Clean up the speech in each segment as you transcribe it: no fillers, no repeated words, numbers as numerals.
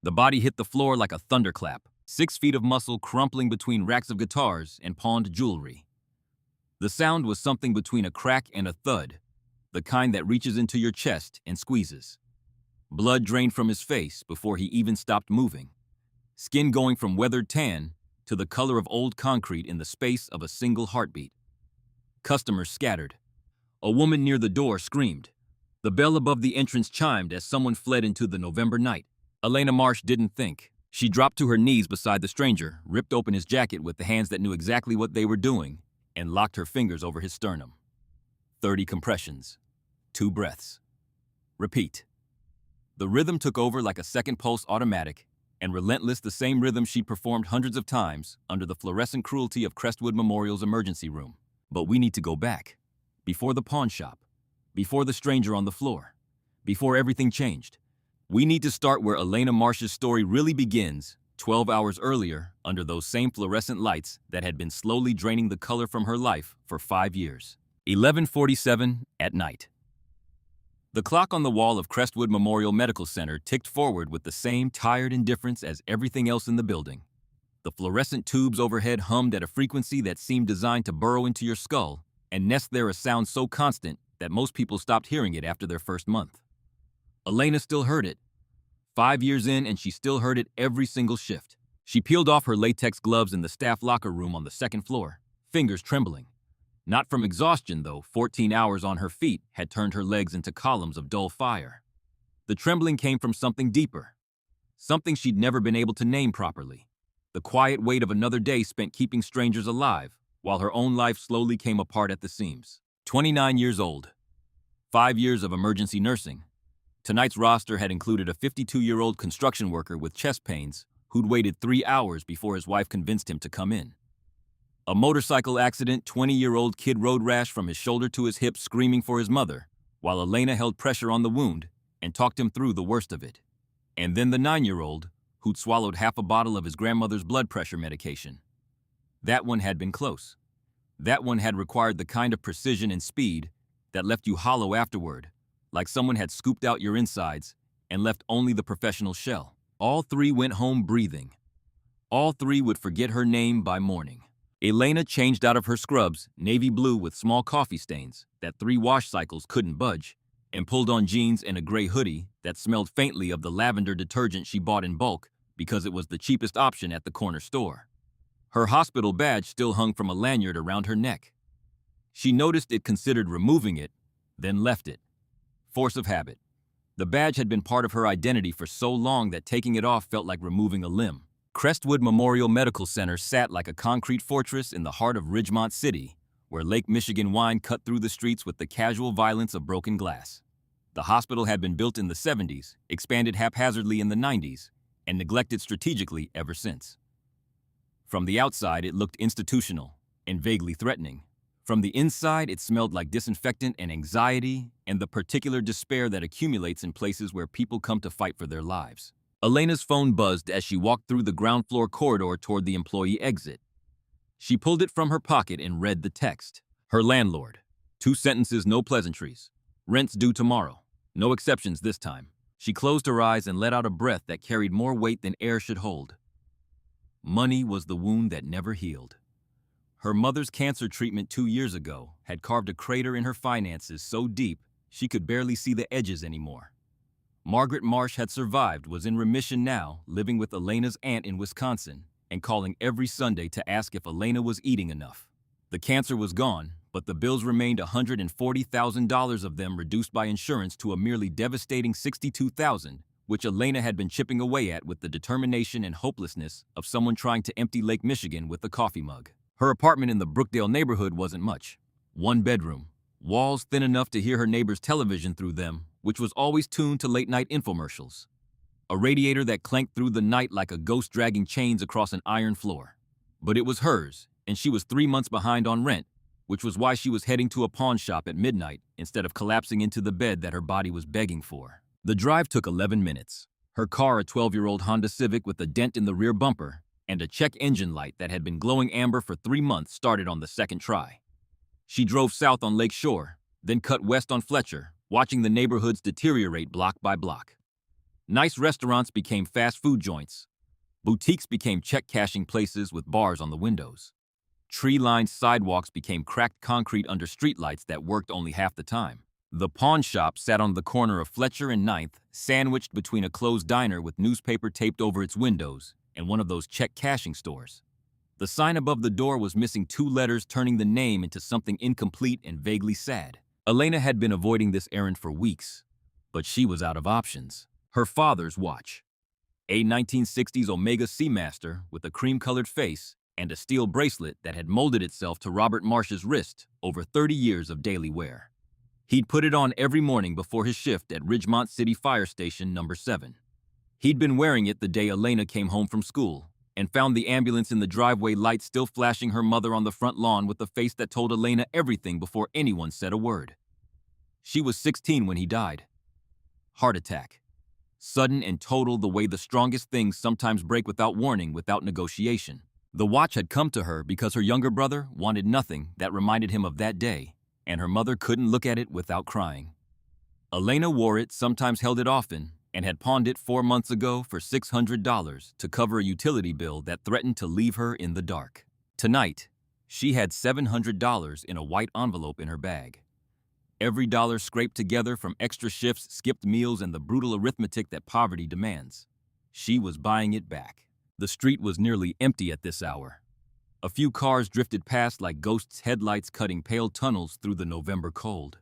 The body hit the floor like a thunderclap, 6 feet of muscle crumpling between racks of guitars and pawned jewelry. The sound was something between a crack and a thud, the kind that reaches into your chest and squeezes. Blood drained from his face before he even stopped moving, skin going from weathered tan to the color of old concrete in the space of a single heartbeat. Customers scattered. A woman near the door screamed. The bell above the entrance chimed as someone fled into the November night. Elena Marsh didn't think. She dropped to her knees beside the stranger, ripped open his jacket with the hands that knew exactly what they were doing, and locked her fingers over his sternum. 30 compressions. 2 breaths. Repeat. The rhythm took over like a second pulse automatic, and relentless, the same rhythm she'd performed hundreds of times under the fluorescent cruelty of Crestwood Memorial's emergency room. But we need to go back. Before the pawn shop. Before the stranger on the floor. Before everything changed. We need to start where Elena Marsh's story really begins, 12 hours earlier, under those same fluorescent lights that had been slowly draining the color from her life for 5 years. 11:47 at night. The clock on the wall of Crestwood Memorial Medical Center ticked forward with the same tired indifference as everything else in the building. The fluorescent tubes overhead hummed at a frequency that seemed designed to burrow into your skull and nest there, a sound so constant that most people stopped hearing it after their first month. Elena still heard it. 5 years in, and she still heard it every single shift. She peeled off her latex gloves in the staff locker room on the second floor, fingers trembling. Not from exhaustion, though. 14 hours on her feet had turned her legs into columns of dull fire. The trembling came from something deeper, something she'd never been able to name properly. The quiet weight of another day spent keeping strangers alive, while her own life slowly came apart at the seams. 29 years old. 5 years of emergency nursing. Tonight's roster had included a 52-year-old construction worker with chest pains who'd waited 3 hours before his wife convinced him to come in. A motorcycle accident, 20-year-old kid road rash from his shoulder to his hip screaming for his mother, while Elena held pressure on the wound and talked him through the worst of it. And then the 9-year-old who'd swallowed half a bottle of his grandmother's blood pressure medication. That one had been close. That one had required the kind of precision and speed that left you hollow afterward, like someone had scooped out your insides and left only the professional shell. All 3 went home breathing. All 3 would forget her name by morning. Elena changed out of her scrubs, navy blue with small coffee stains that 3 wash cycles couldn't budge, and pulled on jeans and a gray hoodie that smelled faintly of the lavender detergent she bought in bulk because it was the cheapest option at the corner store. Her hospital badge still hung from a lanyard around her neck. She noticed it, considered removing it, then left it. Force of habit. The badge had been part of her identity for so long that taking it off felt like removing a limb. Crestwood Memorial Medical Center sat like a concrete fortress in the heart of Ridgemont City, where Lake Michigan wine cut through the streets with the casual violence of broken glass. The hospital had been built in the 70s, expanded haphazardly in the 90s, and neglected strategically ever since. From the outside, it looked institutional and vaguely threatening. From the inside, it smelled like disinfectant and anxiety and the particular despair that accumulates in places where people come to fight for their lives. Elena's phone buzzed as she walked through the ground floor corridor toward the employee exit. She pulled it from her pocket and read the text. Her landlord. 2 sentences, no pleasantries. Rent's due tomorrow. No exceptions this time. She closed her eyes and let out a breath that carried more weight than air should hold. Money was the wound that never healed. Her mother's cancer treatment 2 years ago had carved a crater in her finances so deep she could barely see the edges anymore. Margaret Marsh had survived, was in remission now, living with Elena's aunt in Wisconsin, and calling every Sunday to ask if Elena was eating enough. The cancer was gone, but the bills remained, $140,000 of them reduced by insurance to a merely devastating $62,000, which Elena had been chipping away at with the determination and hopelessness of someone trying to empty Lake Michigan with a coffee mug. Her apartment in the Brookdale neighborhood wasn't much. 1 bedroom, walls thin enough to hear her neighbor's television through them, which was always tuned to late-night infomercials. A radiator that clanked through the night like a ghost dragging chains across an iron floor. But it was hers, and she was 3 months behind on rent, which was why she was heading to a pawn shop at midnight instead of collapsing into the bed that her body was begging for. The drive took 11 minutes. Her car, a 12-year-old Honda Civic with a dent in the rear bumper and a check engine light that had been glowing amber for 3 months, started on the second try. She drove south on Lake Shore, then cut west on Fletcher, watching the neighborhoods deteriorate block by block. Nice restaurants became fast food joints. Boutiques became check-cashing places with bars on the windows. Tree-lined sidewalks became cracked concrete under streetlights that worked only half the time. The pawn shop sat on the corner of Fletcher and Ninth, sandwiched between a closed diner with newspaper taped over its windows and one of those check-cashing stores. The sign above the door was missing 2 letters, turning the name into something incomplete and vaguely sad. Elena had been avoiding this errand for weeks, but she was out of options. Her father's watch, a 1960s Omega Seamaster with a cream-colored face and a steel bracelet that had molded itself to Robert Marsh's wrist over 30 years of daily wear. He'd put it on every morning before his shift at Ridgemont City Fire Station number 7. He'd been wearing it the day Elena came home from school and found the ambulance in the driveway, light still flashing her mother on the front lawn with a face that told Elena everything before anyone said a word. She was 16 when he died. Heart attack. Sudden and total, the way the strongest things sometimes break without warning, without negotiation. The watch had come to her because her younger brother wanted nothing that reminded him of that day, and her mother couldn't look at it without crying. Elena wore it, sometimes held it often, and had pawned it 4 months ago for $600 to cover a utility bill that threatened to leave her in the dark. Tonight, she had $700 in a white envelope in her bag. Every dollar scraped together from extra shifts, skipped meals, and the brutal arithmetic that poverty demands. She was buying it back. The street was nearly empty at this hour. A few cars drifted past like ghosts, headlights cutting pale tunnels through the November cold.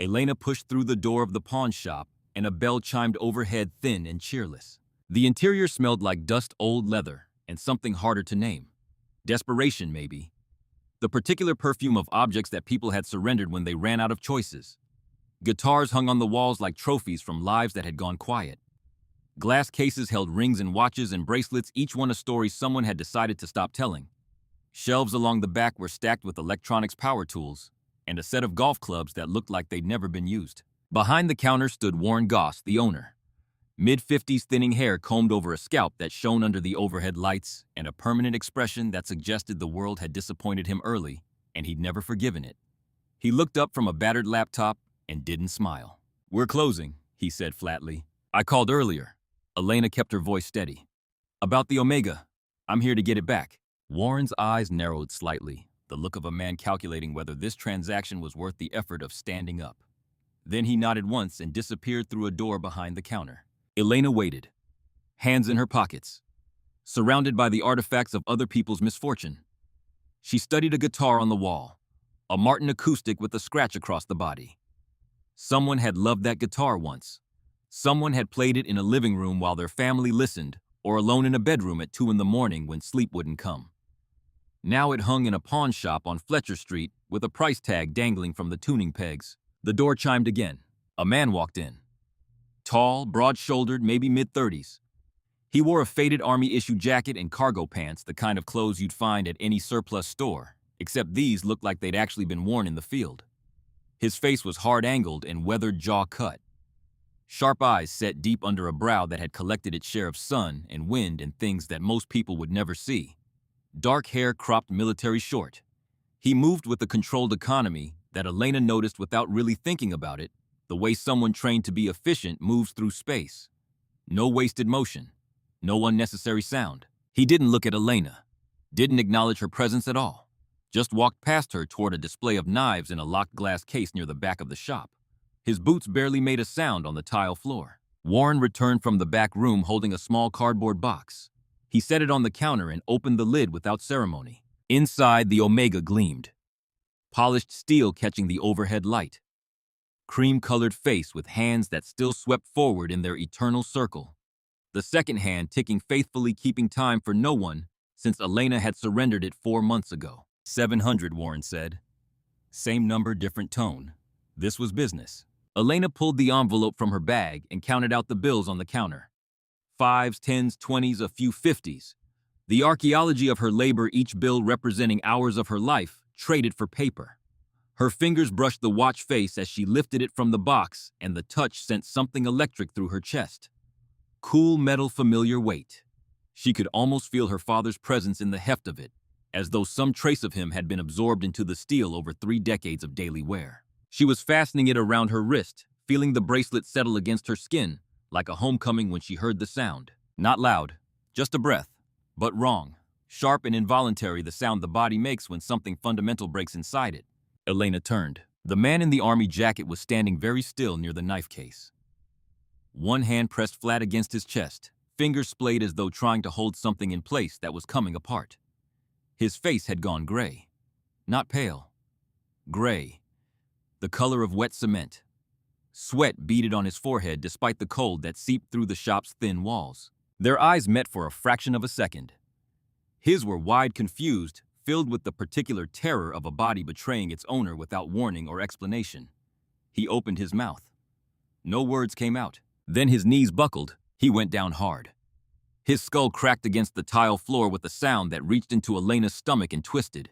Elena pushed through the door of the pawn shop, and a bell chimed overhead, thin and cheerless. The interior smelled like dust, old leather, and something harder to name. Desperation, maybe. The particular perfume of objects that people had surrendered when they ran out of choices. Guitars hung on the walls like trophies from lives that had gone quiet. Glass cases held rings and watches and bracelets, each one a story someone had decided to stop telling. Shelves along the back were stacked with electronics, power tools, and a set of golf clubs that looked like they'd never been used. Behind the counter stood Warren Goss, the owner. Mid-50s, thinning hair combed over a scalp that shone under the overhead lights, and a permanent expression that suggested the world had disappointed him early, and he'd never forgiven it. He looked up from a battered laptop and didn't smile. "We're closing," he said flatly. "I called earlier." Elena kept her voice steady. "About the Omega. I'm here to get it back." Warren's eyes narrowed slightly, the look of a man calculating whether this transaction was worth the effort of standing up. Then he nodded once and disappeared through a door behind the counter. Elena waited, hands in her pockets, surrounded by the artifacts of other people's misfortune. She studied a guitar on the wall, a Martin acoustic with a scratch across the body. Someone had loved that guitar once. Someone had played it in a living room while their family listened, or alone in a bedroom at 2 a.m. when sleep wouldn't come. Now it hung in a pawn shop on Fletcher Street with a price tag dangling from the tuning pegs. The door chimed again. A man walked in. Tall, broad-shouldered, maybe mid-30s. He wore a faded Army-issue jacket and cargo pants, the kind of clothes you'd find at any surplus store, except these looked like they'd actually been worn in the field. His face was hard-angled and weathered, jaw-cut. Sharp eyes set deep under a brow that had collected its share of sun and wind and things that most people would never see. Dark hair cropped military short. He moved with a controlled economy that Elena noticed without really thinking about it, the way someone trained to be efficient moves through space. No wasted motion, no unnecessary sound. He didn't look at Elena, didn't acknowledge her presence at all, just walked past her toward a display of knives in a locked glass case near the back of the shop. His boots barely made a sound on the tile floor. Warren returned from the back room holding a small cardboard box. He set it on the counter and opened the lid without ceremony. Inside, the Omega gleamed, polished steel catching the overhead light. Cream-colored face with hands that still swept forward in their eternal circle. The second hand ticking faithfully, keeping time for no one since Elena had surrendered it 4 months ago. 700, Warren said. Same number, different tone. This was business. Elena pulled the envelope from her bag and counted out the bills on the counter. 5s, 10s, 20s, a few 50s. The archaeology of her labor, each bill representing hours of her life, traded for paper. Her fingers brushed the watch face as she lifted it from the box, and the touch sent something electric through her chest. Cool metal, familiar weight. She could almost feel her father's presence in the heft of it, as though some trace of him had been absorbed into the steel over 3 decades of daily wear. She was fastening it around her wrist, feeling the bracelet settle against her skin, like a homecoming when she heard the sound. Not loud, just a breath, but wrong. Sharp and involuntary, the sound the body makes when something fundamental breaks inside it. Elena turned. The man in the army jacket was standing very still near the knife case. One hand pressed flat against his chest, fingers splayed as though trying to hold something in place that was coming apart. His face had gone gray. Not pale. Gray. The color of wet cement. Sweat beaded on his forehead despite the cold that seeped through the shop's thin walls. Their eyes met for a fraction of a second. His were wide, confused, filled with the particular terror of a body betraying its owner without warning or explanation. He opened his mouth. No words came out. Then his knees buckled. He went down hard. His skull cracked against the tile floor with a sound that reached into Elena's stomach and twisted.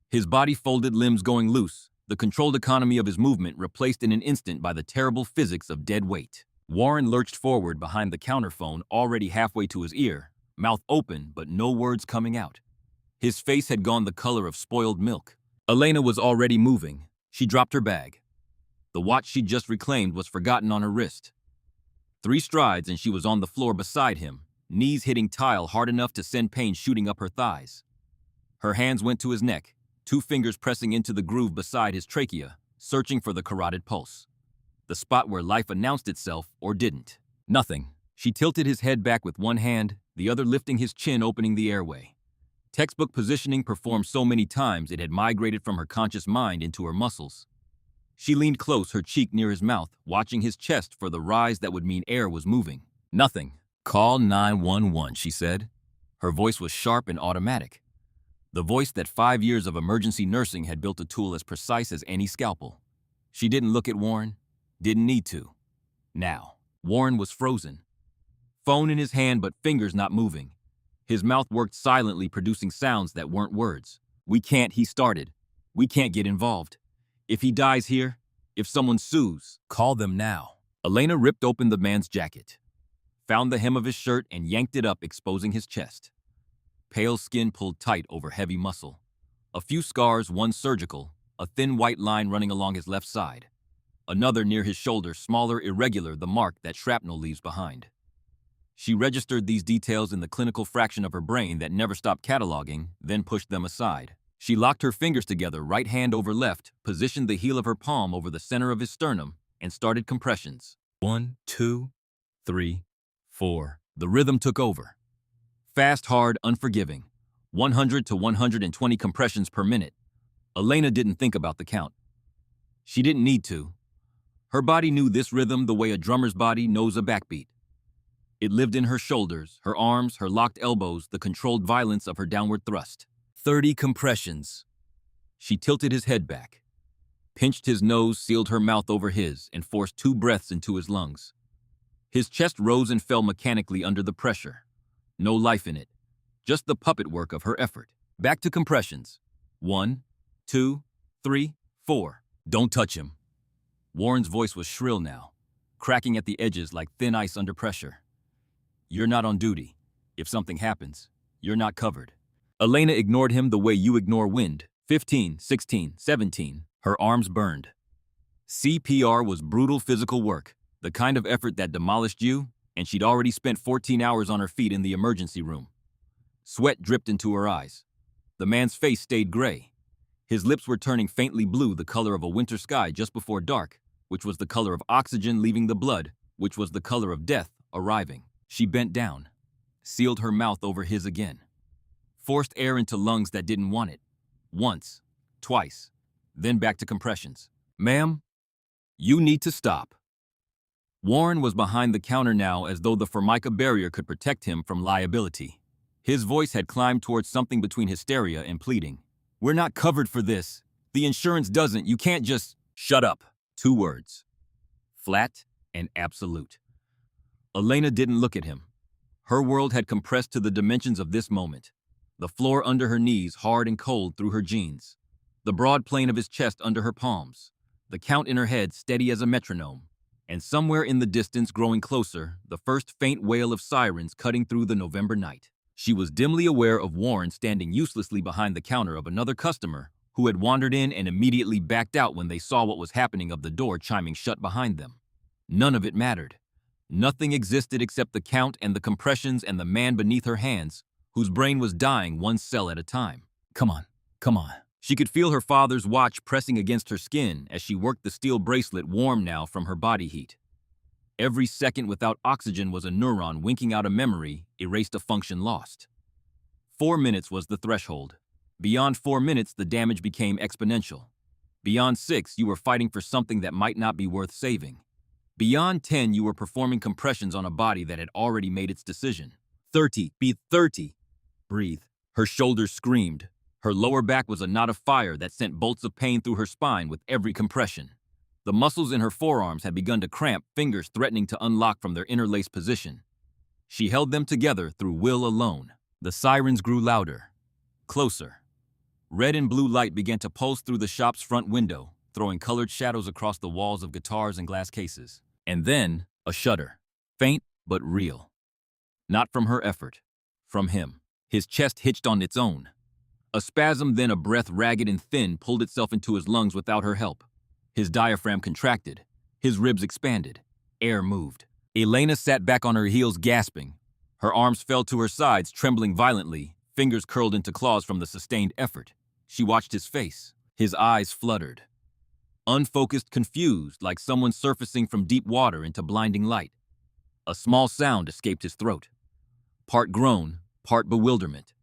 His body folded, limbs going loose, the controlled economy of his movement replaced in an instant by the terrible physics of dead weight. Warren lurched forward behind the counterphone, already halfway to his ear, mouth open but no words coming out. His face had gone the color of spoiled milk. Elena was already moving. She dropped her bag. The watch she'd just reclaimed was forgotten on her wrist. 3 strides and she was on the floor beside him, knees hitting tile hard enough to send pain shooting up her thighs. Her hands went to his neck, 2 fingers pressing into the groove beside his trachea, searching for the carotid pulse. The spot where life announced itself or didn't. Nothing. She tilted his head back with one hand, the other lifting his chin, opening the airway. Textbook positioning performed so many times it had migrated from her conscious mind into her muscles. She leaned close, her cheek near his mouth, watching his chest for the rise that would mean air was moving. Nothing. Call 911, she said. Her voice was sharp and automatic. The voice that 5 years of emergency nursing had built a tool as precise as any scalpel. She didn't look at Warren. Didn't need to. Now. Warren was frozen. Phone in his hand but fingers not moving. His mouth worked silently, producing sounds that weren't words. "We can't," he started. "We can't get involved. If he dies here, if someone sues, call them now." Elena ripped open the man's jacket, found the hem of his shirt and yanked it up, exposing his chest. Pale skin pulled tight over heavy muscle. A few scars, one surgical, a thin white line running along his left side. Another near his shoulder, smaller, irregular, the mark that shrapnel leaves behind. She registered these details in the clinical fraction of her brain that never stopped cataloging, then pushed them aside. She locked her fingers together, right hand over left, positioned the heel of her palm over the center of his sternum, and started compressions. 1, 2, 3, 4. The rhythm took over. Fast, hard, unforgiving. 100 to 120 compressions per minute. Elena didn't think about the count. She didn't need to. Her body knew this rhythm the way a drummer's body knows a backbeat. It lived in her shoulders, her arms, her locked elbows, the controlled violence of her downward thrust. 30 compressions. She tilted his head back, pinched his nose, sealed her mouth over his, and forced 2 breaths into his lungs. His chest rose and fell mechanically under the pressure. No life in it, just the puppet work of her effort. Back to compressions. 1, 2, 3, 4. Don't touch him. Warren's voice was shrill now, cracking at the edges like thin ice under pressure. You're not on duty. If something happens, you're not covered. Elena ignored him the way you ignore wind. 15, 16, 17. Her arms burned. CPR was brutal physical work, the kind of effort that demolished you, and she'd already spent 14 hours on her feet in the emergency room. Sweat dripped into her eyes. The man's face stayed gray. His lips were turning faintly blue, the color of a winter sky just before dark, which was the color of oxygen leaving the blood, which was the color of death arriving. She bent down, sealed her mouth over his again, forced air into lungs that didn't want it. Once, twice, then back to compressions. "Ma'am, you need to stop." Warren was behind the counter now, as though the Formica barrier could protect him from liability. His voice had climbed towards something between hysteria and pleading. "We're not covered for this. The insurance doesn't. You can't just—" "Shut up." 2 words. Flat and absolute. Elena didn't look at him. Her world had compressed to the dimensions of this moment. The floor under her knees, hard and cold through her jeans. The broad plane of his chest under her palms. The count in her head steady as a metronome. And somewhere in the distance, growing closer, the first faint wail of sirens cutting through the November night. She was dimly aware of Warren standing uselessly behind the counter of another customer who had wandered in and immediately backed out when they saw what was happening, of the door chiming shut behind them. None of it mattered. Nothing existed except the count and the compressions and the man beneath her hands, whose brain was dying one cell at a time. Come on, come on. She could feel her father's watch pressing against her skin as she worked the steel bracelet warm now from her body heat. Every second without oxygen was a neuron winking out a memory, erased a function lost. 4 minutes was the threshold. Beyond 4 minutes, the damage became exponential. Beyond 6, you were fighting for something that might not be worth saving. Beyond 10, you were performing compressions on a body that had already made its decision. 30, be 30. Breathe. Her shoulders screamed. Her lower back was a knot of fire that sent bolts of pain through her spine with every compression. The muscles in her forearms had begun to cramp, fingers threatening to unlock from their interlaced position. She held them together through will alone. The sirens grew louder, closer. Red and blue light began to pulse through the shop's front window, throwing colored shadows across the walls of guitars and glass cases. And then, a shudder. Faint, but real. Not from her effort. From him. His chest hitched on its own. A spasm, then a breath ragged and thin pulled itself into his lungs without her help. His diaphragm contracted. His ribs expanded. Air moved. Elena sat back on her heels, gasping. Her arms fell to her sides, trembling violently, fingers curled into claws from the sustained effort. She watched his face. His eyes fluttered. Unfocused, confused, like someone surfacing from deep water into blinding light. A small sound escaped his throat. Part groan, part bewilderment.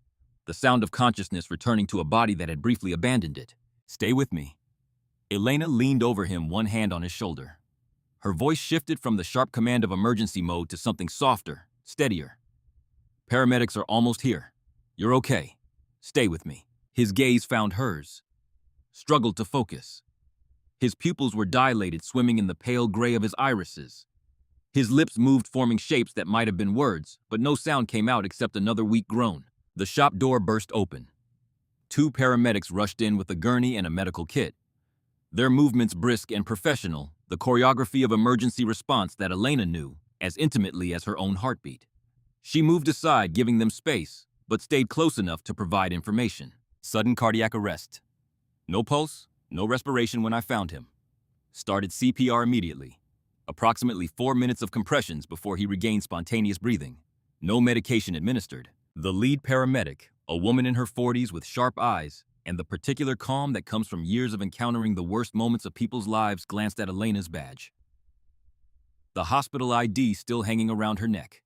The sound of consciousness returning to a body that had briefly abandoned it. Stay with me. Elena leaned over him, one hand on his shoulder. Her voice shifted from the sharp command of emergency mode to something softer, steadier. Paramedics are almost here. You're okay. Stay with me. His gaze found hers. Struggled to focus. His pupils were dilated, swimming in the pale gray of his irises. His lips moved, forming shapes that might have been words, but no sound came out except another weak groan. The shop door burst open. 2 paramedics rushed in with a gurney and a medical kit. Their movements brisk and professional, the choreography of emergency response that Elena knew as intimately as her own heartbeat. She moved aside, giving them space, but stayed close enough to provide information. Sudden cardiac arrest. No pulse, no respiration when I found him. Started CPR immediately. Approximately 4 minutes of compressions before he regained spontaneous breathing. No medication administered. The lead paramedic, a woman in her 40s with sharp eyes, and the particular calm that comes from years of encountering the worst moments of people's lives, glanced at Elena's badge. The hospital ID still hanging around her neck.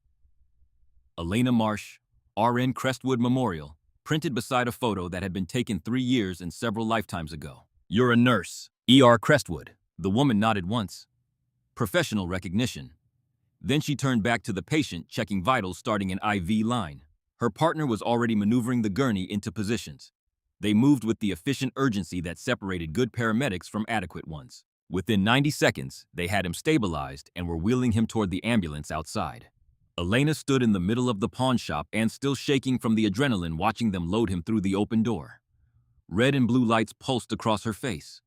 Elena Marsh, RN Crestwood Memorial, printed beside a photo that had been taken 3 years and several lifetimes ago. You're a nurse. ER Crestwood. The woman nodded once. Professional recognition. Then she turned back to the patient, checking vitals, starting an IV line. Her partner was already maneuvering the gurney into positions. They moved with the efficient urgency that separated good paramedics from adequate ones. Within 90 seconds, they had him stabilized and were wheeling him toward the ambulance outside. Elena stood in the middle of the pawn shop and, still shaking from the adrenaline, watching them load him through the open door. Red and blue lights pulsed across her face.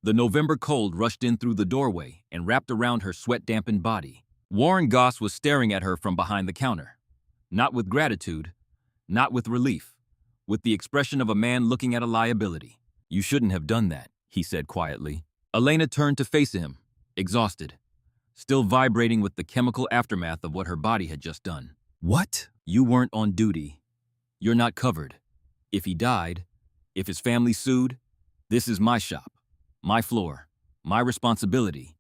The November cold rushed in through the doorway and wrapped around her sweat-dampened body. Warren Goss was staring at her from behind the counter. Not with gratitude, not with relief, with the expression of a man looking at a liability. You shouldn't have done that, he said quietly. Elena turned to face him, exhausted, still vibrating with the chemical aftermath of what her body had just done. What? You weren't on duty. You're not covered. If he died, if his family sued, this is my shop, my floor, my responsibility.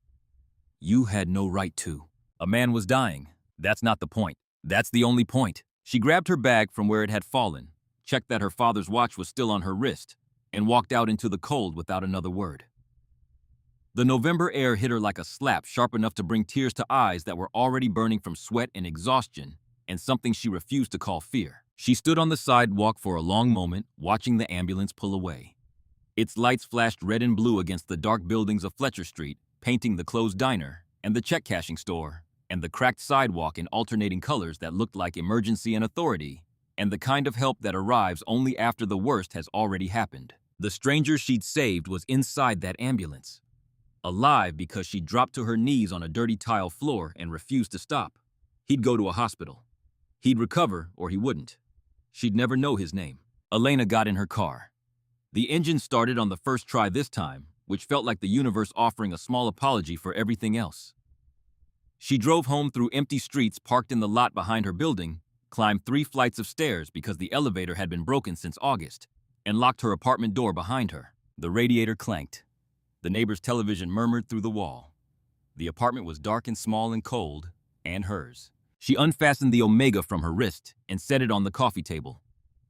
You had no right to. A man was dying. That's not the point. That's the only point. She grabbed her bag from where it had fallen, checked that her father's watch was still on her wrist, and walked out into the cold without another word. The November air hit her like a slap, sharp enough to bring tears to eyes that were already burning from sweat and exhaustion, and something she refused to call fear. She stood on the sidewalk for a long moment, watching the ambulance pull away. Its lights flashed red and blue against the dark buildings of Fletcher Street, painting the closed diner and the check-cashing store, and the cracked sidewalk in alternating colors that looked like emergency and authority, and the kind of help that arrives only after the worst has already happened. The stranger she'd saved was inside that ambulance, alive because she dropped to her knees on a dirty tile floor and refused to stop. He'd go to a hospital. He'd recover, or he wouldn't. She'd never know his name. Elena got in her car. The engine started on the first try this time, which felt like the universe offering a small apology for everything else. She drove home through empty streets parked in the lot behind her building, climbed 3 flights of stairs because the elevator had been broken since August, and locked her apartment door behind her. The radiator clanked. The neighbor's television murmured through the wall. The apartment was dark and small and cold, and hers. She unfastened the Omega from her wrist and set it on the coffee table.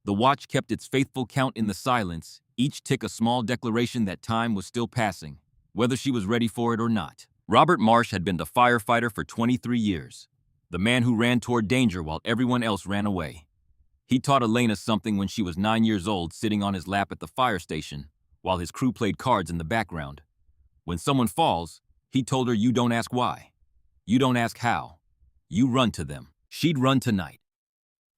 The watch kept its faithful count in the silence, each tick a small declaration that time was still passing, whether she was ready for it or not. Robert Marsh had been the firefighter for 23 years, the man who ran toward danger while everyone else ran away. He taught Elena something when she was 9 years old, sitting on his lap at the fire station, while his crew played cards in the background. When someone falls, he told her, you don't ask why. You don't ask how. You run to them. She'd run tonight.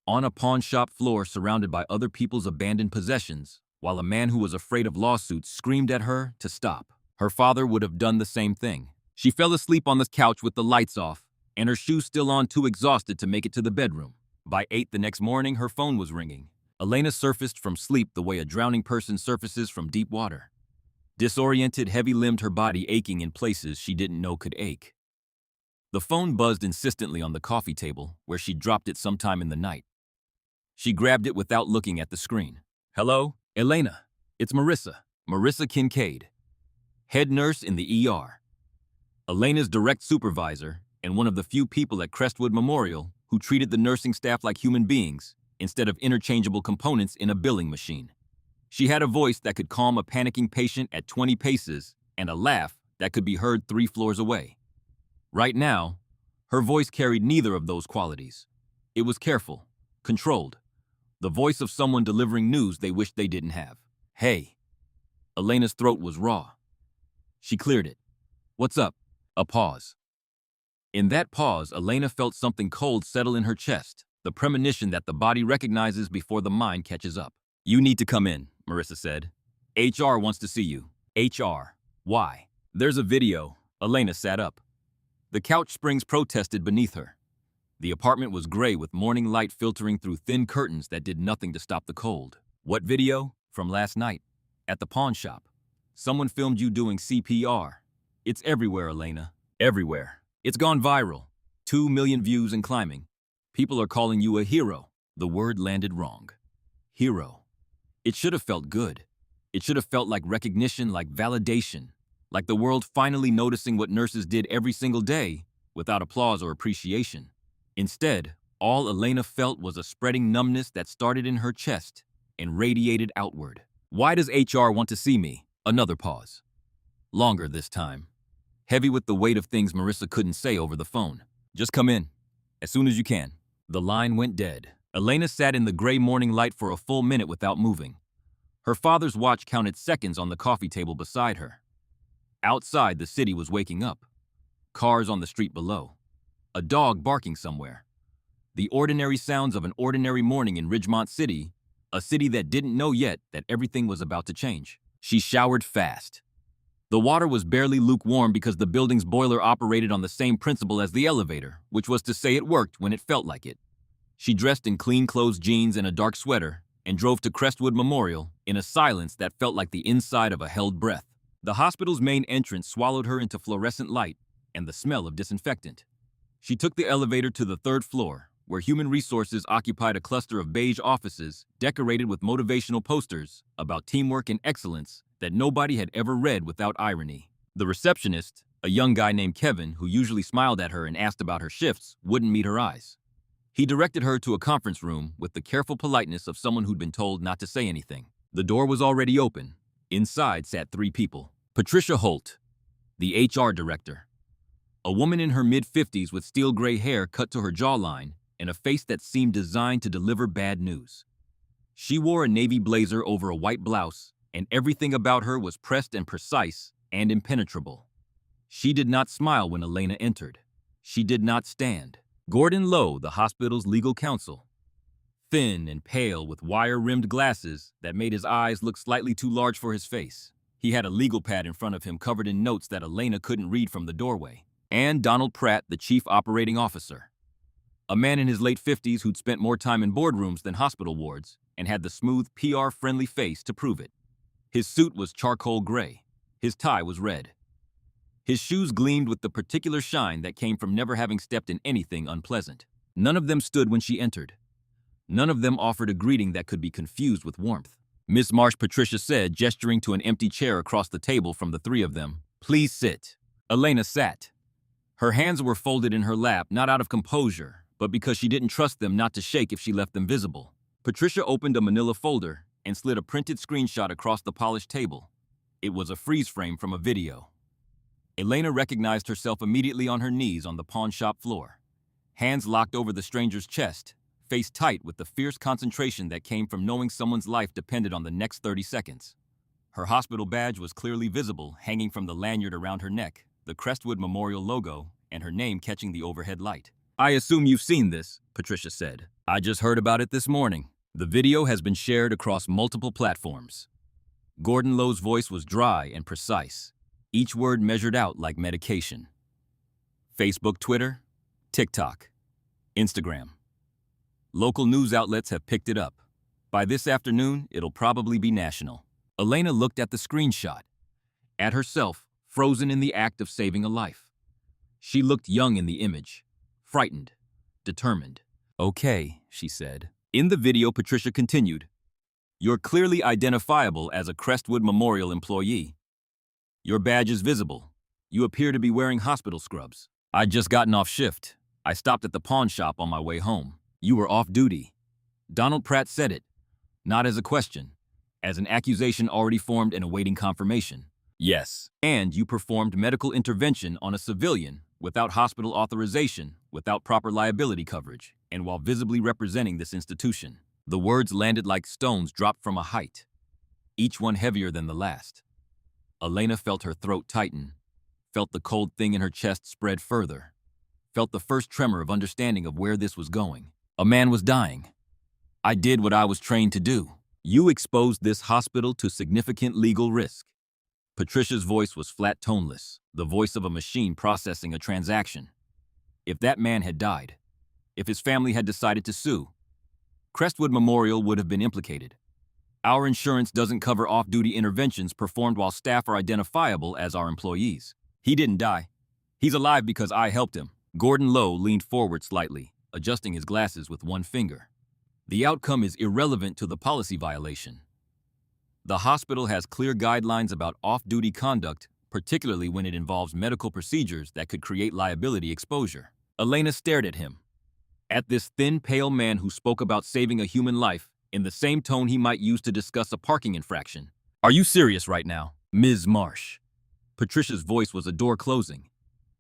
On a pawn shop floor surrounded by other people's abandoned possessions, while a man who was afraid of lawsuits screamed at her to stop. Her father would have done the same thing. She fell asleep on the couch with the lights off, and her shoes still on, too exhausted to make it to the bedroom. By 8 the next morning, her phone was ringing. Elena surfaced from sleep the way a drowning person surfaces from deep water. Disoriented, heavy-limbed, her body aching in places she didn't know could ache. The phone buzzed insistently on the coffee table, where she dropped it sometime in the night. She grabbed it without looking at the screen. Hello? Elena, it's Marissa. Marissa Kincaid, head nurse in the ER. Elena's direct supervisor and one of the few people at Crestwood Memorial who treated the nursing staff like human beings instead of interchangeable components in a billing machine. She had a voice that could calm a panicking patient at 20 paces and a laugh that could be heard 3 floors away. Right now, her voice carried neither of those qualities. It was careful, controlled, the voice of someone delivering news they wished they didn't have. Hey. Elena's throat was raw. She cleared it. What's up? A pause. In that pause, Elena felt something cold settle in her chest, the premonition that the body recognizes before the mind catches up. You need to come in, Marissa said. HR wants to see you. HR. Why? There's a video. Elena sat up. The couch springs protested beneath her. The apartment was gray with morning light filtering through thin curtains that did nothing to stop the cold. What video? From last night. At the pawn shop. Someone filmed you doing CPR. It's everywhere, Elena. Everywhere. It's gone viral. 2 million views and climbing. People are calling you a hero. The word landed wrong. Hero. It should have felt good. It should have felt like recognition, like validation, like the world finally noticing what nurses did every single day without applause or appreciation. Instead, all Elena felt was a spreading numbness that started in her chest and radiated outward. Why does HR want to see me? Another pause. Longer this time. Heavy with the weight of things Marissa couldn't say over the phone. Just come in. As soon as you can. The line went dead. Elena sat in the gray morning light for a full minute without moving. Her father's watch counted seconds on the coffee table beside her. Outside, the city was waking up. Cars on the street below. A dog barking somewhere. The ordinary sounds of an ordinary morning in Ridgemont City, a city that didn't know yet that everything was about to change. She showered fast. The water was barely lukewarm because the building's boiler operated on the same principle as the elevator, which was to say it worked when it felt like it. She dressed in clean-clothes jeans and a dark sweater and drove to Crestwood Memorial in a silence that felt like the inside of a held breath. The hospital's main entrance swallowed her into fluorescent light and the smell of disinfectant. She took the elevator to the 3rd floor, where human resources occupied a cluster of beige offices decorated with motivational posters about teamwork and excellence that nobody had ever read without irony. The receptionist, a young guy named Kevin who usually smiled at her and asked about her shifts, wouldn't meet her eyes. He directed her to a conference room with the careful politeness of someone who'd been told not to say anything. The door was already open. Inside sat 3 people. Patricia Holt, the HR director. A woman in her mid-50s with steel gray hair cut to her jawline and a face that seemed designed to deliver bad news. She wore a navy blazer over a white blouse, and everything about her was pressed and precise and impenetrable. She did not smile when Elena entered. She did not stand. Gordon Lowe, the hospital's legal counsel. Thin and pale with wire-rimmed glasses that made his eyes look slightly too large for his face. He had a legal pad in front of him covered in notes that Elena couldn't read from the doorway. And Donald Pratt, the chief operating officer. A man in his late 50s who'd spent more time in boardrooms than hospital wards and had the smooth, PR-friendly face to prove it. His suit was charcoal gray. His tie was red. His shoes gleamed with the particular shine that came from never having stepped in anything unpleasant. None of them stood when she entered. None of them offered a greeting that could be confused with warmth. "Miss Marsh," Patricia said, gesturing to an empty chair across the table from the three of them. "Please sit." Elena sat. Her hands were folded in her lap, not out of composure, but because she didn't trust them not to shake if she left them visible. Patricia opened a manila folder and slid a printed screenshot across the polished table. It was a freeze frame from a video. Elena recognized herself immediately on her knees on the pawn shop floor. Hands locked over the stranger's chest, face tight with the fierce concentration that came from knowing someone's life depended on the next 30 seconds. Her hospital badge was clearly visible, hanging from the lanyard around her neck, the Crestwood Memorial logo, and her name catching the overhead light. "I assume you've seen this," Patricia said. "I just heard about it this morning." The video has been shared across multiple platforms. Gordon Lowe's voice was dry and precise, each word measured out like medication. Facebook, Twitter, TikTok, Instagram. Local news outlets have picked it up. By this afternoon, it'll probably be national. Elena looked at the screenshot, at herself, frozen in the act of saving a life. She looked young in the image, frightened, determined. "Okay," she said. In the video, Patricia continued, "You're clearly identifiable as a Crestwood Memorial employee. Your badge is visible. You appear to be wearing hospital scrubs. I'd just gotten off shift. I stopped at the pawn shop on my way home. You were off duty." Donald Pratt said it, not as a question, as an accusation already formed and awaiting confirmation. "Yes. And you performed medical intervention on a civilian without hospital authorization, without proper liability coverage, and while visibly representing this institution." The words landed like stones dropped from a height, each one heavier than the last. Elena felt her throat tighten, felt the cold thing in her chest spread further, felt the first tremor of understanding of where this was going. A man was dying. "I did what I was trained to do. You exposed this hospital to significant legal risk." Patricia's voice was flat, toneless, the voice of a machine processing a transaction. If that man had died, if his family had decided to sue, Crestwood Memorial would have been implicated. "Our insurance doesn't cover off-duty interventions performed while staff are identifiable as our employees. He didn't die. He's alive because I helped him." Gordon Lowe leaned forward slightly, adjusting his glasses with one finger. "The outcome is irrelevant to the policy violation. The hospital has clear guidelines about off-duty conduct, particularly when it involves medical procedures that could create liability exposure." Elena stared at him, at this thin, pale man who spoke about saving a human life in the same tone he might use to discuss a parking infraction. "Are you serious right now, Ms. Marsh?" Patricia's voice was a door closing.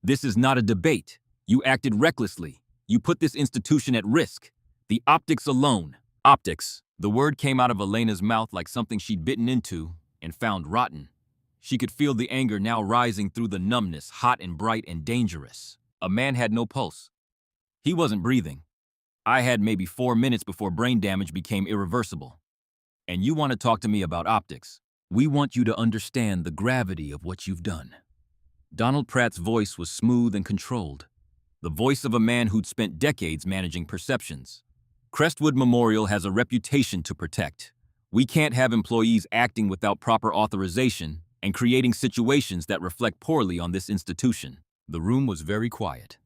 "This is not a debate. You acted recklessly. You put this institution at risk. The optics alone." "Optics." The word came out of Elena's mouth like something she'd bitten into and found rotten. She could feel the anger now rising through the numbness, hot and bright and dangerous. A man had no pulse. He wasn't breathing. "I had maybe 4 minutes before brain damage became irreversible. And you want to talk to me about optics? We want you to understand the gravity of what you've done." Donald Pratt's voice was smooth and controlled, the voice of a man who'd spent decades managing perceptions. "Crestwood Memorial has a reputation to protect. We can't have employees acting without proper authorization and creating situations that reflect poorly on this institution." The room was very quiet.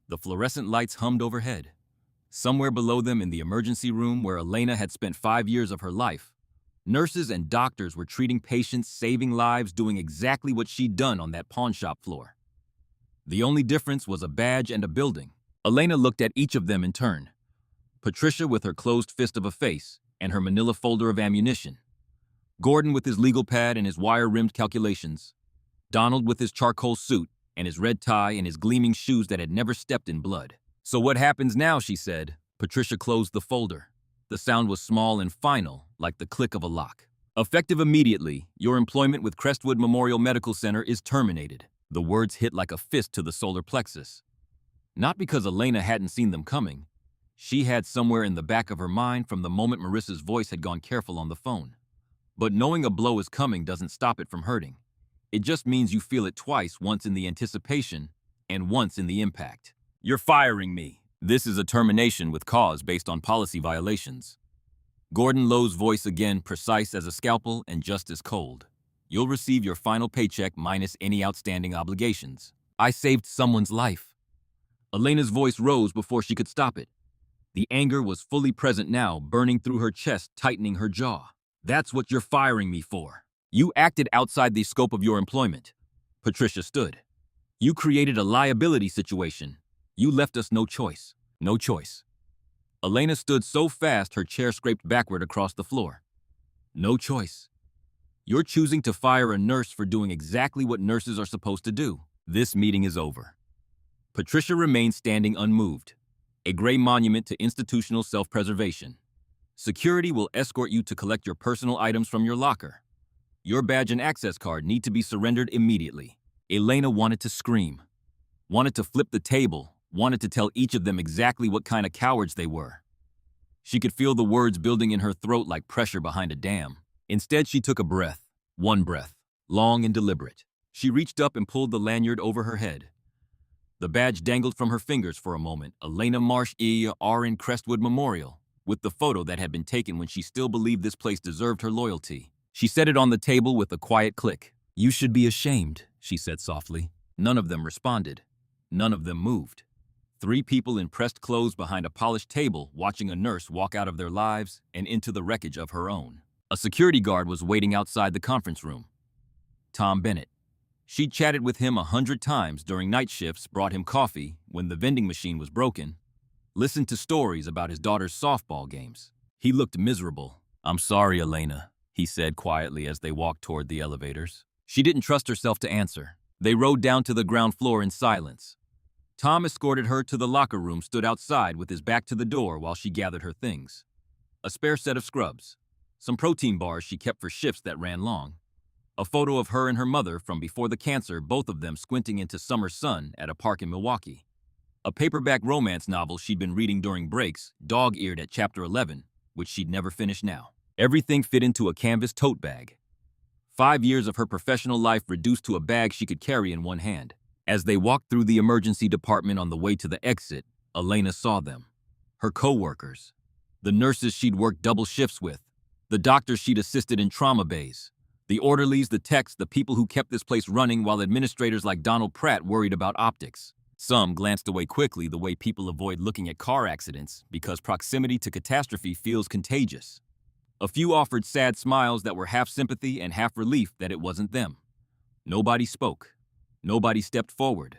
The fluorescent lights hummed overhead. Somewhere below them in the emergency room where Elena had spent 5 years of her life, nurses and doctors were treating patients, saving lives, doing exactly what she'd done on that pawn shop floor. The only difference was a badge and a building. Elena looked at each of them in turn. Patricia with her closed fist of a face and her manila folder of ammunition. Gordon with his legal pad and his wire-rimmed calculations. Donald with his charcoal suit and his red tie and his gleaming shoes that had never stepped in blood. "So what happens now?" she said. Patricia closed the folder. The sound was small and final, like the click of a lock. "Effective immediately, your employment with Crestwood Memorial Medical Center is terminated." The words hit like a fist to the solar plexus. Not because Elena hadn't seen them coming. She had somewhere in the back of her mind from the moment Marissa's voice had gone careful on the phone. But knowing a blow is coming doesn't stop it from hurting. It just means you feel it twice, once in the anticipation and once in the impact. "You're firing me." "This is a termination with cause based on policy violations." Gordon Lowe's voice again, precise as a scalpel and just as cold. You'll receive your final paycheck minus any outstanding obligations. I saved someone's life. Elena's voice rose before she could stop it. The anger was fully present now, burning through her chest, tightening her jaw. That's what you're firing me for. You acted outside the scope of your employment. Patricia stood. You created a liability situation. You left us no choice. No choice. Elena stood so fast her chair scraped backward across the floor. No choice. You're choosing to fire a nurse for doing exactly what nurses are supposed to do. This meeting is over. Patricia remained standing unmoved, a gray monument to institutional self-preservation. Security will escort you to collect your personal items from your locker. Your badge and access card need to be surrendered immediately. Elena wanted to scream, wanted to flip the table, wanted to tell each of them exactly what kind of cowards they were. She could feel the words building in her throat like pressure behind a dam. Instead, she took a breath, one breath, long and deliberate. She reached up and pulled the lanyard over her head. The badge dangled from her fingers for a moment, Elena Marsh E.R. in Crestwood Memorial, with the photo that had been taken when she still believed this place deserved her loyalty. She set it on the table with a quiet click. You should be ashamed, she said softly. None of them responded. None of them moved. 3 people in pressed clothes behind a polished table watching a nurse walk out of their lives and into the wreckage of her own. A security guard was waiting outside the conference room. Tom Bennett. She'd chatted with him 100 times during night shifts, brought him coffee when the vending machine was broken, listened to stories about his daughter's softball games. He looked miserable. I'm sorry, Elena, he said quietly as they walked toward the elevators. She didn't trust herself to answer. They rode down to the ground floor in silence. Tom escorted her to the locker room, stood outside with his back to the door while she gathered her things. A spare set of scrubs, some protein bars she kept for shifts that ran long, a photo of her and her mother from before the cancer, both of them squinting into summer sun at a park in Milwaukee. A paperback romance novel she'd been reading during breaks, dog-eared at chapter 11, which she'd never finished now. Everything fit into a canvas tote bag. 5 years of her professional life reduced to a bag she could carry in one hand. As they walked through the emergency department on the way to the exit, Elena saw them. Her co-workers, the nurses she'd worked double shifts with, the doctors she'd assisted in trauma bays, the orderlies, the techs, the people who kept this place running while administrators like Donald Pratt worried about optics. Some glanced away quickly, the way people avoid looking at car accidents because proximity to catastrophe feels contagious. A few offered sad smiles that were half sympathy and half relief that it wasn't them. Nobody spoke. Nobody stepped forward.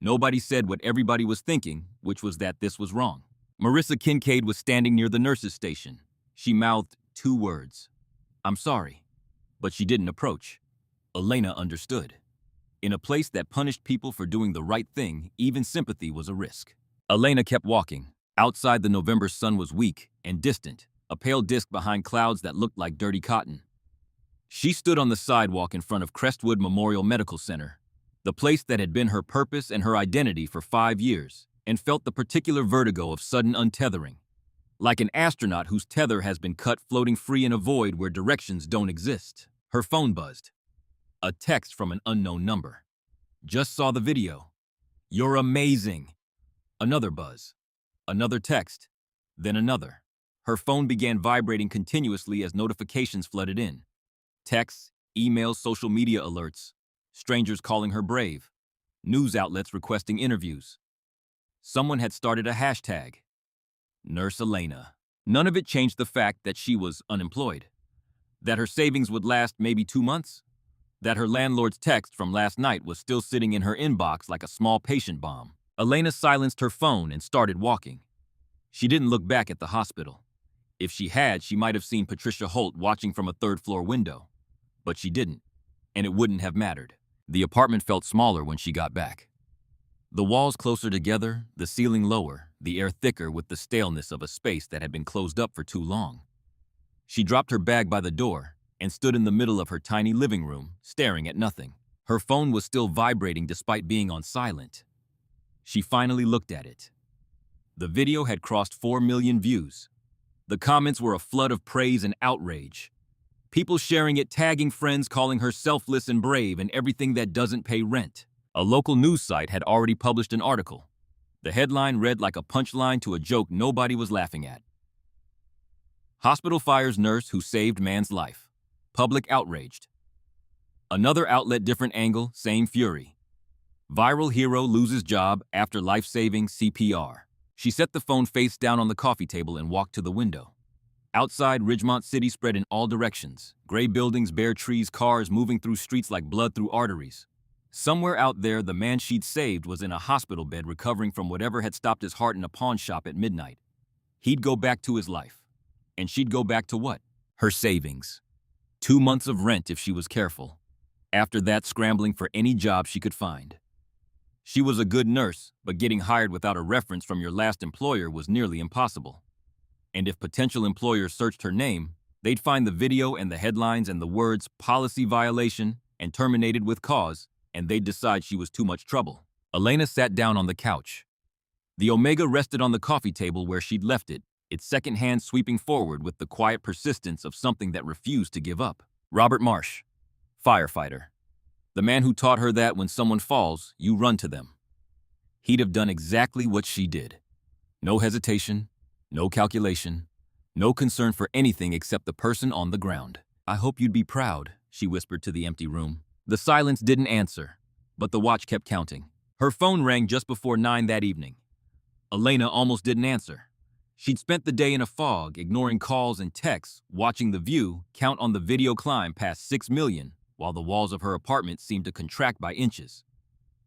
Nobody said what everybody was thinking, which was that this was wrong. Marissa Kincaid was standing near the nurse's station. She mouthed 2 words. I'm sorry. But she didn't approach. Elena understood. In a place that punished people for doing the right thing, even sympathy was a risk. Elena kept walking. Outside, the November sun was weak and distant, a pale disk behind clouds that looked like dirty cotton. She stood on the sidewalk in front of Crestwood Memorial Medical Center, the place that had been her purpose and her identity for 5 years, and felt the particular vertigo of sudden untethering. Like an astronaut whose tether has been cut, floating free in a void where directions don't exist. Her phone buzzed. A text from an unknown number. Just saw the video. You're amazing. Another buzz. Another text. Then another. Her phone began vibrating continuously as notifications flooded in. Texts, emails, social media alerts. Strangers calling her brave. News outlets requesting interviews. Someone had started a hashtag. Nurse Elena. None of it changed the fact that she was unemployed. That her savings would last maybe 2 months. That her landlord's text from last night was still sitting in her inbox like a small patient bomb. Elena silenced her phone and started walking. She didn't look back at the hospital. If she had, she might have seen Patricia Holt watching from a 3rd-floor window. But she didn't, and it wouldn't have mattered. The apartment felt smaller when she got back. The walls closer together, the ceiling lower, the air thicker with the staleness of a space that had been closed up for too long. She dropped her bag by the door and stood in the middle of her tiny living room, staring at nothing. Her phone was still vibrating despite being on silent. She finally looked at it. The video had crossed 4 million views. The comments were a flood of praise and outrage. People sharing it, tagging friends, calling her selfless and brave and everything that doesn't pay rent. A local news site had already published an article. The headline read like a punchline to a joke nobody was laughing at. Hospital fires nurse who saved man's life. Public outraged. Another outlet, different angle, same fury. Viral hero loses job after life-saving CPR. She set the phone face down on the coffee table and walked to the window. Outside, Ridgemont City spread in all directions. Gray buildings, bare trees, cars moving through streets like blood through arteries. Somewhere out there, the man she'd saved was in a hospital bed recovering from whatever had stopped his heart in a pawn shop at midnight. He'd go back to his life. And she'd go back to what? Her savings. 2 months of rent if she was careful. After that, scrambling for any job she could find. She was a good nurse, but getting hired without a reference from your last employer was nearly impossible. And if potential employers searched her name, they'd find the video and the headlines and the words policy violation and terminated with cause, and they'd decide she was too much trouble. Elena sat down on the couch. The Omega rested on the coffee table where she'd left it, its second hand sweeping forward with the quiet persistence of something that refused to give up. Robert Marsh, firefighter. The man who taught her that when someone falls, you run to them. He'd have done exactly what she did. No hesitation, no calculation, no concern for anything except the person on the ground. I hope you'd be proud, she whispered to the empty room. The silence didn't answer, but the watch kept counting. Her phone rang just before 9 that evening. Elena almost didn't answer. She'd spent the day in a fog, ignoring calls and texts, watching The View count on the video climb past 6 million, while the walls of her apartment seemed to contract by inches.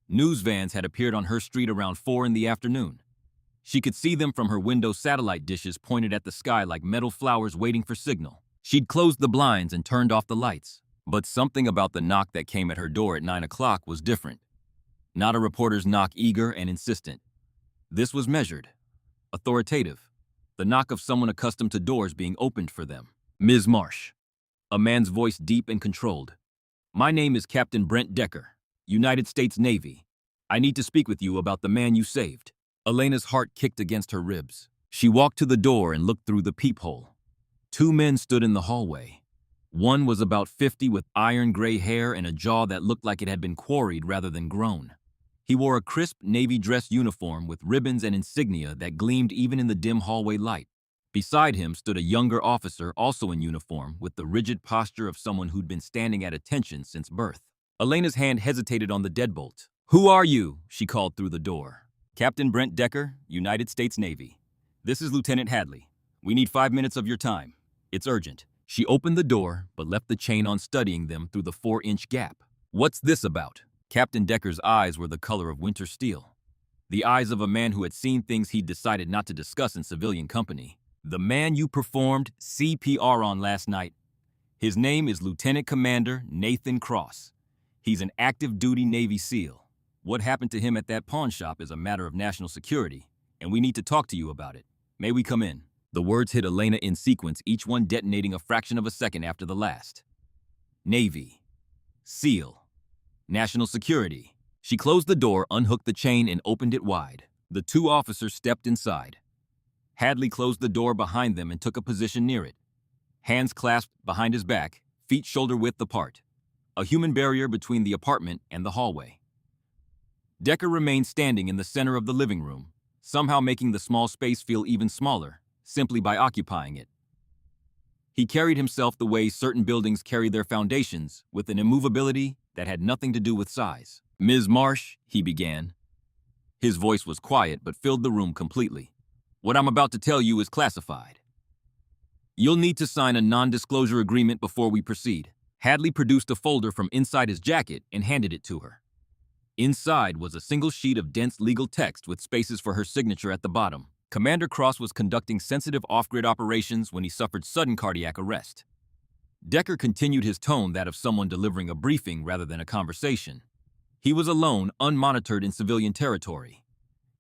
News vans had appeared on her street around 4 in the afternoon. She could see them from her window, satellite dishes pointed at the sky like metal flowers waiting for signal. She'd closed the blinds and turned off the lights. But something about the knock that came at her door at 9 o'clock was different. Not a reporter's knock, eager and insistent. This was measured, authoritative. The knock of someone accustomed to doors being opened for them. Ms. Marsh. A man's voice deep and controlled. My name is Captain Brent Decker, United States Navy. I need to speak with you about the man you saved. Elena's heart kicked against her ribs. She walked to the door and looked through the peephole. 2 men stood in the hallway. One was about 50 with iron gray hair and a jaw that looked like it had been quarried rather than grown. He wore a crisp navy dress uniform with ribbons and insignia that gleamed even in the dim hallway light. Beside him stood a younger officer, also in uniform, with the rigid posture of someone who'd been standing at attention since birth. Elena's hand hesitated on the deadbolt. Who are you? She called through the door. Captain Brent Decker, United States Navy. This is Lieutenant Hadley. We need 5 minutes of your time. It's urgent. She opened the door, but left the chain on, studying them through the 4-inch gap. What's this about? Captain Decker's eyes were the color of winter steel. The eyes of a man who had seen things he'd decided not to discuss in civilian company. The man you performed CPR on last night. His name is Lieutenant Commander Nathan Cross. He's an active duty Navy SEAL. What happened to him at that pawn shop is a matter of national security, and we need to talk to you about it. May we come in? The words hit Elena in sequence, each one detonating a fraction of a second after the last. Navy. SEAL. National security. She closed the door, unhooked the chain, and opened it wide. The 2 officers stepped inside. Hadley closed the door behind them and took a position near it. Hands clasped behind his back, feet shoulder-width apart. A human barrier between the apartment and the hallway. Decker remained standing in the center of the living room, somehow making the small space feel even smaller, simply by occupying it. He carried himself the way certain buildings carry their foundations, with an immovability that had nothing to do with size. Ms. Marsh, he began. His voice was quiet but filled the room completely. What I'm about to tell you is classified. You'll need to sign a non-disclosure agreement before we proceed. Hadley produced a folder from inside his jacket and handed it to her. Inside was a single sheet of dense legal text with spaces for her signature at the bottom. Commander Cross was conducting sensitive off-grid operations when he suffered sudden cardiac arrest. Decker continued his tone, that of someone delivering a briefing rather than a conversation. He was alone, unmonitored in civilian territory.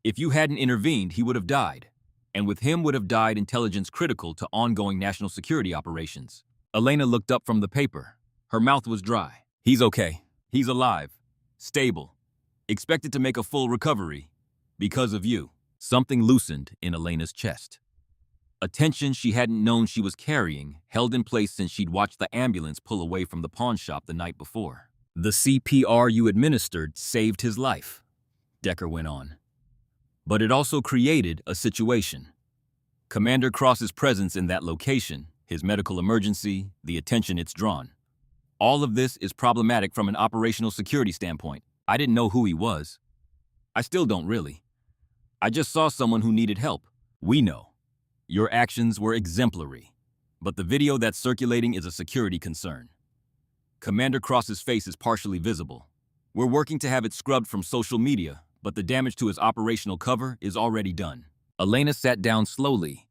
If you hadn't intervened, he would have died. And with him would have died intelligence critical to ongoing national security operations. Elena looked up from the paper. Her mouth was dry. He's okay. He's alive. Stable. Expected to make a full recovery. Because of you. Something loosened in Elena's chest. A tension she hadn't known she was carrying, held in place since she'd watched the ambulance pull away from the pawn shop the night before. The CPR you administered saved his life, Decker went on. But it also created a situation. Commander Cross's presence in that location, his medical emergency, the attention it's drawn. All of this is problematic from an operational security standpoint. I didn't know who he was. I still don't really. I just saw someone who needed help. We know. Your actions were exemplary. But the video that's circulating is a security concern. Commander Cross's face is partially visible. We're working to have it scrubbed from social media, but the damage to his operational cover is already done. Elena sat down slowly.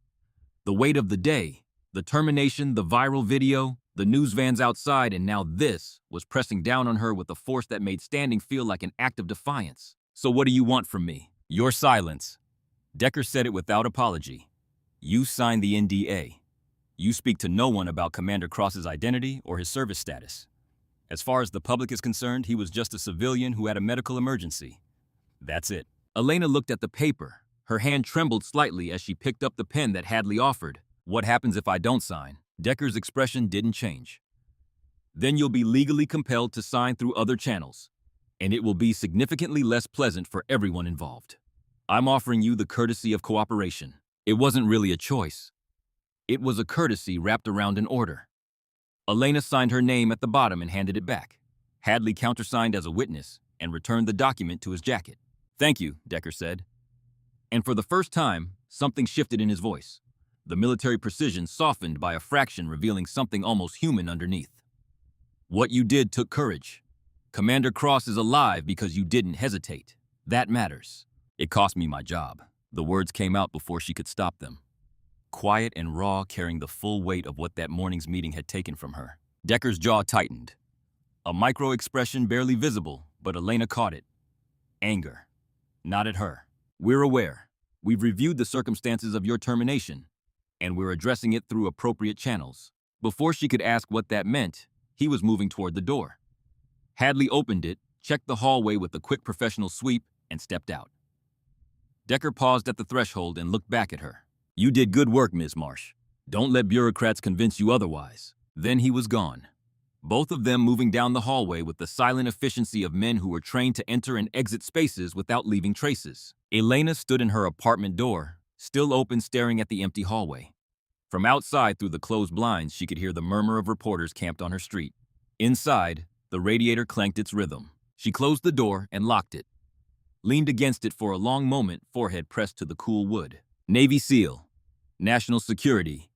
The weight of the day, the termination, the viral video, the news vans outside, and now this was pressing down on her with a force that made standing feel like an act of defiance. So what do you want from me? Your silence. Decker said it without apology. You signed the NDA. You speak to no one about Commander Cross's identity or his service status. As far as the public is concerned, he was just a civilian who had a medical emergency. That's it. Elena looked at the paper. Her hand trembled slightly as she picked up the pen that Hadley offered. What happens if I don't sign? Decker's expression didn't change. Then you'll be legally compelled to sign through other channels, and it will be significantly less pleasant for everyone involved. I'm offering you the courtesy of cooperation. It wasn't really a choice. It was a courtesy wrapped around an order. Elena signed her name at the bottom and handed it back. Hadley countersigned as a witness and returned the document to his jacket. Thank you, Decker said. And for the first time, something shifted in his voice. The military precision softened by a fraction, revealing something almost human underneath. What you did took courage. Commander Cross is alive because you didn't hesitate. That matters. It cost me my job. The words came out before she could stop them. Quiet and raw, carrying the full weight of what that morning's meeting had taken from her. Decker's jaw tightened. A micro-expression barely visible, but Elena caught it. Anger. Not at her. We're aware. We've reviewed the circumstances of your termination, and we're addressing it through appropriate channels. Before she could ask what that meant, he was moving toward the door. Hadley opened it, checked the hallway with a quick professional sweep, and stepped out. Decker paused at the threshold and looked back at her. You did good work, Ms. Marsh. Don't let bureaucrats convince you otherwise. Then he was gone. Both of them moving down the hallway with the silent efficiency of men who were trained to enter and exit spaces without leaving traces. Elena stood in her apartment door, still open, staring at the empty hallway. From outside through the closed blinds, she could hear the murmur of reporters camped on her street. Inside, the radiator clanked its rhythm. She closed the door and locked it. Leaned against it for a long moment, forehead pressed to the cool wood. Navy SEAL. National Security.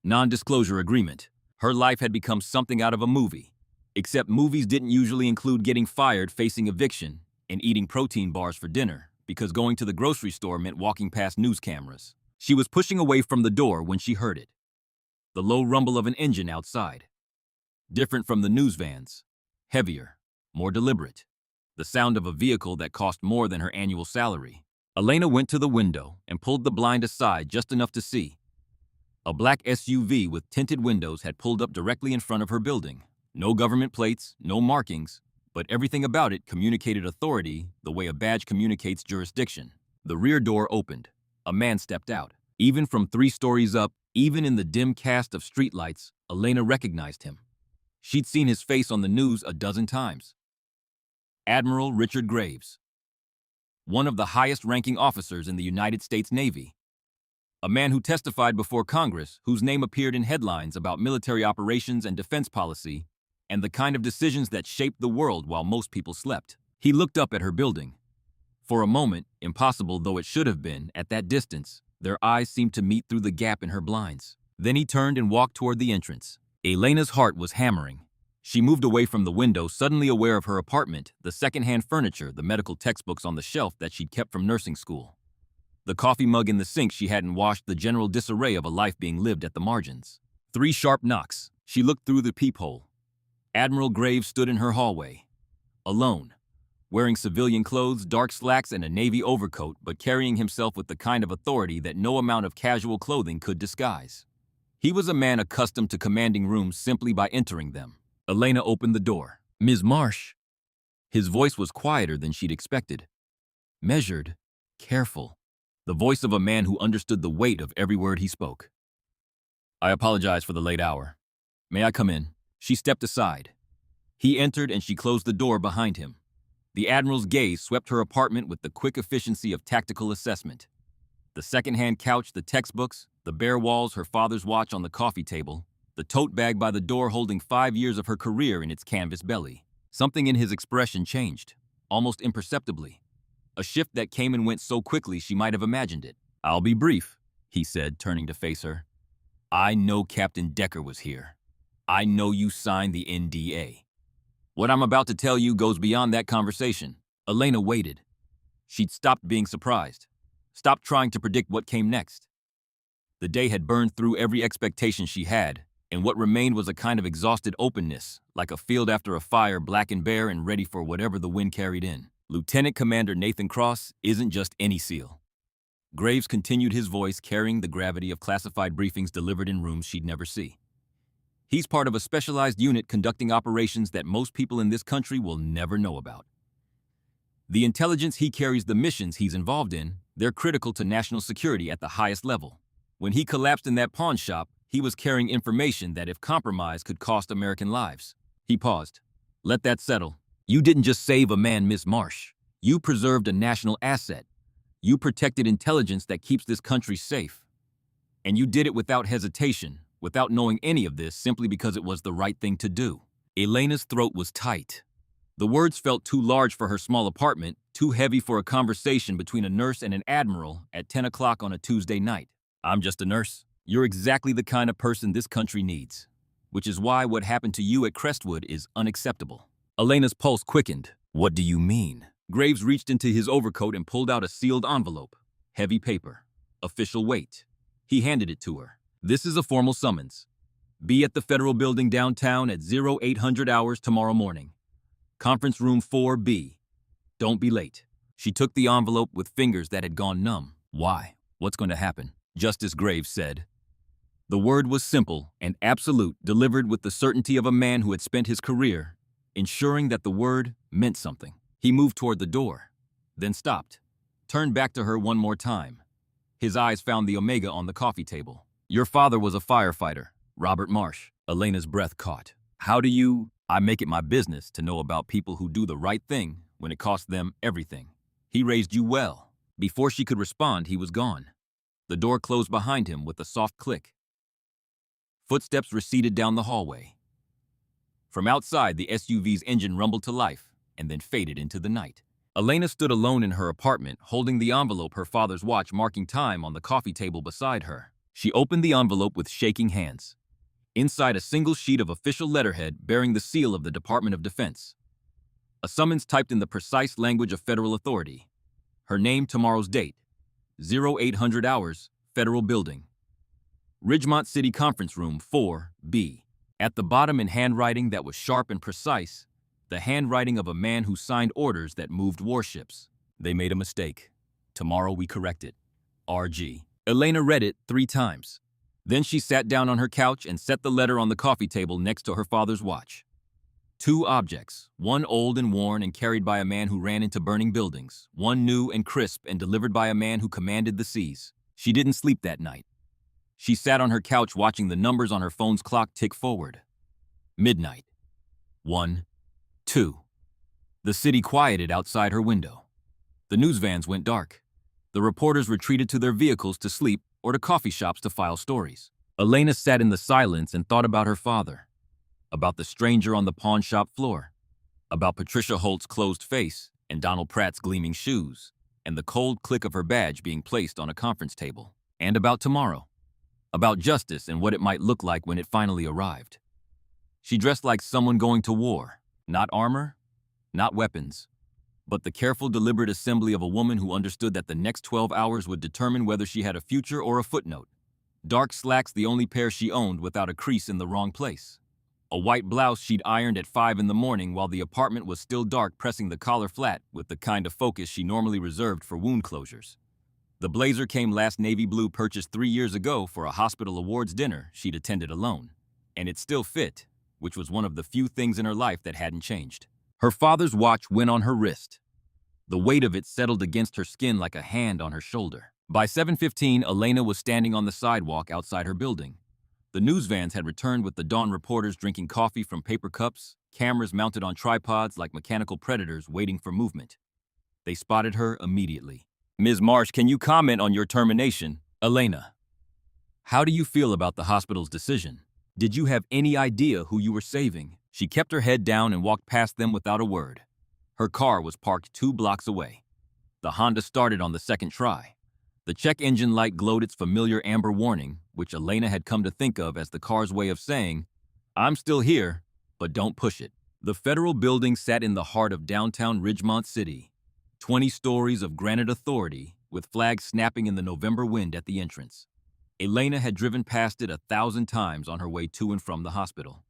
Non-disclosure agreement. Her life had become something out of a movie. Except movies didn't usually include getting fired, facing eviction, and eating protein bars for dinner, because going to the grocery store meant walking past news cameras. She was pushing away from the door when she heard it. The low rumble of an engine outside. Different from the news vans. Heavier. More deliberate. The sound of a vehicle that cost more than her annual salary. Elena went to the window and pulled the blind aside just enough to see. A black SUV with tinted windows had pulled up directly in front of her building. No government plates, no markings, but everything about it communicated authority the way a badge communicates jurisdiction. The rear door opened. A man stepped out. Even from 3 stories up, even in the dim cast of streetlights, Elena recognized him. She'd seen his face on the news a dozen times. Admiral Richard Graves. One of the highest-ranking officers in the United States Navy. A man who testified before Congress, whose name appeared in headlines about military operations and defense policy, and the kind of decisions that shaped the world while most people slept. He looked up at her building. For a moment, impossible though it should have been, at that distance, their eyes seemed to meet through the gap in her blinds. Then he turned and walked toward the entrance. Elena's heart was hammering. She moved away from the window, suddenly aware of her apartment, the secondhand furniture, the medical textbooks on the shelf that she'd kept from nursing school. The coffee mug in the sink she hadn't washed, the general disarray of a life being lived at the margins. 3 sharp knocks. She looked through the peephole. Admiral Graves stood in her hallway. Alone. Wearing civilian clothes, dark slacks, and a navy overcoat, but carrying himself with the kind of authority that no amount of casual clothing could disguise. He was a man accustomed to commanding rooms simply by entering them. Elena opened the door. Ms. Marsh. His voice was quieter than she'd expected. Measured, careful. The voice of a man who understood the weight of every word he spoke. I apologize for the late hour. May I come in? She stepped aside. He entered and she closed the door behind him. The Admiral's gaze swept her apartment with the quick efficiency of tactical assessment. The second-hand couch, the textbooks, the bare walls, her father's watch on the coffee table, the tote bag by the door holding 5 years of her career in its canvas belly. Something in his expression changed, almost imperceptibly. A shift that came and went so quickly she might have imagined it. "I'll be brief," he said, turning to face her. "I know Captain Decker was here. I know you signed the NDA. What I'm about to tell you goes beyond that conversation." Elena waited. She'd stopped being surprised, stopped trying to predict what came next. The day had burned through every expectation she had, and what remained was a kind of exhausted openness, like a field after a fire, black and bare and ready for whatever the wind carried in. "Lieutenant Commander Nathan Cross isn't just any SEAL." Graves continued, his voice carrying the gravity of classified briefings delivered in rooms she'd never see. "He's part of a specialized unit conducting operations that most people in this country will never know about. The intelligence he carries, the missions he's involved in, they're critical to national security at the highest level. When he collapsed in that pawn shop, he was carrying information that, if compromised, could cost American lives." He paused. "Let that settle. You didn't just save a man, Miss Marsh. You preserved a national asset. You protected intelligence that keeps this country safe. And you did it without hesitation, without knowing any of this, simply because it was the right thing to do." Elena's throat was tight. The words felt too large for her small apartment, too heavy for a conversation between a nurse and an admiral at 10 o'clock on a Tuesday night. "I'm just a nurse. You're exactly the kind of person this country needs, which is why what happened to you at Crestwood is unacceptable." Elena's pulse quickened. "What do you mean?" Graves reached into his overcoat and pulled out a sealed envelope. Heavy paper. Official weight. He handed it to her. "This is a formal summons. Be at the Federal Building downtown at 0800 hours tomorrow morning. Conference room 4B. Don't be late." She took the envelope with fingers that had gone numb. "Why? What's going to happen?" Justice Graves said. The word was simple and absolute, delivered with the certainty of a man who had spent his career ensuring that the word meant something. He moved toward the door, then stopped, turned back to her one more time. His eyes found the Omega on the coffee table. "Your father was a firefighter, Robert Marsh." Elena's breath caught. "How do you—" "I make it my business to know about people who do the right thing when it costs them everything. He raised you well." Before she could respond, he was gone. The door closed behind him with a soft click. Footsteps receded down the hallway. From outside, the SUV's engine rumbled to life and then faded into the night. Elena stood alone in her apartment, holding the envelope, her father's watch marking time on the coffee table beside her. She opened the envelope with shaking hands. Inside, a single sheet of official letterhead bearing the seal of the Department of Defense. A summons typed in the precise language of federal authority. Her name, tomorrow's date. 0800 hours, Federal Building. Ridgemont City Conference Room 4B. At the bottom, in handwriting that was sharp and precise, the handwriting of a man who signed orders that moved warships. "They made a mistake. Tomorrow we correct it. RG." Elena read it 3 times. Then she sat down on her couch and set the letter on the coffee table next to her father's watch. 2 objects, one old and worn and carried by a man who ran into burning buildings, one new and crisp and delivered by a man who commanded the seas. She didn't sleep that night. She sat on her couch watching the numbers on her phone's clock tick forward. Midnight. 1, 2. The city quieted outside her window. The news vans went dark. The reporters retreated to their vehicles to sleep or to coffee shops to file stories. Elena sat in the silence and thought about her father, about the stranger on the pawn shop floor, about Patricia Holt's closed face and Donald Pratt's gleaming shoes, and the cold click of her badge being placed on a conference table, and about tomorrow, about justice and what it might look like when it finally arrived. She dressed like someone going to war, not armor, not weapons, but the careful, deliberate assembly of a woman who understood that the next 12 hours would determine whether she had a future or a footnote. Dark slacks, the only pair she owned without a crease in the wrong place. A white blouse she'd ironed at 5 in the morning while the apartment was still dark, pressing the collar flat with the kind of focus she normally reserved for wound closures. The blazer came last navy blue, purchased 3 years ago for a hospital awards dinner she'd attended alone. And it still fit, which was one of the few things in her life that hadn't changed. Her father's watch went on her wrist. The weight of it settled against her skin like a hand on her shoulder. By 7:15, Elena was standing on the sidewalk outside her building. The news vans had returned with the dawn reporters drinking coffee from paper cups, cameras mounted on tripods like mechanical predators waiting for movement. They spotted her immediately. "Ms. Marsh, can you comment on your termination?" "Elena, how do you feel about the hospital's decision?" Did you have any idea who you were saving? She kept her head down and walked past them without a word. Her car was parked 2 blocks away. The Honda started on the second try. The check engine light glowed its familiar amber warning, which Elena had come to think of as the car's way of saying, "I'm still here, but don't push it." The federal building sat in the heart of downtown Ridgemont City, 20 stories of granite authority, with flags snapping in the November wind at the entrance. Elena had driven past it 1,000 times on her way to and from the hospital.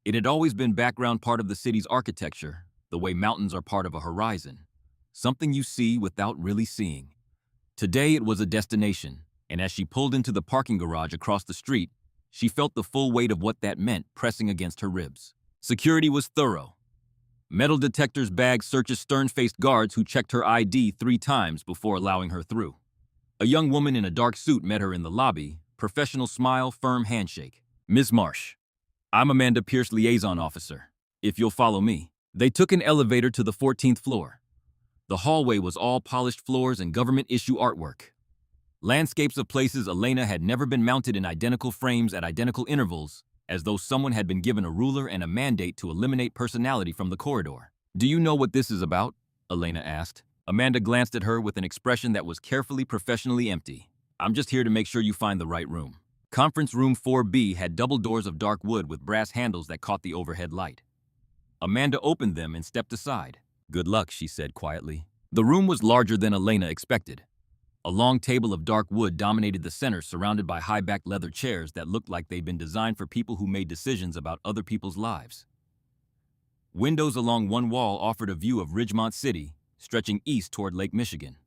It had always been background part of the city's architecture, the way mountains are part of a horizon, something you see without really seeing. Today it was a destination, and as she pulled into the parking garage across the street, she felt the full weight of what that meant pressing against her ribs. Security was thorough. Metal detectors bagged searches stern-faced guards who checked her ID 3 times before allowing her through. A young woman in a dark suit met her in the lobby, professional smile, firm handshake. "Ms. Marsh, I'm Amanda Pierce, liaison officer. If you'll follow me." They took an elevator to the 14th floor. The hallway was all polished floors and government-issue artwork. Landscapes of places Elena had never been mounted in identical frames at identical intervals, as though someone had been given a ruler and a mandate to eliminate personality from the corridor. "Do you know what this is about?" Elena asked. Amanda glanced at her with an expression that was carefully professionally empty. "I'm just here to make sure you find the right room." Conference room 4B had double doors of dark wood with brass handles that caught the overhead light. Amanda opened them and stepped aside. "Good luck," she said quietly. The room was larger than Elena expected. A long table of dark wood dominated the center, surrounded by high-backed leather chairs that looked like they'd been designed for people who made decisions about other people's lives. Windows along one wall offered a view of Ridgemont City, stretching east toward Lake Michigan.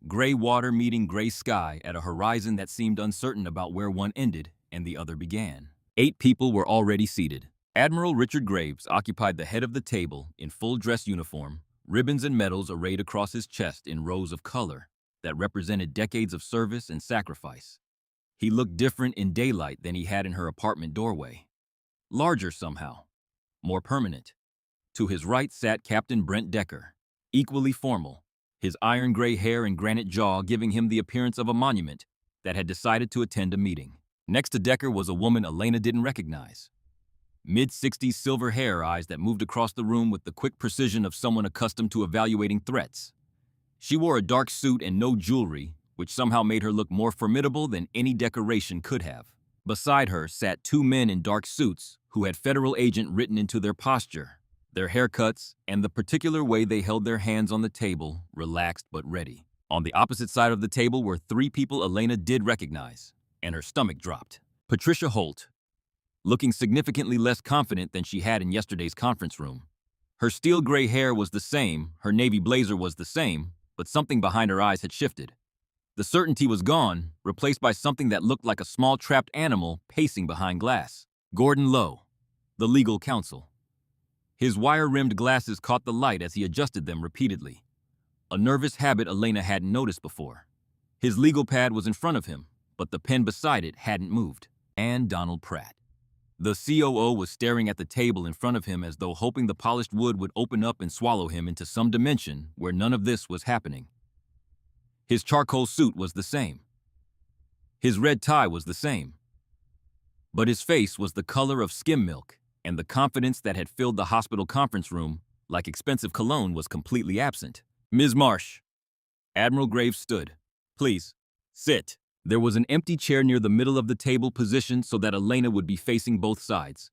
Gray water meeting gray sky at a horizon that seemed uncertain about where one ended and the other began. 8 people were already seated. Admiral Richard Graves occupied the head of the table in full dress uniform, ribbons and medals arrayed across his chest in rows of color that represented decades of service and sacrifice. He looked different in daylight than he had in her apartment doorway. Larger somehow, more permanent. To his right sat Captain Brent Decker, equally formal, his iron gray hair and granite jaw giving him the appearance of a monument that had decided to attend a meeting. Next to Decker was a woman Elena didn't recognize. Mid-60s silver hair, eyes that moved across the room with the quick precision of someone accustomed to evaluating threats. She wore a dark suit and no jewelry, which somehow made her look more formidable than any decoration could have. Beside her sat 2 men in dark suits who had federal agent written into their posture, their haircuts, and the particular way they held their hands on the table, relaxed but ready. On the opposite side of the table were 3 people Elena did recognize, and her stomach dropped. Patricia Holt, looking significantly less confident than she had in yesterday's conference room. Her steel gray hair was the same, her navy blazer was the same, but something behind her eyes had shifted. The certainty was gone, replaced by something that looked like a small trapped animal pacing behind glass. Gordon Lowe, the legal counsel. His wire-rimmed glasses caught the light as he adjusted them repeatedly, a nervous habit Elena hadn't noticed before. His legal pad was in front of him, but the pen beside it hadn't moved. And Donald Pratt. The COO was staring at the table in front of him as though hoping the polished wood would open up and swallow him into some dimension where none of this was happening. His charcoal suit was the same. His red tie was the same. But his face was the color of skim milk, and the confidence that had filled the hospital conference room, like expensive cologne, was completely absent. "Ms. Marsh." Admiral Graves stood. "Please, sit." There was an empty chair near the middle of the table positioned so that Elena would be facing both sides.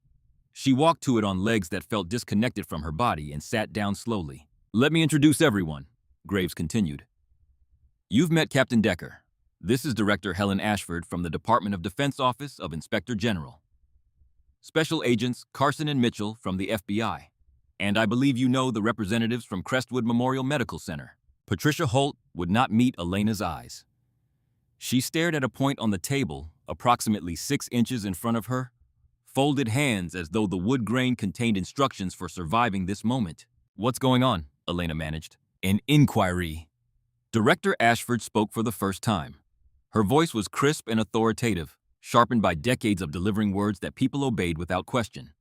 She walked to it on legs that felt disconnected from her body and sat down slowly. "Let me introduce everyone," Graves continued. "You've met Captain Decker. This is Director Helen Ashford from the Department of Defense Office of Inspector General. Special Agents Carson and Mitchell from the FBI. And I believe you know the representatives from Crestwood Memorial Medical Center." Patricia Holt would not meet Elena's eyes. She stared at a point on the table, approximately 6 inches in front of her, folded hands as though the wood grain contained instructions for surviving this moment. "What's going on?" Elena managed. "An inquiry." Director Ashford spoke for the first time. Her voice was crisp and authoritative, sharpened by decades of delivering words that people obeyed without question.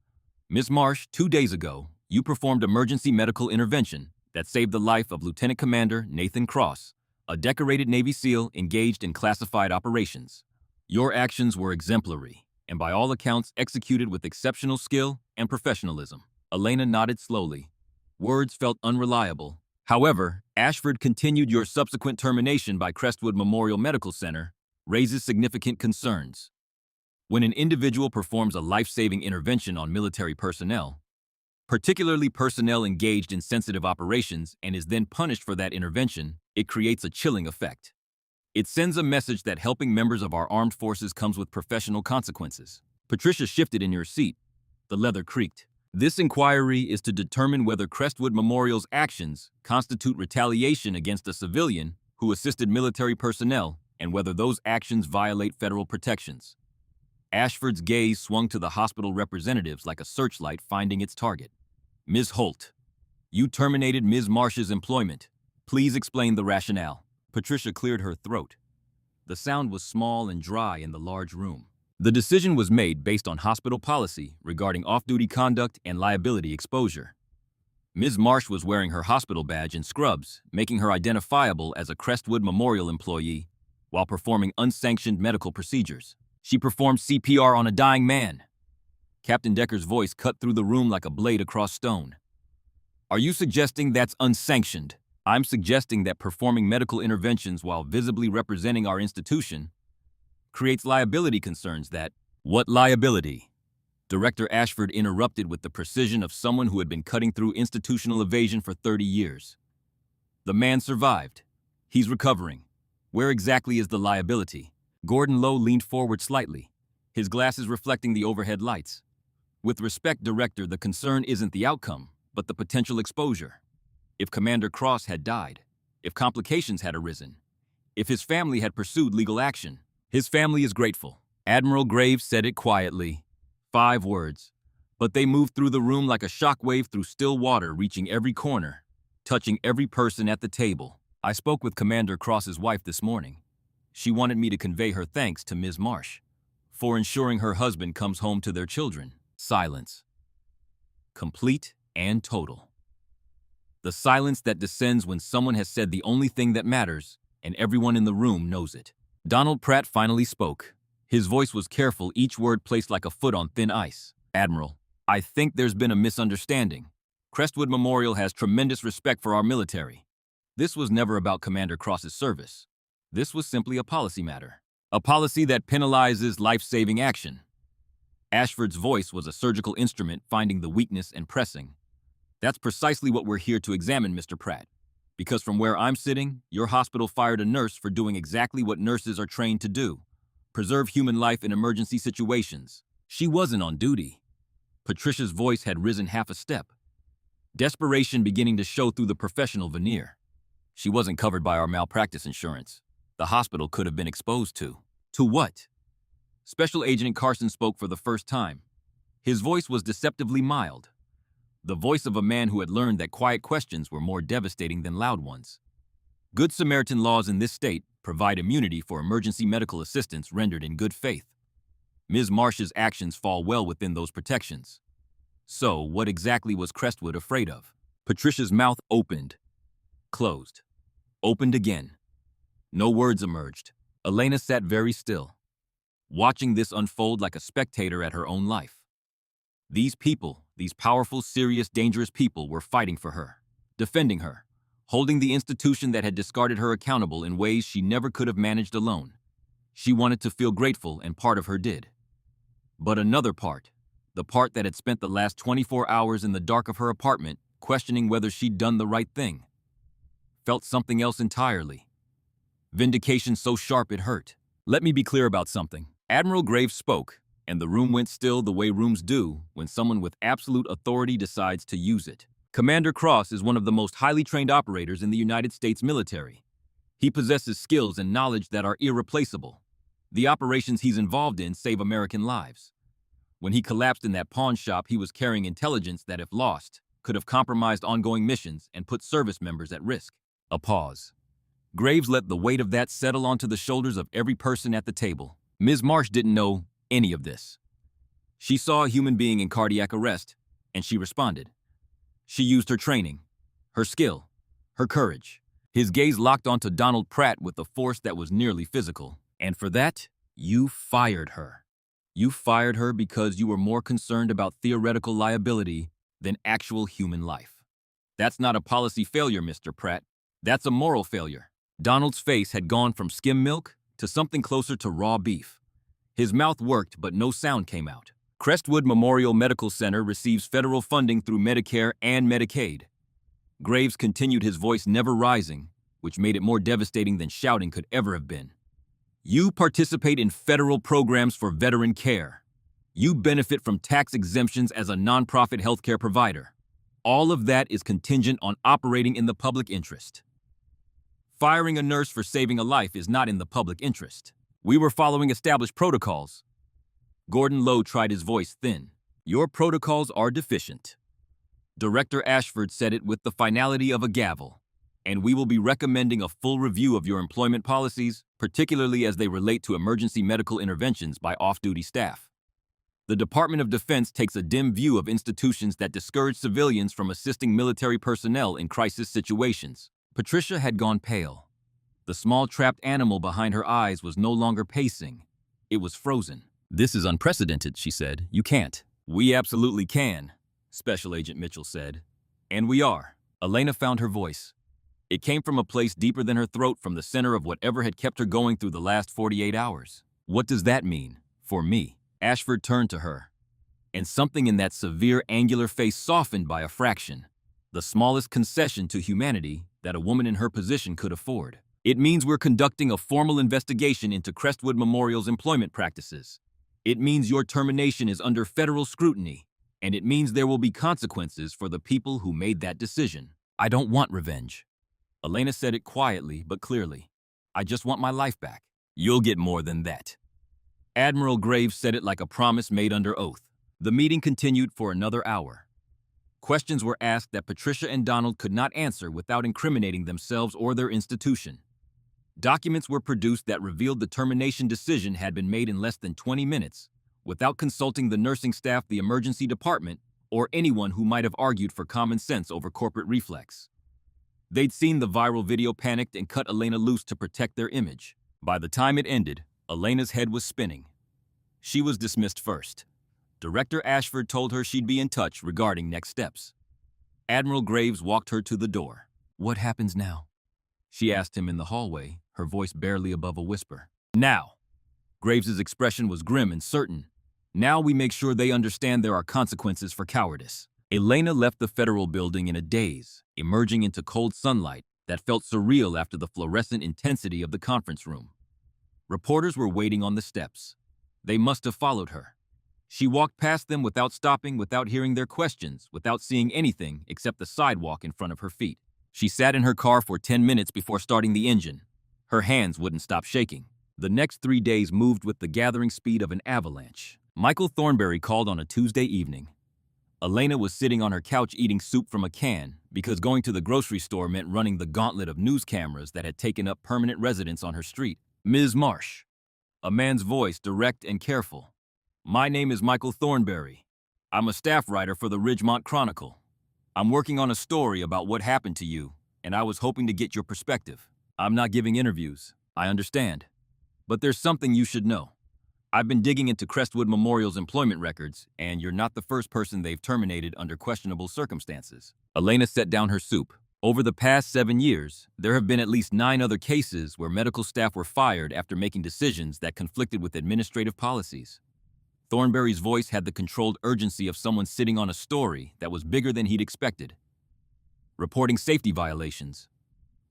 "Ms. Marsh, 2 days ago, you performed emergency medical intervention that saved the life of Lieutenant Commander Nathan Cross, a decorated Navy SEAL engaged in classified operations. Your actions were exemplary. and by all accounts executed with exceptional skill and professionalism. Elena nodded slowly. Words felt unreliable. However, Ashford continued, your subsequent termination by Crestwood Memorial Medical Center raises significant concerns. When an individual performs a life-saving intervention on military personnel, particularly personnel engaged in sensitive operations, and is then punished for that intervention, it creates a chilling effect. It sends a message that helping members of our armed forces comes with professional consequences. Patricia shifted in her seat. The leather creaked. This inquiry is to determine whether Crestwood Memorial's actions constitute retaliation against a civilian who assisted military personnel and whether those actions violate federal protections. Ashford's gaze swung to the hospital representatives like a searchlight finding its target. Ms. Holt, you terminated Ms. Marsh's employment. Please explain the rationale. Patricia cleared her throat. The sound was small and dry in the large room. The decision was made based on hospital policy regarding off-duty conduct and liability exposure. Ms. Marsh was wearing her hospital badge and scrubs, making her identifiable as a Crestwood Memorial employee while performing unsanctioned medical procedures. She performed CPR on a dying man. Captain Decker's voice cut through the room like a blade across stone. Are you suggesting that's unsanctioned? I'm suggesting that performing medical interventions while visibly representing our institution creates liability concerns that— What liability? Director Ashford interrupted with the precision of someone who had been cutting through institutional evasion for 30 years. The man survived. He's recovering. Where exactly is the liability? Gordon Lowe leaned forward slightly, his glasses reflecting the overhead lights. With respect, Director, the concern isn't the outcome, but the potential exposure. If Commander Cross had died, if complications had arisen, if his family had pursued legal action, his family is grateful. Admiral Graves said it quietly. 5 words, but they moved through the room like a shockwave through still water, reaching every corner, touching every person at the table. I spoke with Commander Cross's wife this morning. She wanted me to convey her thanks to Ms. Marsh for ensuring her husband comes home to their children. Silence. Complete and total. The silence that descends when someone has said the only thing that matters, and everyone in the room knows it. Donald Pratt finally spoke. His voice was careful, each word placed like a foot on thin ice. Admiral, I think there's been a misunderstanding. Crestwood Memorial has tremendous respect for our military. This was never about Commander Cross's service. This was simply a policy matter. A policy that penalizes life-saving action. Ashford's voice was a surgical instrument finding the weakness and pressing. That's precisely what we're here to examine, Mr. Pratt. Because from where I'm sitting, your hospital fired a nurse for doing exactly what nurses are trained to do: preserve human life in emergency situations. She wasn't on duty. Patricia's voice had risen half a step, desperation beginning to show through the professional veneer. She wasn't covered by our malpractice insurance. The hospital could have been exposed to. To what? Special Agent Carson spoke for the first time. His voice was deceptively mild. The voice of a man who had learned that quiet questions were more devastating than loud ones. Good Samaritan laws in this state provide immunity for emergency medical assistance rendered in good faith. Ms. Marsh's actions fall well within those protections. So, what exactly was Crestwood afraid of? Patricia's mouth opened, closed, opened again. No words emerged. Elena sat very still, watching this unfold like a spectator at her own life. These people, these powerful, serious, dangerous people, were fighting for her, defending her, holding the institution that had discarded her accountable in ways she never could have managed alone. She wanted to feel grateful, and part of her did. But another part, the part that had spent the last 24 hours in the dark of her apartment, questioning whether she'd done the right thing, felt something else entirely. Vindication so sharp it hurt. Let me be clear about something. Admiral Graves spoke, and the room went still the way rooms do when someone with absolute authority decides to use it. Commander Cross is one of the most highly trained operators in the United States military. He possesses skills and knowledge that are irreplaceable. The operations he's involved in save American lives. When he collapsed in that pawn shop, he was carrying intelligence that, if lost, could have compromised ongoing missions and put service members at risk. A pause. Graves let the weight of that settle onto the shoulders of every person at the table. Ms. Marsh didn't know any of this. She saw a human being in cardiac arrest, and she responded. She used her training, her skill, her courage. His gaze locked onto Donald Pratt with a force that was nearly physical. And for that, you fired her. You fired her because you were more concerned about theoretical liability than actual human life. That's not a policy failure, Mr. Pratt. That's a moral failure. Donald's face had gone from skim milk to something closer to raw beef. His mouth worked, but no sound came out. Crestwood Memorial Medical Center receives federal funding through Medicare and Medicaid. Graves continued, his voice never rising, which made it more devastating than shouting could ever have been. You participate in federal programs for veteran care. You benefit from tax exemptions as a nonprofit healthcare provider. All of that is contingent on operating in the public interest. Firing a nurse for saving a life is not in the public interest. We were following established protocols. Gordon Lowe tried, his voice thin. Your protocols are deficient. Director Ashford said it with the finality of a gavel. And we will be recommending a full review of your employment policies, particularly as they relate to emergency medical interventions by off-duty staff. The Department of Defense takes a dim view of institutions that discourage civilians from assisting military personnel in crisis situations. Patricia had gone pale. The small trapped animal behind her eyes was no longer pacing. It was frozen. This is unprecedented, she said. You can't. We absolutely can, Special Agent Mitchell said. And we are. Elena found her voice. It came from a place deeper than her throat, from the center of whatever had kept her going through the last 48 hours. What does that mean for me? Ashford turned to her, and something in that severe, angular face softened by a fraction, the smallest concession to humanity that a woman in her position could afford. It means we're conducting a formal investigation into Crestwood Memorial's employment practices. It means your termination is under federal scrutiny, and it means there will be consequences for the people who made that decision. I don't want revenge. Elena said it quietly but clearly. I just want my life back. You'll get more than that. Admiral Graves said it like a promise made under oath. The meeting continued for another hour. Questions were asked that Patricia and Donald could not answer without incriminating themselves or their institution. Documents were produced that revealed the termination decision had been made in less than 20 minutes, without consulting the nursing staff, the emergency department, or anyone who might have argued for common sense over corporate reflex. They'd seen the viral video, panicked, and cut Elena loose to protect their image. By the time it ended, Elena's head was spinning. She was dismissed first. Director Ashford told her she'd be in touch regarding next steps. Admiral Graves walked her to the door. What happens now? She asked him in the hallway, her voice barely above a whisper. Now. Graves's expression was grim and certain. Now we make sure they understand there are consequences for cowardice. Elena left the federal building in a daze, emerging into cold sunlight that felt surreal after the fluorescent intensity of the conference room. Reporters were waiting on the steps. They must have followed her. She walked past them without stopping, without hearing their questions, without seeing anything except the sidewalk in front of her feet. She sat in her car for 10 minutes before starting the engine. Her hands wouldn't stop shaking. The next 3 days moved with the gathering speed of an avalanche. Michael Thornberry called on a Tuesday evening. Elena was sitting on her couch eating soup from a can because going to the grocery store meant running the gauntlet of news cameras that had taken up permanent residence on her street. Ms. Marsh. A man's voice, direct and careful. My name is Michael Thornberry. I'm a staff writer for the Ridgemont Chronicle. I'm working on a story about what happened to you, and I was hoping to get your perspective. I'm not giving interviews, I understand. But there's something you should know. I've been digging into Crestwood Memorial's employment records, and you're not the first person they've terminated under questionable circumstances. Elena set down her soup. Over the past 7 years, there have been at least 9 other cases where medical staff were fired after making decisions that conflicted with administrative policies. Thornberry's voice had the controlled urgency of someone sitting on a story that was bigger than he'd expected. Reporting safety violations,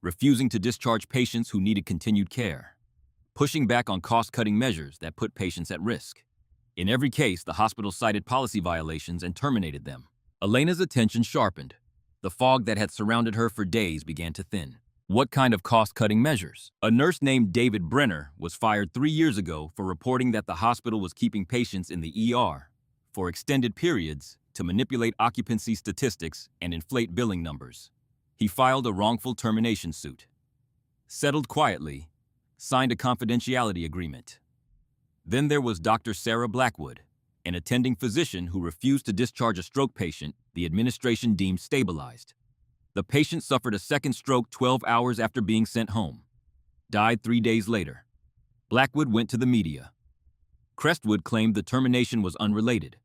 refusing to discharge patients who needed continued care, pushing back on cost-cutting measures that put patients at risk. In every case, the hospital cited policy violations and terminated them. Elena's attention sharpened. The fog that had surrounded her for days began to thin. What kind of cost-cutting measures? A nurse named David Brenner was fired 3 years ago for reporting that the hospital was keeping patients in the ER for extended periods to manipulate occupancy statistics and inflate billing numbers. He filed a wrongful termination suit, settled quietly, signed a confidentiality agreement. Then there was Dr. Sarah Blackwood, an attending physician who refused to discharge a stroke patient the administration deemed stabilized. The patient suffered a second stroke 12 hours after being sent home. Died 3 days later. Blackwood went to the media. Crestwood claimed the termination was unrelated.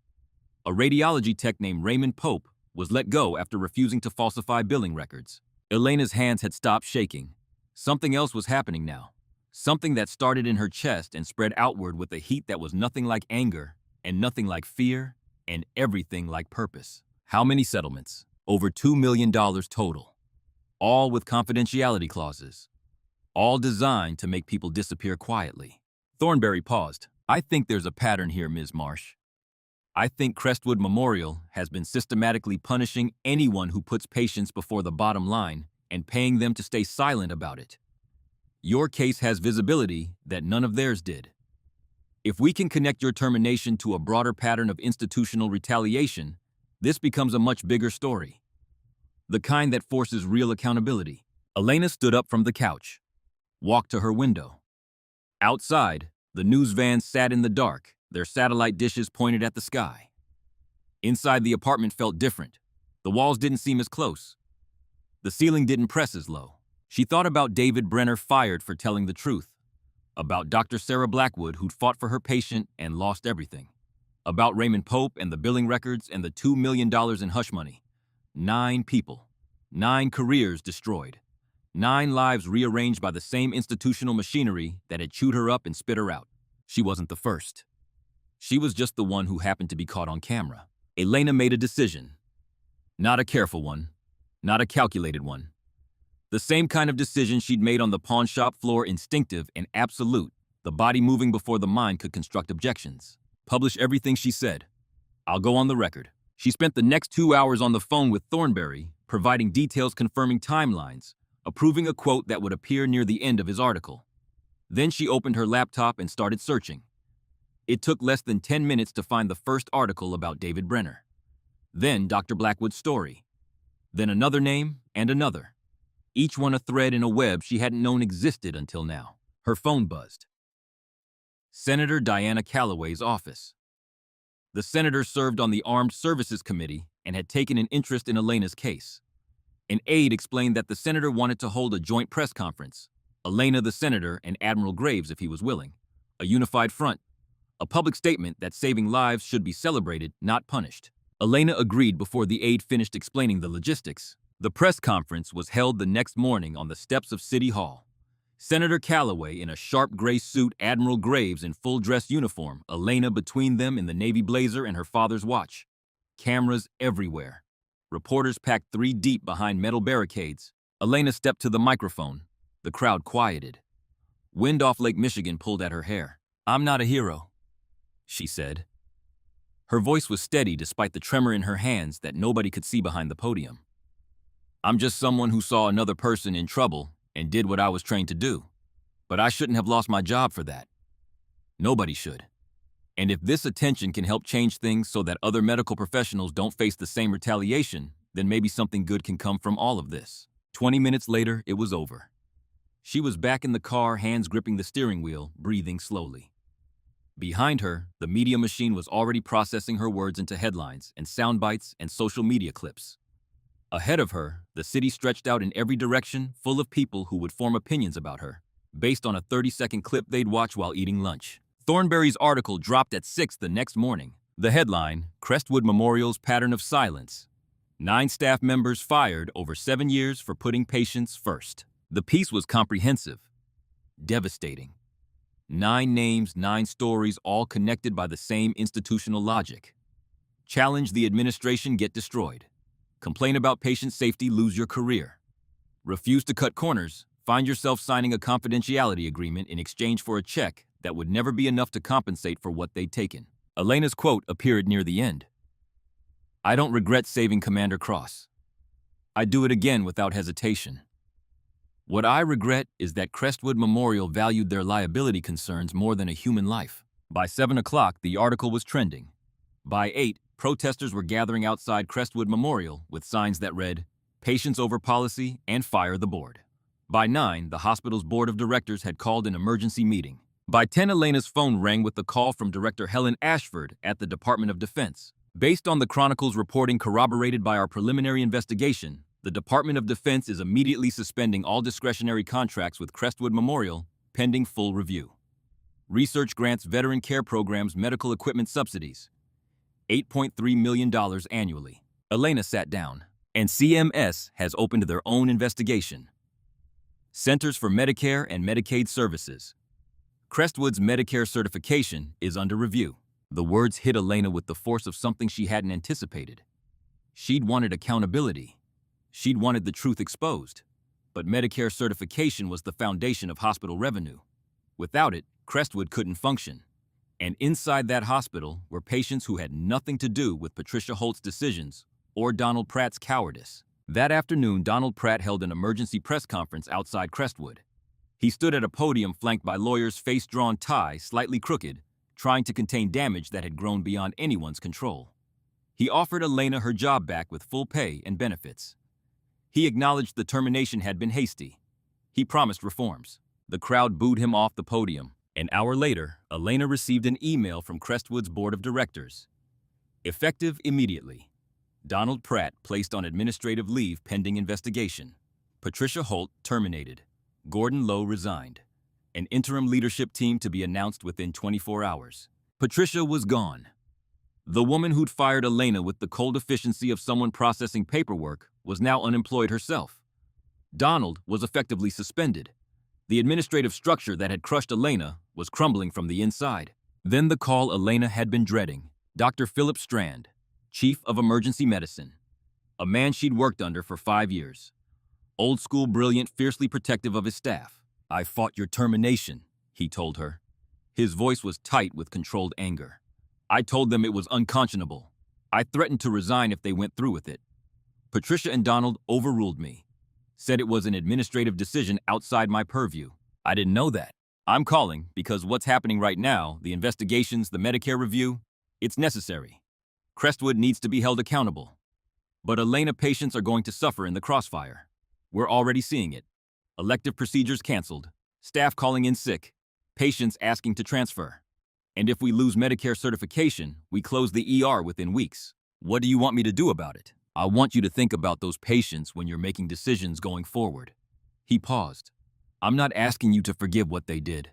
A radiology tech named Raymond Pope was let go after refusing to falsify billing records. Elena's hands had stopped shaking. Something else was happening now. Something that started in her chest and spread outward with a heat that was nothing like anger, and nothing like fear, and everything like purpose. How many settlements? Over $2 million total. All with confidentiality clauses. All designed to make people disappear quietly. Thornberry paused. I think there's a pattern here, Ms. Marsh. I think Crestwood Memorial has been systematically punishing anyone who puts patients before the bottom line and paying them to stay silent about it. Your case has visibility that none of theirs did. If we can connect your termination to a broader pattern of institutional retaliation, this becomes a much bigger story. The kind that forces real accountability. Elena stood up from the couch, walked to her window. Outside, the news vans sat in the dark, their satellite dishes pointed at the sky. Inside, the apartment felt different. The walls didn't seem as close. The ceiling didn't press as low. She thought about David Brenner fired for telling the truth, about Dr. Sarah Blackwood who'd fought for her patient and lost everything, about Raymond Pope and the billing records and the $2 million in hush money. 9 people, 9 careers destroyed, 9 lives rearranged by the same institutional machinery that had chewed her up and spit her out. She wasn't the first. She was just the one who happened to be caught on camera. Elena made a decision. Not a careful one, not a calculated one. The same kind of decision she'd made on the pawn shop floor, instinctive and absolute, the body moving before the mind could construct objections. Publish everything she said. I'll go on the record. She spent the next 2 hours on the phone with Thornberry, providing details confirming timelines, approving a quote that would appear near the end of his article. Then she opened her laptop and started searching. It took less than 10 minutes to find the first article about David Brenner. Then Dr. Blackwood's story. Then another name and another. Each one a thread in a web she hadn't known existed until now. Her phone buzzed. Senator Diana Calloway's office. The senator served on the Armed Services Committee and had taken an interest in Elena's case. An aide explained that the senator wanted to hold a joint press conference. Elena, the senator, and Admiral Graves, if he was willing. A unified front. A public statement that saving lives should be celebrated, not punished. Elena agreed before the aide finished explaining the logistics. The press conference was held the next morning on the steps of City Hall. Senator Calloway in a sharp gray suit, Admiral Graves in full-dress uniform, Elena between them in the navy blazer and her father's watch. Cameras everywhere. Reporters packed 3 deep behind metal barricades. Elena stepped to the microphone. The crowd quieted. Wind off Lake Michigan pulled at her hair. "I'm not a hero," she said. Her voice was steady despite the tremor in her hands that nobody could see behind the podium. "I'm just someone who saw another person in trouble and did what I was trained to do. But I shouldn't have lost my job for that. Nobody should. And if this attention can help change things so that other medical professionals don't face the same retaliation, then maybe something good can come from all of this." 20 minutes later, it was over. She was back in the car, hands gripping the steering wheel, breathing slowly. Behind her, the media machine was already processing her words into headlines and sound bites and social media clips. Ahead of her, the city stretched out in every direction, full of people who would form opinions about her, based on a 30-second clip they'd watch while eating lunch. Thornberry's article dropped at 6 the next morning. The headline, Crestwood Memorial's Pattern of Silence. 9 staff members fired over 7 years for putting patients first. The piece was comprehensive, devastating. 9 names, 9 stories, all connected by the same institutional logic. Challenge the administration, get destroyed. Complain about patient safety, lose your career. Refuse to cut corners, find yourself signing a confidentiality agreement in exchange for a check that would never be enough to compensate for what they'd taken. Elena's quote appeared near the end. "I don't regret saving Commander Cross. I'd do it again without hesitation. What I regret is that Crestwood Memorial valued their liability concerns more than a human life." By 7 o'clock, the article was trending. By 8, protesters were gathering outside Crestwood Memorial with signs that read, "Patients over policy and fire the board." By 9, the hospital's board of directors had called an emergency meeting. By 10, Elena's phone rang with the call from Director Helen Ashford at the Department of Defense. Based on the Chronicle's reporting corroborated by our preliminary investigation, the Department of Defense is immediately suspending all discretionary contracts with Crestwood Memorial, pending full review. Research grants veteran care programs medical equipment subsidies. $8.3 million annually. Elena sat down, and CMS has opened their own investigation. Centers for Medicare and Medicaid Services. Crestwood's Medicare certification is under review. The words hit Elena with the force of something she hadn't anticipated. She'd wanted accountability. She'd wanted the truth exposed. But Medicare certification was the foundation of hospital revenue. Without it, Crestwood couldn't function. And inside that hospital were patients who had nothing to do with Patricia Holt's decisions or Donald Pratt's cowardice. That afternoon, Donald Pratt held an emergency press conference outside Crestwood. He stood at a podium flanked by lawyers, face-drawn tie slightly crooked, trying to contain damage that had grown beyond anyone's control. He offered Elena her job back with full pay and benefits. He acknowledged the termination had been hasty. He promised reforms. The crowd booed him off the podium. An hour later, Elena received an email from Crestwood's board of directors. Effective immediately. Donald Pratt placed on administrative leave pending investigation. Patricia Holt terminated. Gordon Lowe resigned. An interim leadership team to be announced within 24 hours. Patricia was gone. The woman who'd fired Elena with the cold efficiency of someone processing paperwork was now unemployed herself. Donald was effectively suspended. The administrative structure that had crushed Elena was crumbling from the inside. Then the call Elena had been dreading. Dr. Philip Strand, Chief of Emergency Medicine, a man she'd worked under for 5 years. Old school, brilliant, fiercely protective of his staff. "I fought your termination," he told her. His voice was tight with controlled anger. "I told them it was unconscionable. I threatened to resign if they went through with it. Patricia and Donald overruled me. Said it was an administrative decision outside my purview. I didn't know that. I'm calling because what's happening right now, the investigations, the Medicare review, it's necessary. Crestwood needs to be held accountable. But Elena patients are going to suffer in the crossfire. We're already seeing it. Elective procedures canceled, staff calling in sick, patients asking to transfer. And if we lose Medicare certification, we close the ER within weeks. What do you want me to do about it? I want you to think about those patients when you're making decisions going forward." He paused. "I'm not asking you to forgive what they did.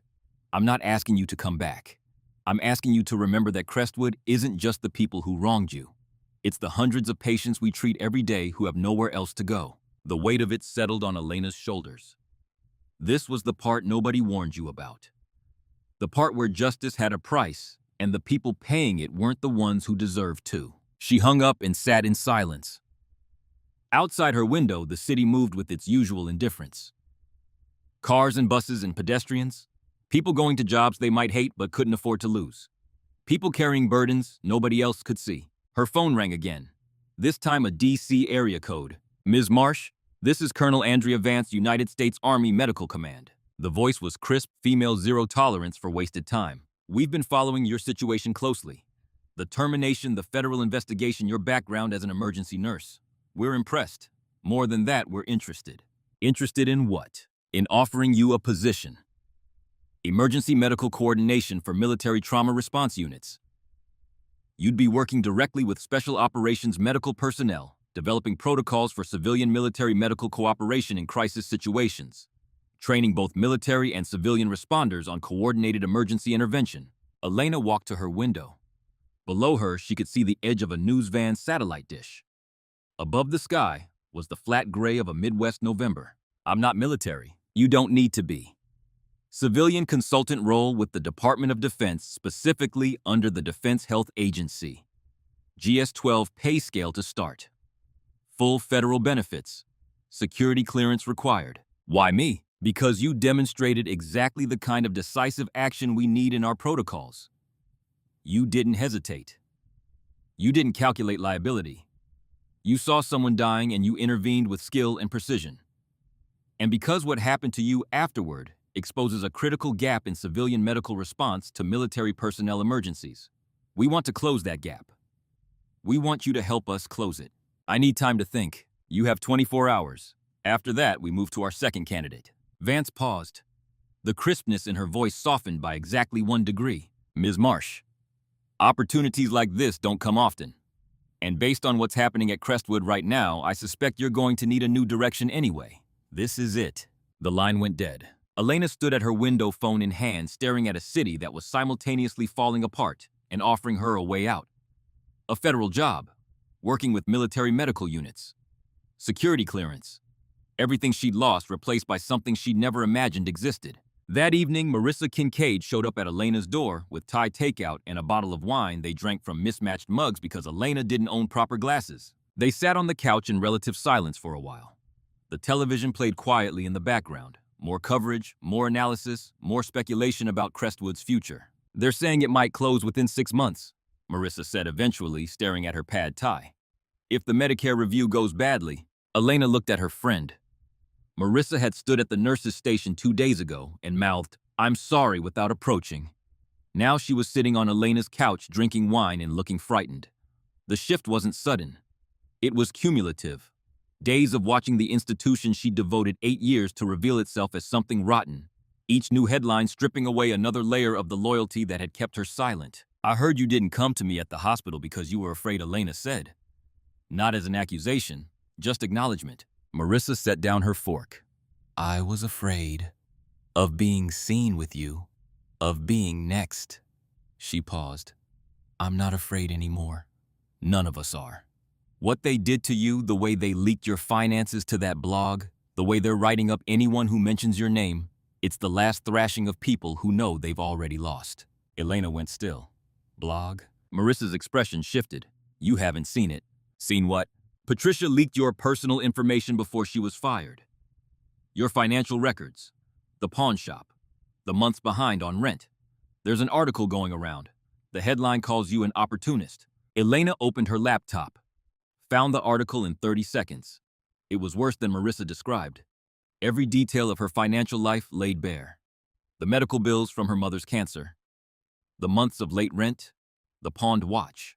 I'm not asking you to come back. I'm asking you to remember that Crestwood isn't just the people who wronged you. It's the hundreds of patients we treat every day who have nowhere else to go." The weight of it settled on Elena's shoulders. This was the part nobody warned you about. The part where justice had a price, and the people paying it weren't the ones who deserved to. She hung up and sat in silence. Outside her window, the city moved with its usual indifference. Cars and buses and pedestrians. People going to jobs they might hate but couldn't afford to lose. People carrying burdens nobody else could see. Her phone rang again. This time a D.C. area code. "Ms. Marsh, this is Colonel Andrea Vance, United States Army Medical Command." The voice was crisp, female, zero tolerance for wasted time. "We've been following your situation closely. The termination, the federal investigation, your background as an emergency nurse. We're impressed. More than that, we're interested." "Interested in what?" "In offering you a position. Emergency medical coordination for military trauma response units. You'd be working directly with special operations medical personnel, developing protocols for civilian military medical cooperation in crisis situations, training both military and civilian responders on coordinated emergency intervention." Elena walked to her window. Below her, she could see the edge of a news van satellite dish. Above the sky was the flat gray of a Midwest November. "I'm not military. You don't need to be. Civilian consultant role with the Department of Defense, specifically under the Defense Health Agency. GS-12 pay scale to start. Full federal benefits. Security clearance required." "Why me?" "Because you demonstrated exactly the kind of decisive action we need in our protocols. You didn't hesitate. You didn't calculate liability. You saw someone dying and you intervened with skill and precision. And because what happened to you afterward exposes a critical gap in civilian medical response to military personnel emergencies, we want to close that gap. We want you to help us close it. I need time to think. You have 24 hours. After that, we move to our second candidate." Vance paused. The crispness in her voice softened by exactly 1 degree. "Ms. Marsh, opportunities like this don't come often. And based on what's happening at Crestwood right now, I suspect you're going to need a new direction anyway. This is it." The line went dead. Elena stood at her window, phone in hand, staring at a city that was simultaneously falling apart and offering her a way out. A federal job, working with military medical units, security clearance. Everything she'd lost replaced by something she'd never imagined existed. That evening, Marissa Kincaid showed up at Elena's door with Thai takeout and a bottle of wine they drank from mismatched mugs because Elena didn't own proper glasses. They sat on the couch in relative silence for a while. The television played quietly in the background. More coverage, more analysis, more speculation about Crestwood's future. They're saying it might close within 6 months, Marissa said eventually, staring at her pad thai. If the Medicare review goes badly, Elena looked at her friend. Marissa had stood at the nurse's station 2 days ago and mouthed, "I'm sorry," without approaching. Now she was sitting on Elena's couch drinking wine and looking frightened. The shift wasn't sudden. It was cumulative. Days of watching the institution she'd devoted 8 years to reveal itself as something rotten. Each new headline stripping away another layer of the loyalty that had kept her silent. "I heard you didn't come to me at the hospital because you were afraid," Elena said. Not as an accusation, just acknowledgement. Marissa set down her fork. "I was afraid of being seen with you, of being next." She paused. "I'm not afraid anymore. None of us are. What they did to you, the way they leaked your finances to that blog, the way they're writing up anyone who mentions your name, it's the last thrashing of people who know they've already lost." Elena went still. "Blog?" Marissa's expression shifted. "You haven't seen it." "Seen what?" "Patricia leaked your personal information before she was fired. Your financial records, the pawn shop, the months behind on rent. There's an article going around. The headline calls you an opportunist." Elena opened her laptop, found the article in 30 seconds. It was worse than Marissa described. Every detail of her financial life laid bare. The medical bills from her mother's cancer, the months of late rent, the pawned watch.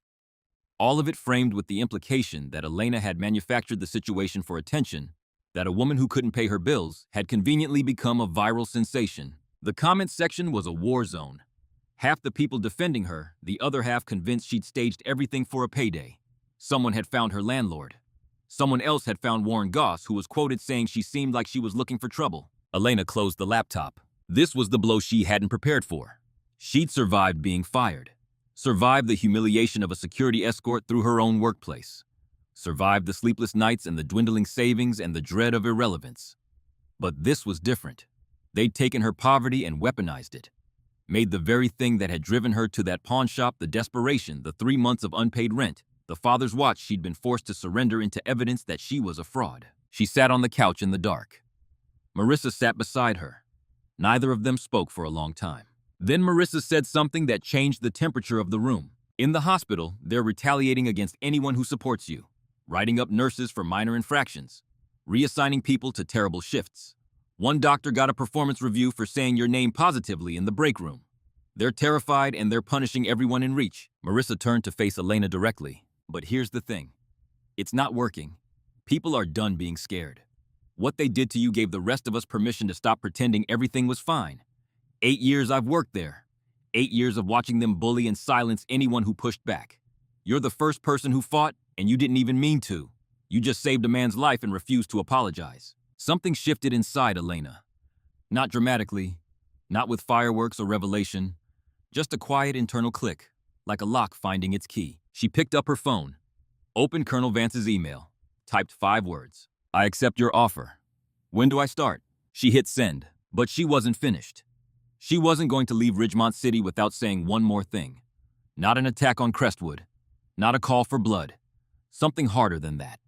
All of it framed with the implication that Elena had manufactured the situation for attention, that a woman who couldn't pay her bills had conveniently become a viral sensation. The comment section was a war zone. Half the people defending her, the other half convinced she'd staged everything for a payday. Someone had found her landlord. Someone else had found Warren Goss, who was quoted saying she seemed like she was looking for trouble. Elena closed the laptop. This was the blow she hadn't prepared for. She'd survived being fired. Survived the humiliation of a security escort through her own workplace. Survived the sleepless nights and the dwindling savings and the dread of irrelevance. But this was different. They'd taken her poverty and weaponized it. Made the very thing that had driven her to that pawn shop, the desperation, the 3 months of unpaid rent, the father's watch she'd been forced to surrender, into evidence that she was a fraud. She sat on the couch in the dark. Marissa sat beside her. Neither of them spoke for a long time. Then Marissa said something that changed the temperature of the room. "In the hospital, they're retaliating against anyone who supports you, writing up nurses for minor infractions, reassigning people to terrible shifts. One doctor got a performance review for saying your name positively in the break room. They're terrified and they're punishing everyone in reach." Marissa turned to face Elena directly. "But here's the thing. It's not working. People are done being scared. What they did to you gave the rest of us permission to stop pretending everything was fine. 8 years I've worked there. 8 years of watching them bully and silence anyone who pushed back. You're the first person who fought, and you didn't even mean to. You just saved a man's life and refused to apologize." Something shifted inside Elena. Not dramatically, not with fireworks or revelation, just a quiet internal click, like a lock finding its key. She picked up her phone, opened Colonel Vance's email, typed 5 words. "I accept your offer. When do I start?" She hit send, but she wasn't finished. She wasn't going to leave Ridgemont City without saying one more thing. Not an attack on Crestwood. Not a call for blood. Something harder than that.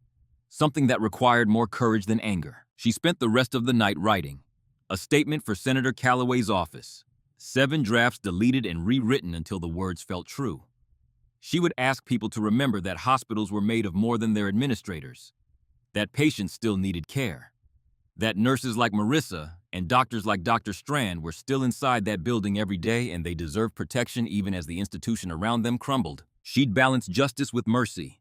Something that required more courage than anger. She spent the rest of the night writing. A statement for Senator Callaway's office. 7 drafts deleted and rewritten until the words felt true. She would ask people to remember that hospitals were made of more than their administrators. That patients still needed care. That nurses like Marissa and doctors like Dr. Strand were still inside that building every day, and they deserved protection even as the institution around them crumbled. She'd balance justice with mercy.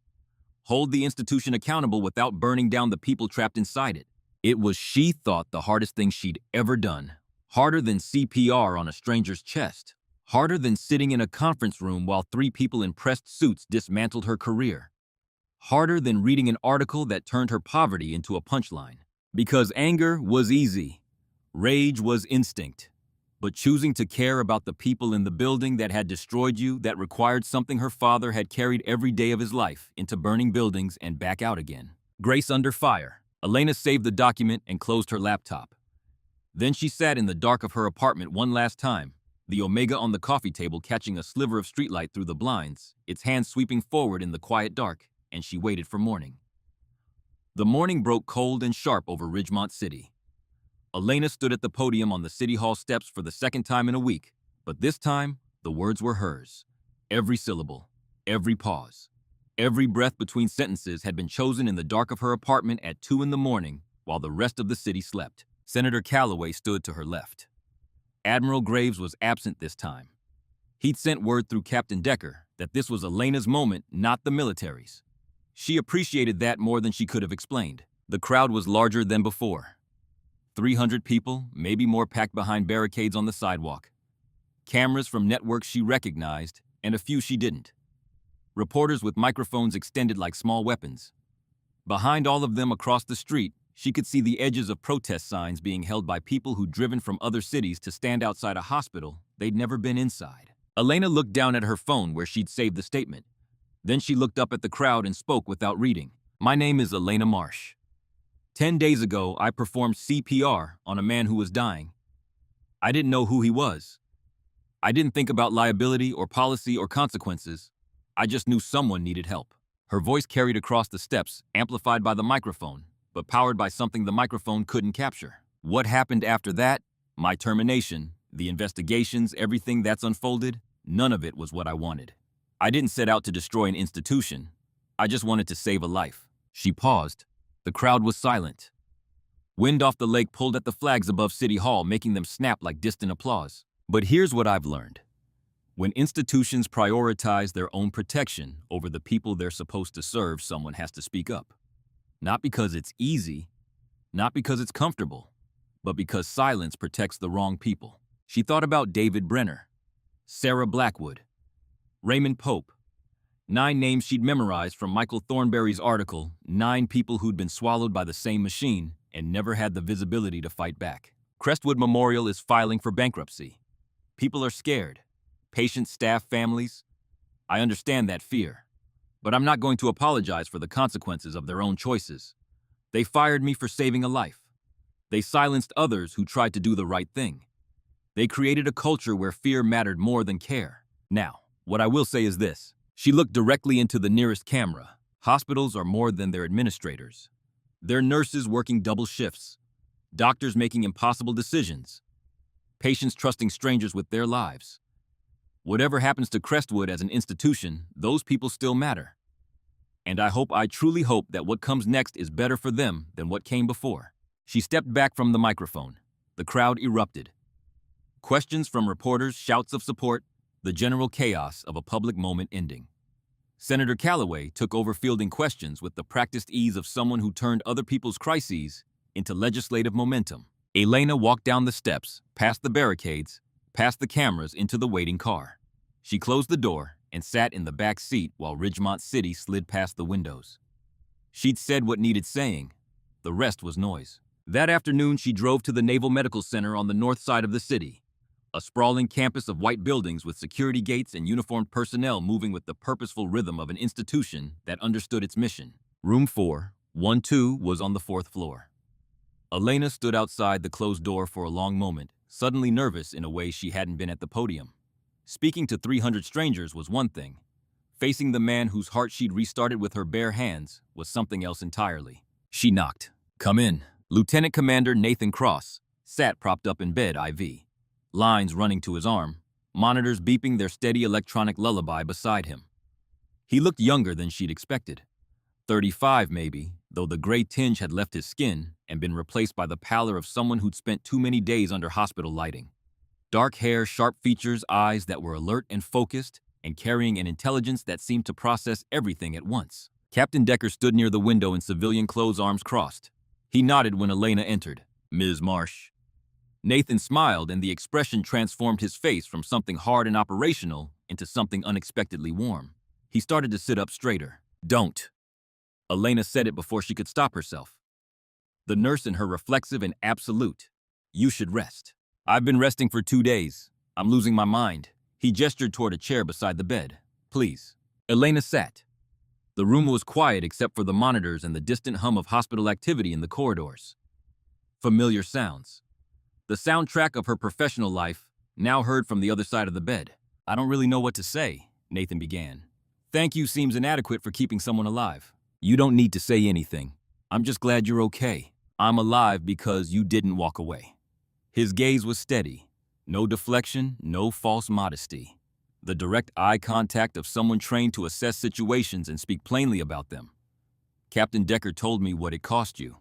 Hold the institution accountable without burning down the people trapped inside it. It was, she thought, the hardest thing she'd ever done. Harder than CPR on a stranger's chest. Harder than sitting in a conference room while 3 people in pressed suits dismantled her career. Harder than reading an article that turned her poverty into a punchline. Because anger was easy. Rage was instinct, but choosing to care about the people in the building that had destroyed you, that required something her father had carried every day of his life into burning buildings and back out again. Grace under fire. Elena saved the document and closed her laptop. Then she sat in the dark of her apartment one last time, the Omega on the coffee table catching a sliver of streetlight through the blinds, its hands sweeping forward in the quiet dark, and she waited for morning. The morning broke cold and sharp over Ridgemont City. Elena stood at the podium on the City Hall steps for the second time in a week, but this time, the words were hers. Every syllable, every pause, every breath between sentences had been chosen in the dark of her apartment at 2 in the morning while the rest of the city slept. Senator Calloway stood to her left. Admiral Graves was absent this time. He'd sent word through Captain Decker that this was Elena's moment, not the military's. She appreciated that more than she could have explained. The crowd was larger than before. 300 people, maybe more, packed behind barricades on the sidewalk. Cameras from networks she recognized, and a few she didn't. Reporters with microphones extended like small weapons. Behind all of them across the street, she could see the edges of protest signs being held by people who'd driven from other cities to stand outside a hospital they'd never been inside. Elena looked down at her phone where she'd saved the statement. Then she looked up at the crowd and spoke without reading. "My name is Elena Marsh. 10 days ago, I performed CPR on a man who was dying. I didn't know who he was. I didn't think about liability or policy or consequences. I just knew someone needed help." Her voice carried across the steps, amplified by the microphone, but powered by something the microphone couldn't capture. What happened after that, my termination, the investigations, everything that's unfolded, none of it was what I wanted. I didn't set out to destroy an institution. I just wanted to save a life. She paused. The crowd was silent. Wind off the lake pulled at the flags above City Hall, making them snap like distant applause. But here's what I've learned. When institutions prioritize their own protection over the people they're supposed to serve, someone has to speak up. Not because it's easy, not because it's comfortable, but because silence protects the wrong people. She thought about David Brenner, Sarah Blackwood, Raymond Pope. 9 names she'd memorized from Michael Thornberry's article, 9 people who'd been swallowed by the same machine and never had the visibility to fight back. Crestwood Memorial is filing for bankruptcy. People are scared. Patients, staff, families. I understand that fear. But I'm not going to apologize for the consequences of their own choices. They fired me for saving a life. They silenced others who tried to do the right thing. They created a culture where fear mattered more than care. Now, what I will say is this. She looked directly into the nearest camera. Hospitals are more than their administrators. They're nurses working double shifts, doctors making impossible decisions, patients trusting strangers with their lives. Whatever happens to Crestwood as an institution, those people still matter. And I truly hope that what comes next is better for them than what came before. She stepped back from the microphone. The crowd erupted. Questions from reporters, shouts of support, the general chaos of a public moment ending. Senator Calloway took over fielding questions with the practiced ease of someone who turned other people's crises into legislative momentum. Elena walked down the steps, past the barricades, past the cameras, into the waiting car. She closed the door and sat in the back seat while Ridgemont City slid past the windows. She'd said what needed saying. The rest was noise. That afternoon, she drove to the Naval Medical Center on the north side of the city. A sprawling campus of white buildings with security gates and uniformed personnel moving with the purposeful rhythm of an institution that understood its mission. Room 412 was on the 4th floor. Elena stood outside the closed door for a long moment, suddenly nervous in a way she hadn't been at the podium. Speaking to 300 strangers was one thing. Facing the man whose heart she'd restarted with her bare hands was something else entirely. She knocked. "Come in." Lieutenant Commander Nathan Cross sat propped up in bed, IV. Lines running to his arm, monitors beeping their steady electronic lullaby beside him. He looked younger than she'd expected. 35 maybe, though the gray tinge had left his skin and been replaced by the pallor of someone who'd spent too many days under hospital lighting. Dark hair, sharp features, eyes that were alert and focused, and carrying an intelligence that seemed to process everything at once. Captain Decker stood near the window in civilian clothes, arms crossed. He nodded when Elena entered. "Ms. Marsh." Nathan smiled, and the expression transformed his face from something hard and operational into something unexpectedly warm. He started to sit up straighter. "Don't." Elena said it before she could stop herself. The nurse in her reflexive and absolute. You should rest. I've been resting for 2 days. I'm losing my mind. He gestured toward a chair beside the bed. Please. Elena sat. The room was quiet except for the monitors and the distant hum of hospital activity in the corridors. Familiar sounds. The soundtrack of her professional life, now heard from the other side of the bed. I don't really know what to say, Nathan began. Thank you seems inadequate for keeping someone alive. You don't need to say anything. I'm just glad you're okay. I'm alive because you didn't walk away. His gaze was steady. No deflection, no false modesty. The direct eye contact of someone trained to assess situations and speak plainly about them. Captain Decker told me what it cost you.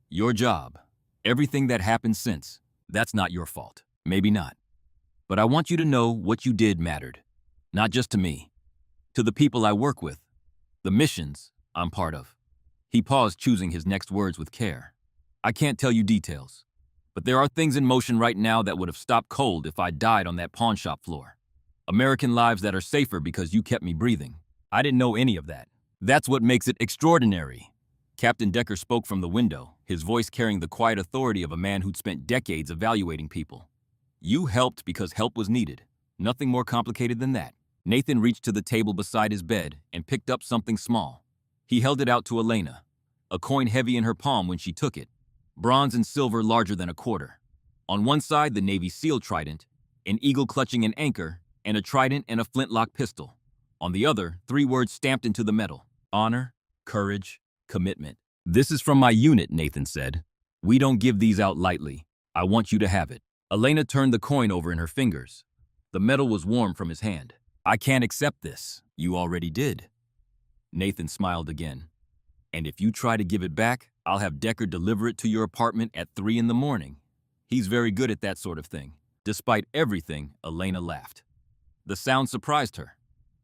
Your job. Everything that happened since. That's not your fault. Maybe not. But I want you to know what you did mattered. Not just to me. To the people I work with. The missions I'm part of. He paused, choosing his next words with care. I can't tell you details. But there are things in motion right now that would have stopped cold if I died on that pawn shop floor. American lives that are safer because you kept me breathing. I didn't know any of that. That's what makes it extraordinary. Captain Decker spoke from the window, his voice carrying the quiet authority of a man who'd spent decades evaluating people. You helped because help was needed. Nothing more complicated than that. Nathan reached to the table beside his bed and picked up something small. He held it out to Elena, a coin heavy in her palm when she took it, bronze and silver larger than a quarter. On one side, the Navy SEAL trident, an eagle clutching an anchor, and a trident and a flintlock pistol. On the other, 3 words stamped into the metal: honor, courage, commitment. This is from my unit, Nathan said. We don't give these out lightly. I want you to have it. Elena turned the coin over in her fingers. The metal was warm from his hand. I can't accept this. You already did. Nathan smiled again. And if you try to give it back, I'll have Decker deliver it to your apartment at 3 in the morning. He's very good at that sort of thing. Despite everything, Elena laughed. The sound surprised her.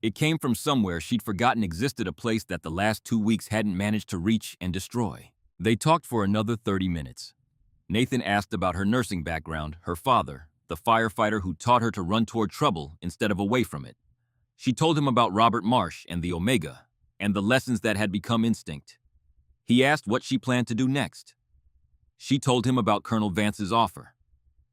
It came from somewhere she'd forgotten existed, a place that the last 2 weeks hadn't managed to reach and destroy. They talked for another 30 minutes. Nathan asked about her nursing background, her father, the firefighter who taught her to run toward trouble instead of away from it. She told him about Robert Marsh and the Omega, and the lessons that had become instinct. He asked what she planned to do next. She told him about Colonel Vance's offer.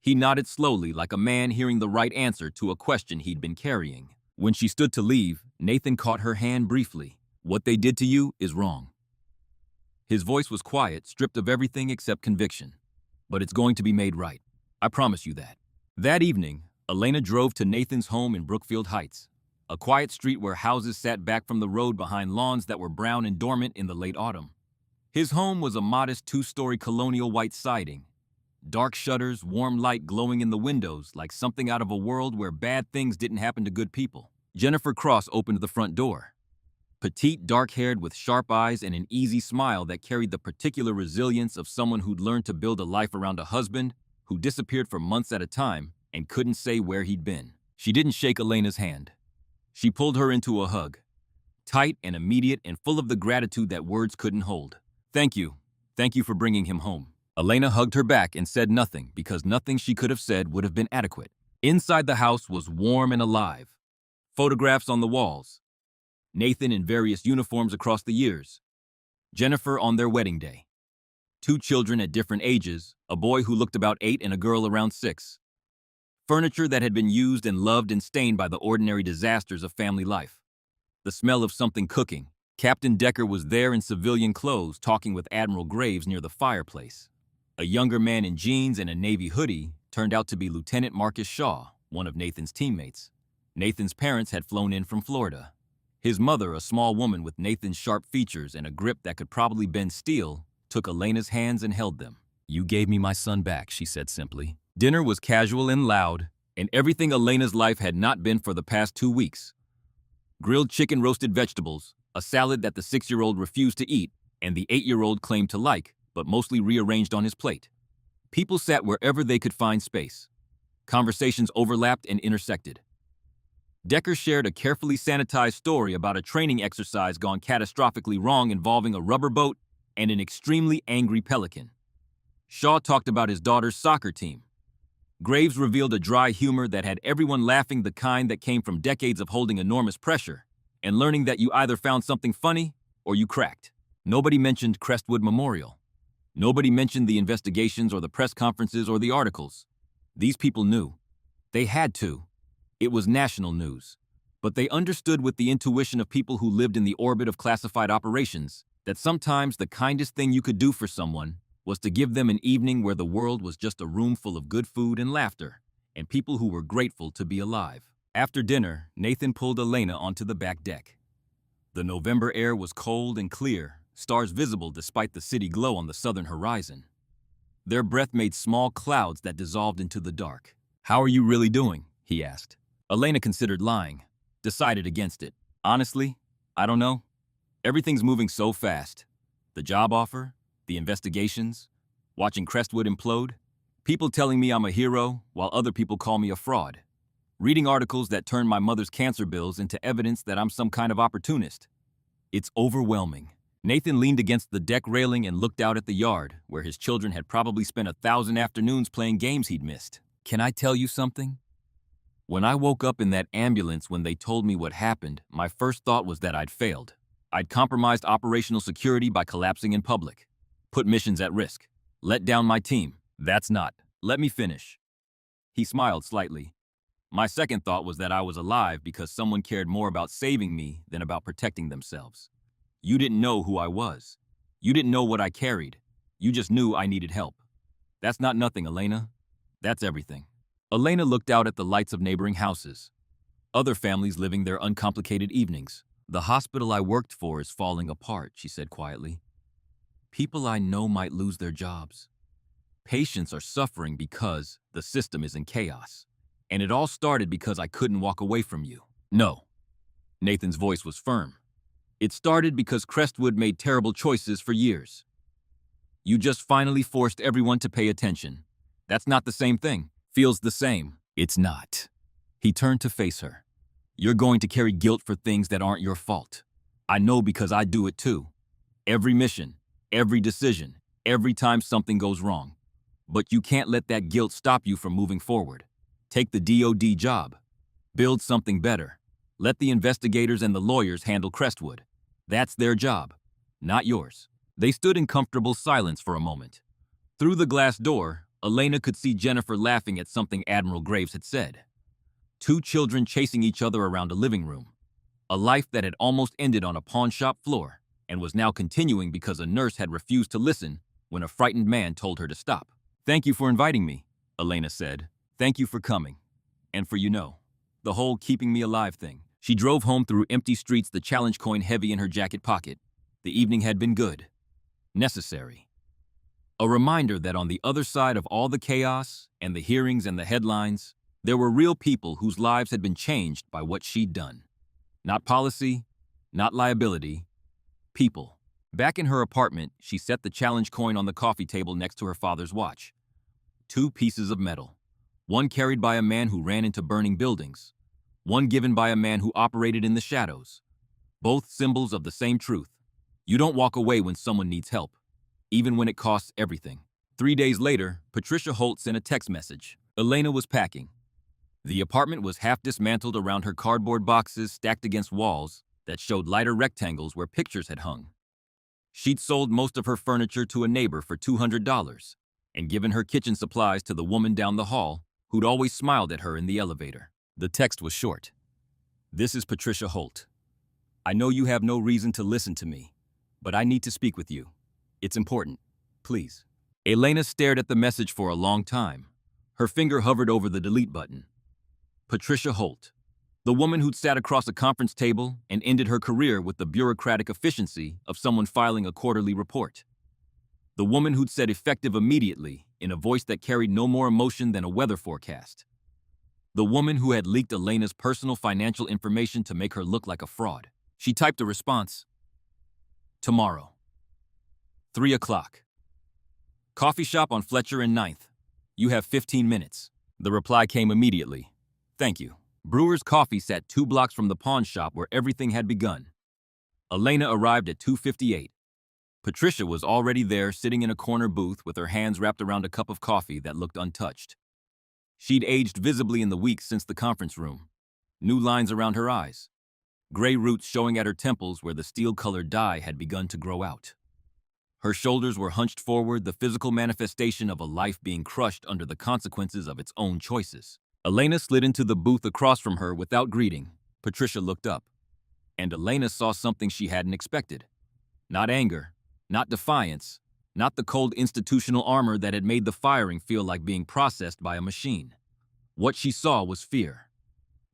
He nodded slowly, like a man hearing the right answer to a question he'd been carrying. When she stood to leave, Nathan caught her hand briefly. What they did to you is wrong. His voice was quiet, stripped of everything except conviction. But it's going to be made right. I promise you that. That evening, Elena drove to Nathan's home in Brookfield Heights, a quiet street where houses sat back from the road behind lawns that were brown and dormant in the late autumn. His home was a modest 2-story colonial white siding. Dark shutters, warm light glowing in the windows like something out of a world where bad things didn't happen to good people. Jennifer Cross opened the front door. Petite, dark-haired with sharp eyes and an easy smile that carried the particular resilience of someone who'd learned to build a life around a husband who disappeared for months at a time and couldn't say where he'd been. She didn't shake Elena's hand. She pulled her into a hug, tight and immediate and full of the gratitude that words couldn't hold. Thank you. Thank you for bringing him home. Elena hugged her back and said nothing because nothing she could have said would have been adequate. Inside the house was warm and alive. Photographs on the walls. Nathan in various uniforms across the years. Jennifer on their wedding day. 2 children at different ages, a boy who looked about 8 and a girl around 6. Furniture that had been used and loved and stained by the ordinary disasters of family life. The smell of something cooking. Captain Decker was there in civilian clothes talking with Admiral Graves near the fireplace. A younger man in jeans and a navy hoodie turned out to be Lieutenant Marcus Shaw, one of Nathan's teammates. Nathan's parents had flown in from Florida. His mother, a small woman with Nathan's sharp features and a grip that could probably bend steel, took Elena's hands and held them. You gave me my son back, she said simply. Dinner was casual and loud, and everything Elena's life had not been for the past 2 weeks. Grilled chicken, roasted vegetables, a salad that the 6-year-old refused to eat and the 8-year-old claimed to like, but mostly rearranged on his plate. People sat wherever they could find space. Conversations overlapped and intersected. Decker shared a carefully sanitized story about a training exercise gone catastrophically wrong involving a rubber boat and an extremely angry pelican. Shaw talked about his daughter's soccer team. Graves revealed a dry humor that had everyone laughing, the kind that came from decades of holding enormous pressure and learning that you either found something funny or you cracked. Nobody mentioned Crestwood Memorial. Nobody mentioned the investigations or the press conferences or the articles. These people knew. They had to. It was national news. But they understood with the intuition of people who lived in the orbit of classified operations that sometimes the kindest thing you could do for someone was to give them an evening where the world was just a room full of good food and laughter, and people who were grateful to be alive. After dinner, Nathan pulled Elena onto the back deck. The November air was cold and clear, stars visible despite the city glow on the southern horizon. Their breath made small clouds that dissolved into the dark. "How are you really doing?" he asked. Elena considered lying, decided against it. "Honestly, I don't know. Everything's moving so fast. The job offer, the investigations, watching Crestwood implode, people telling me I'm a hero while other people call me a fraud. Reading articles that turn my mother's cancer bills into evidence that I'm some kind of opportunist. It's overwhelming." Nathan leaned against the deck railing and looked out at the yard, where his children had probably spent 1,000 afternoons playing games he'd missed. "Can I tell you something? When I woke up in that ambulance when they told me what happened, my first thought was that I'd failed. I'd compromised operational security by collapsing in public, put missions at risk, let down my team. That's not. Let me finish." He smiled slightly. "My second thought was that I was alive because someone cared more about saving me than about protecting themselves. You didn't know who I was. You didn't know what I carried. You just knew I needed help. That's not nothing, Elena. That's everything." Elena looked out at the lights of neighboring houses. Other families living their uncomplicated evenings. "The hospital I worked for is falling apart," she said quietly. "People I know might lose their jobs. Patients are suffering because the system is in chaos. And it all started because I couldn't walk away from you." "No." Nathan's voice was firm. "It started because Crestwood made terrible choices for years. You just finally forced everyone to pay attention. That's not the same thing." "Feels the same." "It's not." He turned to face her. "You're going to carry guilt for things that aren't your fault. I know because I do it too. Every mission, every decision, every time something goes wrong. But you can't let that guilt stop you from moving forward. Take the DOD job. Build something better. Let the investigators and the lawyers handle Crestwood. That's their job, not yours." They stood in comfortable silence for a moment. Through the glass door, Elena could see Jennifer laughing at something Admiral Graves had said. Two children chasing each other around a living room. A life that had almost ended on a pawn shop floor and was now continuing because a nurse had refused to listen when a frightened man told her to stop. "Thank you for inviting me," Elena said. "Thank you for coming. And for, the whole keeping me alive thing." She drove home through empty streets, the challenge coin heavy in her jacket pocket. The evening had been good. Necessary. A reminder that on the other side of all the chaos and the hearings and the headlines, there were real people whose lives had been changed by what she'd done. Not policy, not liability, people. Back in her apartment, she set the challenge coin on the coffee table next to her father's watch. 2 pieces of metal. One carried by a man who ran into burning buildings. One given by a man who operated in the shadows. Both symbols of the same truth. You don't walk away when someone needs help, even when it costs everything. 3 days later, Patricia Holt sent a text message. Elena was packing. The apartment was half dismantled around her, cardboard boxes stacked against walls that showed lighter rectangles where pictures had hung. She'd sold most of her furniture to a neighbor for $200 and given her kitchen supplies to the woman down the hall who'd always smiled at her in the elevator. The text was short. "This is Patricia Holt. I know you have no reason to listen to me, but I need to speak with you. It's important. Please." Elena stared at the message for a long time. Her finger hovered over the delete button. Patricia Holt, the woman who'd sat across a conference table and ended her career with the bureaucratic efficiency of someone filing a quarterly report. The woman who'd said effective immediately in a voice that carried no more emotion than a weather forecast. The woman who had leaked Elena's personal financial information to make her look like a fraud. She typed a response. "Tomorrow. 3 o'clock. Coffee shop on Fletcher and 9th. You have 15 minutes. The reply came immediately. "Thank you." Brewer's Coffee sat 2 blocks from the pawn shop where everything had begun. Elena arrived at 2:58. Patricia was already there, sitting in a corner booth with her hands wrapped around a cup of coffee that looked untouched. She'd aged visibly in the weeks since the conference room. New lines around her eyes. Gray roots showing at her temples where the steel-colored dye had begun to grow out. Her shoulders were hunched forward, the physical manifestation of a life being crushed under the consequences of its own choices. Elena slid into the booth across from her without greeting. Patricia looked up, and Elena saw something she hadn't expected. Not anger, not defiance, not the cold institutional armor that had made the firing feel like being processed by a machine. What she saw was fear.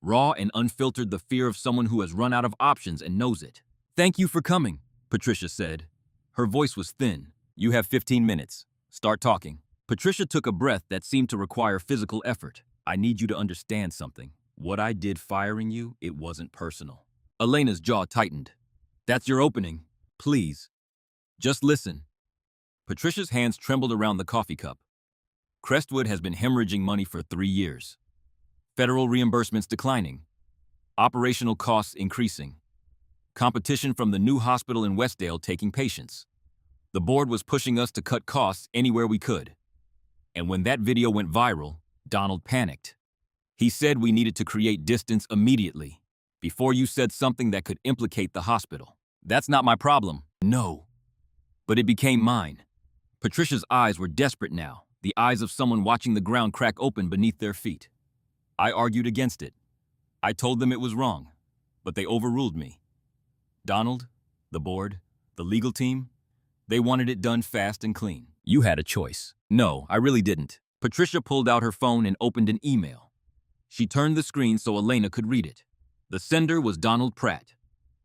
Raw and unfiltered, the fear of someone who has run out of options and knows it. "Thank you for coming," Patricia said. Her voice was thin. "You have 15 minutes. Start talking." Patricia took a breath that seemed to require physical effort. "I need you to understand something. What I did firing you, it wasn't personal." Elena's jaw tightened. "That's your opening. Please. Just listen." Patricia's hands trembled around the coffee cup. Crestwood has been hemorrhaging money for 3 years. Federal reimbursements declining. Operational costs increasing. Competition from the new hospital in Westdale taking patients. The board was pushing us to cut costs anywhere we could. And when that video went viral, Donald panicked. He said we needed to create distance immediately, before you said something that could implicate the hospital. That's not my problem. No. But it became mine. Patricia's eyes were desperate now, the eyes of someone watching the ground crack open beneath their feet. I argued against it. I told them it was wrong, but they overruled me. Donald, the board, the legal team, they wanted it done fast and clean. You had a choice. No, I really didn't. Patricia pulled out her phone and opened an email. She turned the screen so Elena could read it. The sender was Donald Pratt.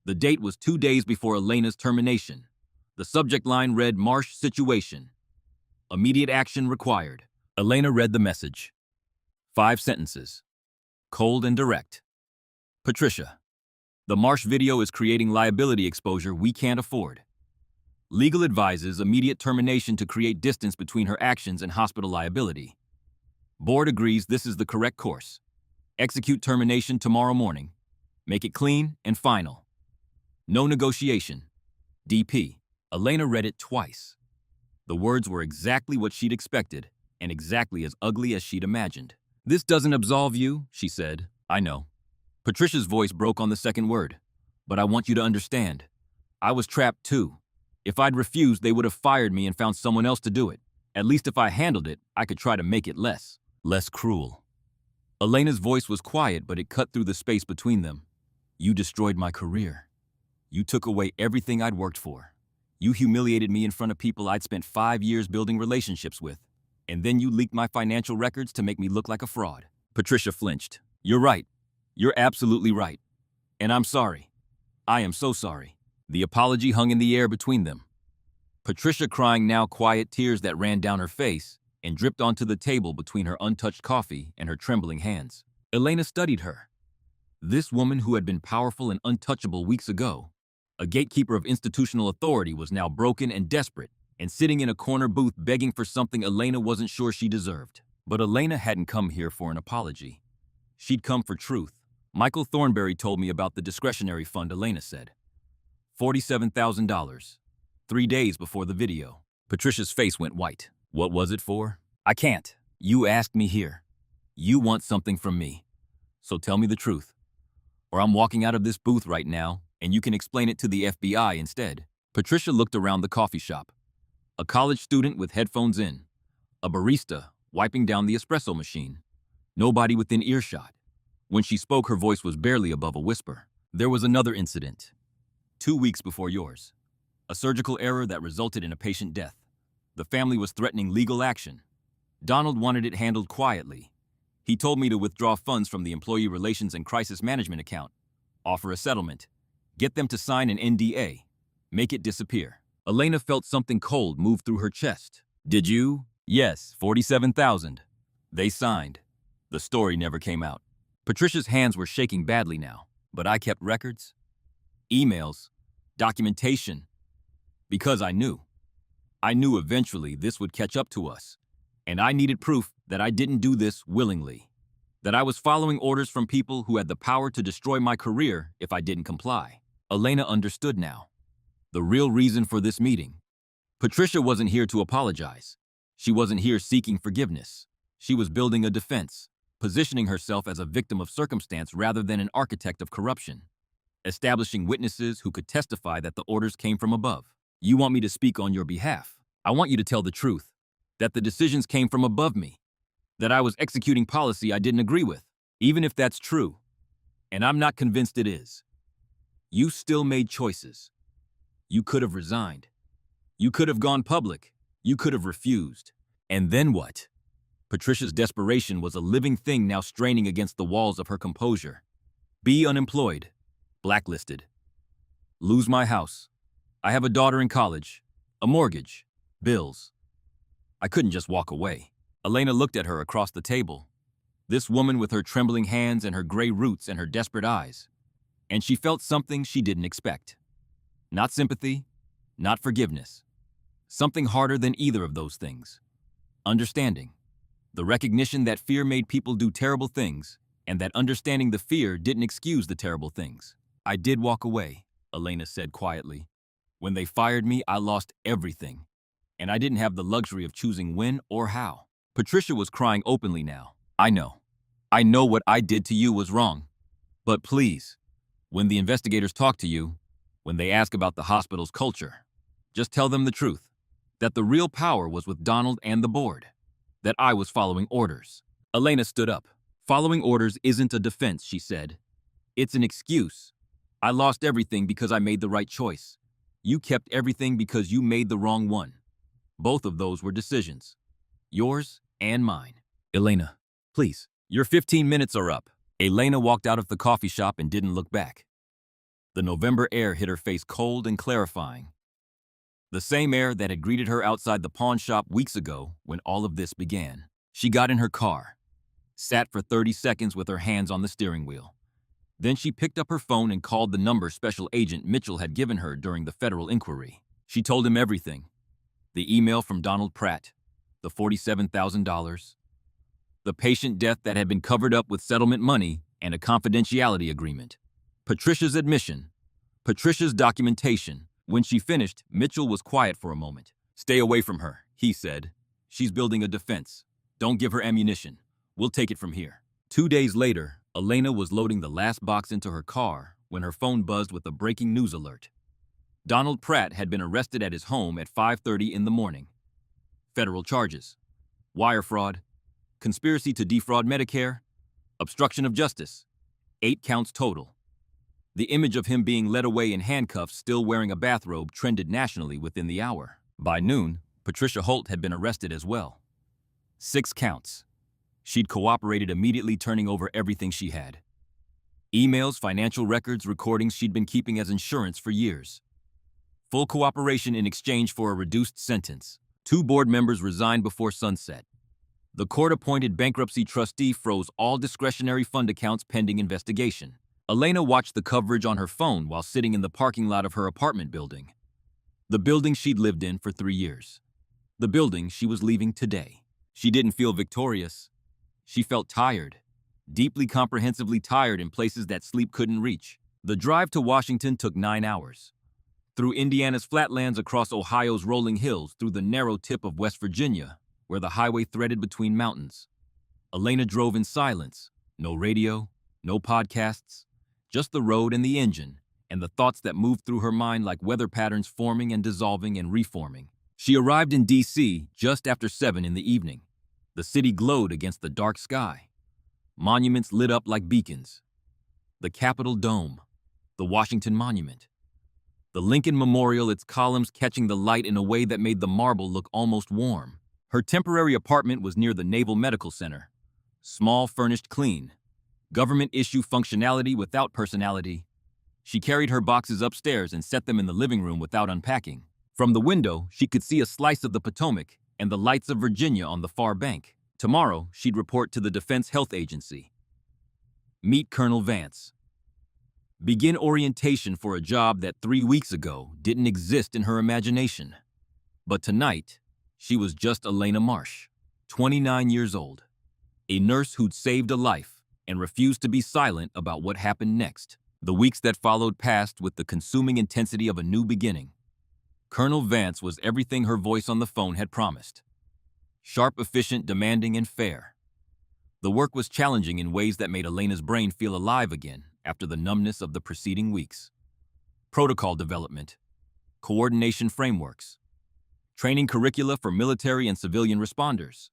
The date was 2 days before Elena's termination. The subject line read, "Marsh situation. Immediate action required." Elena read the message. 5 sentences. Cold and direct. Patricia, the Marsh video is creating liability exposure we can't afford. Legal advises immediate termination to create distance between her actions and hospital liability. Board agrees this is the correct course. Execute termination tomorrow morning. Make it clean and final. No negotiation. DP. Elena read it twice. The words were exactly what she'd expected, and exactly as ugly as she'd imagined. "This doesn't absolve you," she said. "I know." Patricia's voice broke on the second word. "But I want you to understand. I was trapped too. If I'd refused, they would have fired me and found someone else to do it. At least if I handled it, I could try to make it less cruel." Elena's voice was quiet, but it cut through the space between them. "You destroyed my career. You took away everything I'd worked for. You humiliated me in front of people I'd spent 5 years building relationships with. And then you leaked my financial records to make me look like a fraud." Patricia flinched. "You're right. You're absolutely right. And I'm sorry. I am so sorry." The apology hung in the air between them. Patricia crying now, quiet tears that ran down her face and dripped onto the table between her untouched coffee and her trembling hands. Elena studied her. This woman who had been powerful and untouchable weeks ago, a gatekeeper of institutional authority, was now broken and desperate, and sitting in a corner booth begging for something Elena wasn't sure she deserved. But Elena hadn't come here for an apology. She'd come for truth. "Michael Thornberry told me about the discretionary fund," Elena said. $47,000. 3 days before the video. Patricia's face went white. "What was it for?" "I can't. You asked me here. You want something from me. So tell me the truth. Or I'm walking out of this booth right now, and you can explain it to the FBI instead." Patricia looked around the coffee shop. A college student with headphones in. A barista wiping down the espresso machine. Nobody within earshot. When she spoke, her voice was barely above a whisper. "There was another incident. 2 weeks before yours. A surgical error that resulted in a patient death. The family was threatening legal action. Donald wanted it handled quietly. He told me to withdraw funds from the Employee Relations and Crisis Management account, offer a settlement, get them to sign an NDA, make it disappear." Elena felt something cold move through her chest. "Did you?" "Yes, 47,000. They signed. The story never came out." Patricia's hands were shaking badly now, but I kept records, emails, documentation, because I knew. I knew eventually this would catch up to us, and I needed proof that I didn't do this willingly, that I was following orders from people who had the power to destroy my career if I didn't comply. Elena understood now. The real reason for this meeting. Patricia wasn't here to apologize. She wasn't here seeking forgiveness. She was building a defense, positioning herself as a victim of circumstance rather than an architect of corruption, establishing witnesses who could testify that the orders came from above. You want me to speak on your behalf. I want you to tell the truth, that the decisions came from above me, that I was executing policy I didn't agree with. Even if that's true, and I'm not convinced it is, you still made choices. You could have resigned. You could have gone public. You could have refused. And then what? Patricia's desperation was a living thing now straining against the walls of her composure. Be unemployed. Blacklisted. Lose my house. I have a daughter in college. A mortgage. Bills. I couldn't just walk away. Elena looked at her across the table. This woman with her trembling hands and her gray roots and her desperate eyes. And she felt something she didn't expect. Not sympathy, not forgiveness. Something harder than either of those things. Understanding. The recognition that fear made people do terrible things, and that understanding the fear didn't excuse the terrible things. I did walk away, Elena said quietly. When they fired me, I lost everything, and I didn't have the luxury of choosing when or how. Patricia was crying openly now. I know what I did to you was wrong. But please, when the investigators talk to you, when they ask about the hospital's culture, just tell them the truth, that the real power was with Donald and the board, that I was following orders. Elena stood up. Following orders isn't a defense, she said. It's an excuse. I lost everything because I made the right choice. You kept everything because you made the wrong one. Both of those were decisions. Yours and mine. Elena, please. Your 15 minutes are up. Elena walked out of the coffee shop and didn't look back. The November air hit her face cold and clarifying. The same air that had greeted her outside the pawn shop weeks ago when all of this began. She got in her car, sat for 30 seconds with her hands on the steering wheel. Then she picked up her phone and called the number Special Agent Mitchell had given her during the federal inquiry. She told him everything. The email from Donald Pratt, the $47,000, the patient death that had been covered up with settlement money and a confidentiality agreement, Patricia's admission, Patricia's documentation. When she finished, Mitchell was quiet for a moment. Stay away from her, he said. She's building a defense. Don't give her ammunition. We'll take it from here. 2 days later, Elena was loading the last box into her car when her phone buzzed with a breaking news alert. Donald Pratt had been arrested at his home at 5:30 in the morning. Federal charges: wire fraud, conspiracy to defraud Medicare, obstruction of justice. 8 counts total. The image of him being led away in handcuffs, still wearing a bathrobe, trended nationally within the hour. By noon, Patricia Holt had been arrested as well. 6 counts. She'd cooperated, immediately turning over everything she had. Emails, financial records, recordings she'd been keeping as insurance for years. Full cooperation in exchange for a reduced sentence. 2 board members resigned before sunset. The court-appointed bankruptcy trustee froze all discretionary fund accounts pending investigation. Elena watched the coverage on her phone while sitting in the parking lot of her apartment building. The building she'd lived in for 3 years. The building she was leaving today. She didn't feel victorious. She felt tired, deeply comprehensively tired in places that sleep couldn't reach. The drive to Washington took 9 hours. Through Indiana's flatlands, across Ohio's rolling hills, through the narrow tip of West Virginia, where the highway threaded between mountains. Elena drove in silence. No radio, no podcasts. Just the road and the engine, and the thoughts that moved through her mind like weather patterns forming and dissolving and reforming. She arrived in D.C. just after 7 in the evening. The city glowed against the dark sky. Monuments lit up like beacons. The Capitol Dome, the Washington Monument, the Lincoln Memorial, its columns catching the light in a way that made the marble look almost warm. Her temporary apartment was near the Naval Medical Center. Small, furnished, clean. Government-issue functionality without personality. She carried her boxes upstairs and set them in the living room without unpacking. From the window, she could see a slice of the Potomac and the lights of Virginia on the far bank. Tomorrow, she'd report to the Defense Health Agency. Meet Colonel Vance. Begin orientation for a job that 3 weeks ago didn't exist in her imagination. But tonight, she was just Elena Marsh, 29 years old, a nurse who'd saved a life and refused to be silent about what happened next. The weeks that followed passed with the consuming intensity of a new beginning. Colonel Vance was everything her voice on the phone had promised. Sharp, efficient, demanding, and fair. The work was challenging in ways that made Elena's brain feel alive again after the numbness of the preceding weeks. Protocol development. coordination frameworks, training curricula for military and civilian responders.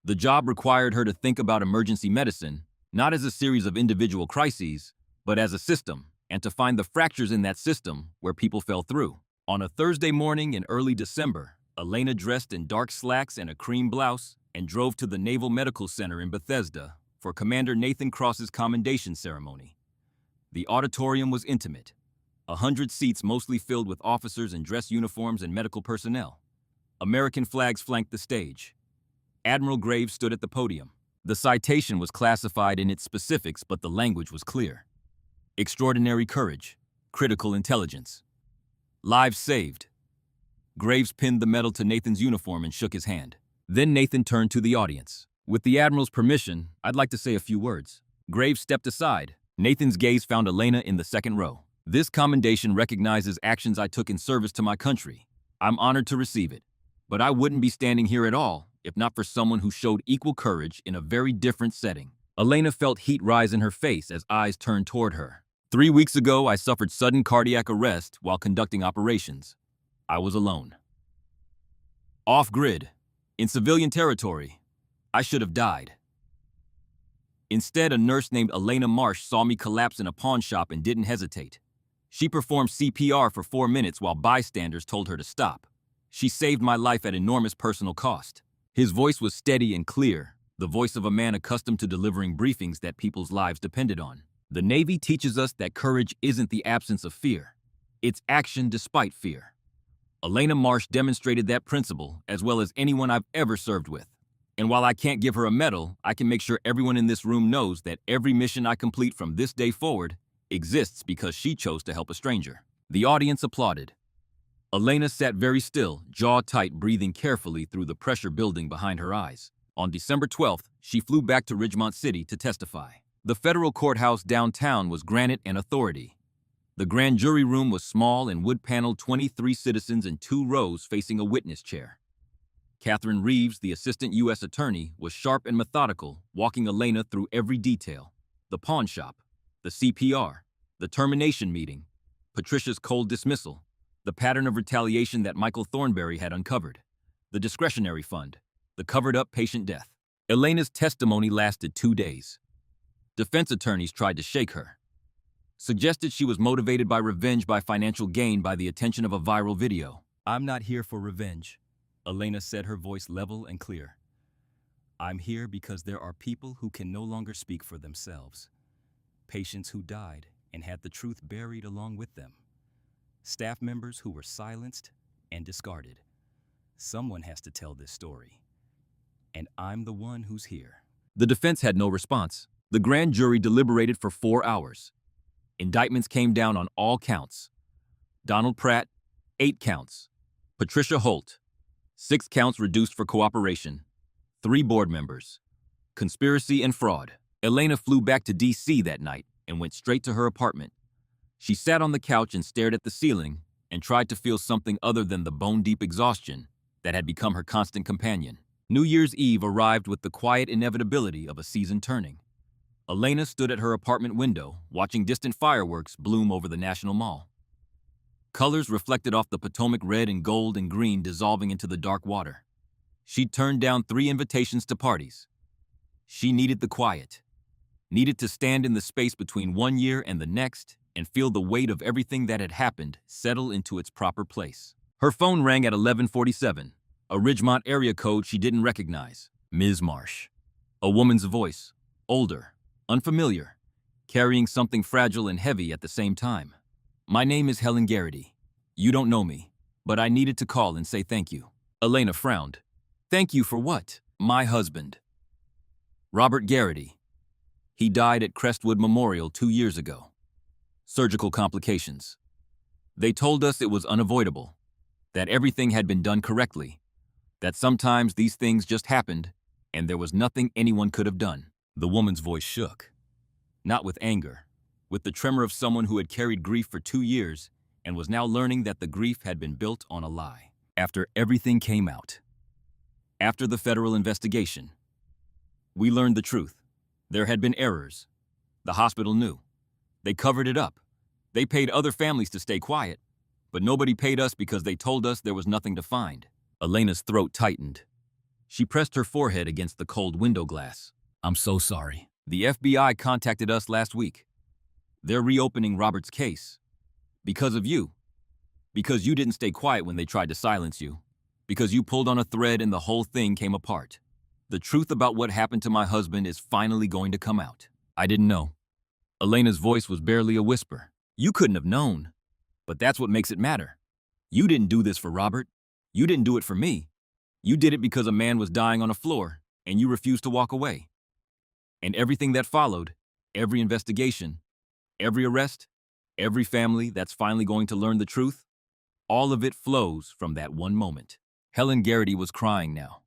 The job required her to think about emergency medicine, not as a series of individual crises, but as a system, and to find the fractures in that system where people fell through. On a Thursday morning in early December, Elena dressed in dark slacks and a cream blouse and drove to the Naval Medical Center in Bethesda for Commander Nathan Cross's commendation ceremony. The auditorium was intimate, 100 seats mostly filled with officers in dress uniforms and medical personnel. American flags flanked the stage. Admiral Graves stood at the podium. The citation was classified in its specifics, but the language was clear. Extraordinary courage, critical intelligence. Lives saved. Graves pinned the medal to Nathan's uniform and shook his hand. Then Nathan turned to the audience. With the Admiral's permission, I'd like to say a few words. Graves stepped aside. Nathan's gaze found Elena in the second row. This commendation recognizes actions I took in service to my country. I'm honored to receive it. But I wouldn't be standing here at all if not for someone who showed equal courage in a very different setting. Elena felt heat rise in her face as eyes turned toward her. 3 weeks ago, I suffered sudden cardiac arrest while conducting operations. I was alone. Off-grid, in civilian territory. I should have died. Instead, a nurse named Elena Marsh saw me collapse in a pawn shop and didn't hesitate. She performed CPR for 4 minutes while bystanders told her to stop. She saved my life at enormous personal cost. His voice was steady and clear, the voice of a man accustomed to delivering briefings that people's lives depended on. The Navy teaches us that courage isn't the absence of fear. It's action despite fear. Elena Marsh demonstrated that principle as well as anyone I've ever served with. And while I can't give her a medal, I can make sure everyone in this room knows that every mission I complete from this day forward exists because she chose to help a stranger. The audience applauded. Elena sat very still, jaw tight, breathing carefully through the pressure building behind her eyes. On December 12th, she flew back to Ridgemont City to testify. The federal courthouse downtown was granite and authority. The grand jury room was small and wood-paneled, 23 citizens in 2 rows facing a witness chair. Catherine Reeves, the assistant U.S. attorney, was sharp and methodical, walking Elena through every detail. The pawn shop, the CPR, the termination meeting, Patricia's cold dismissal, the pattern of retaliation that Michael Thornberry had uncovered, the discretionary fund, the covered-up patient death. Elena's testimony lasted 2 days. Defense attorneys tried to shake her, suggested she was motivated by revenge, by financial gain, by the attention of a viral video. I'm not here for revenge, Elena said, her voice level and clear. I'm here because there are people who can no longer speak for themselves. Patients who died and had the truth buried along with them. Staff members who were silenced and discarded. Someone has to tell this story. And I'm the one who's here. The defense had no response. The grand jury deliberated for 4 hours. Indictments came down on all counts. Donald Pratt, 8 counts. Patricia Holt, 6 counts reduced for cooperation. 3 board members. Conspiracy and fraud. Elena flew back to D.C. that night and went straight to her apartment. She sat on the couch and stared at the ceiling and tried to feel something other than the bone-deep exhaustion that had become her constant companion. New Year's Eve arrived with the quiet inevitability of a season turning. Elena stood at her apartment window, watching distant fireworks bloom over the National Mall. Colors reflected off the Potomac, red and gold and green, dissolving into the dark water. She'd turned down 3 invitations to parties. She needed the quiet, needed to stand in the space between one year and the next and feel the weight of everything that had happened settle into its proper place. Her phone rang at 11:47, a Ridgemont area code she didn't recognize. Ms. Marsh. A woman's voice, older, unfamiliar, carrying something fragile and heavy at the same time. My name is Helen Garrity. You don't know me, but I needed to call and say thank you. Elena frowned. Thank you for what? My husband. Robert Garrity. He died at Crestwood Memorial 2 years ago. Surgical complications. They told us it was unavoidable, that everything had been done correctly, that sometimes these things just happened, and there was nothing anyone could have done. The woman's voice shook, not with anger, with the tremor of someone who had carried grief for 2 years and was now learning that the grief had been built on a lie. After everything came out, after the federal investigation, we learned the truth. There had been errors. The hospital knew. They covered it up. They paid other families to stay quiet. But nobody paid us because they told us there was nothing to find. Elena's throat tightened. She pressed her forehead against the cold window glass. I'm so sorry. The FBI contacted us last week. They're reopening Robert's case. Because of you. Because you didn't stay quiet when they tried to silence you. Because you pulled on a thread and the whole thing came apart. The truth about what happened to my husband is finally going to come out. I didn't know. Elena's voice was barely a whisper. You couldn't have known. But that's what makes it matter. You didn't do this for Robert. You didn't do it for me. You did it because a man was dying on a floor, and you refused to walk away. And everything that followed, every investigation, every arrest, every family that's finally going to learn the truth, all of it flows from that one moment. Helen Garrity was crying now.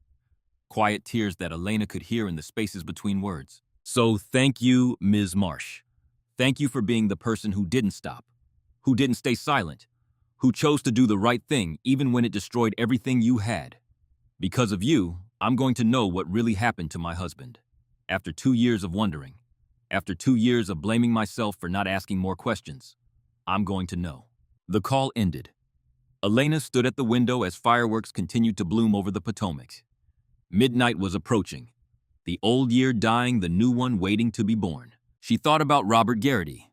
Quiet tears that Elena could hear in the spaces between words. So thank you, Ms. Marsh. Thank you for being the person who didn't stop, who didn't stay silent, who chose to do the right thing even when it destroyed everything you had. Because of you, I'm going to know what really happened to my husband. After 2 years of wondering, after 2 years of blaming myself for not asking more questions, I'm going to know. The call ended. Elena stood at the window as fireworks continued to bloom over the Potomac. Midnight was approaching. The old year dying, the new one waiting to be born. She thought about Robert Garrity,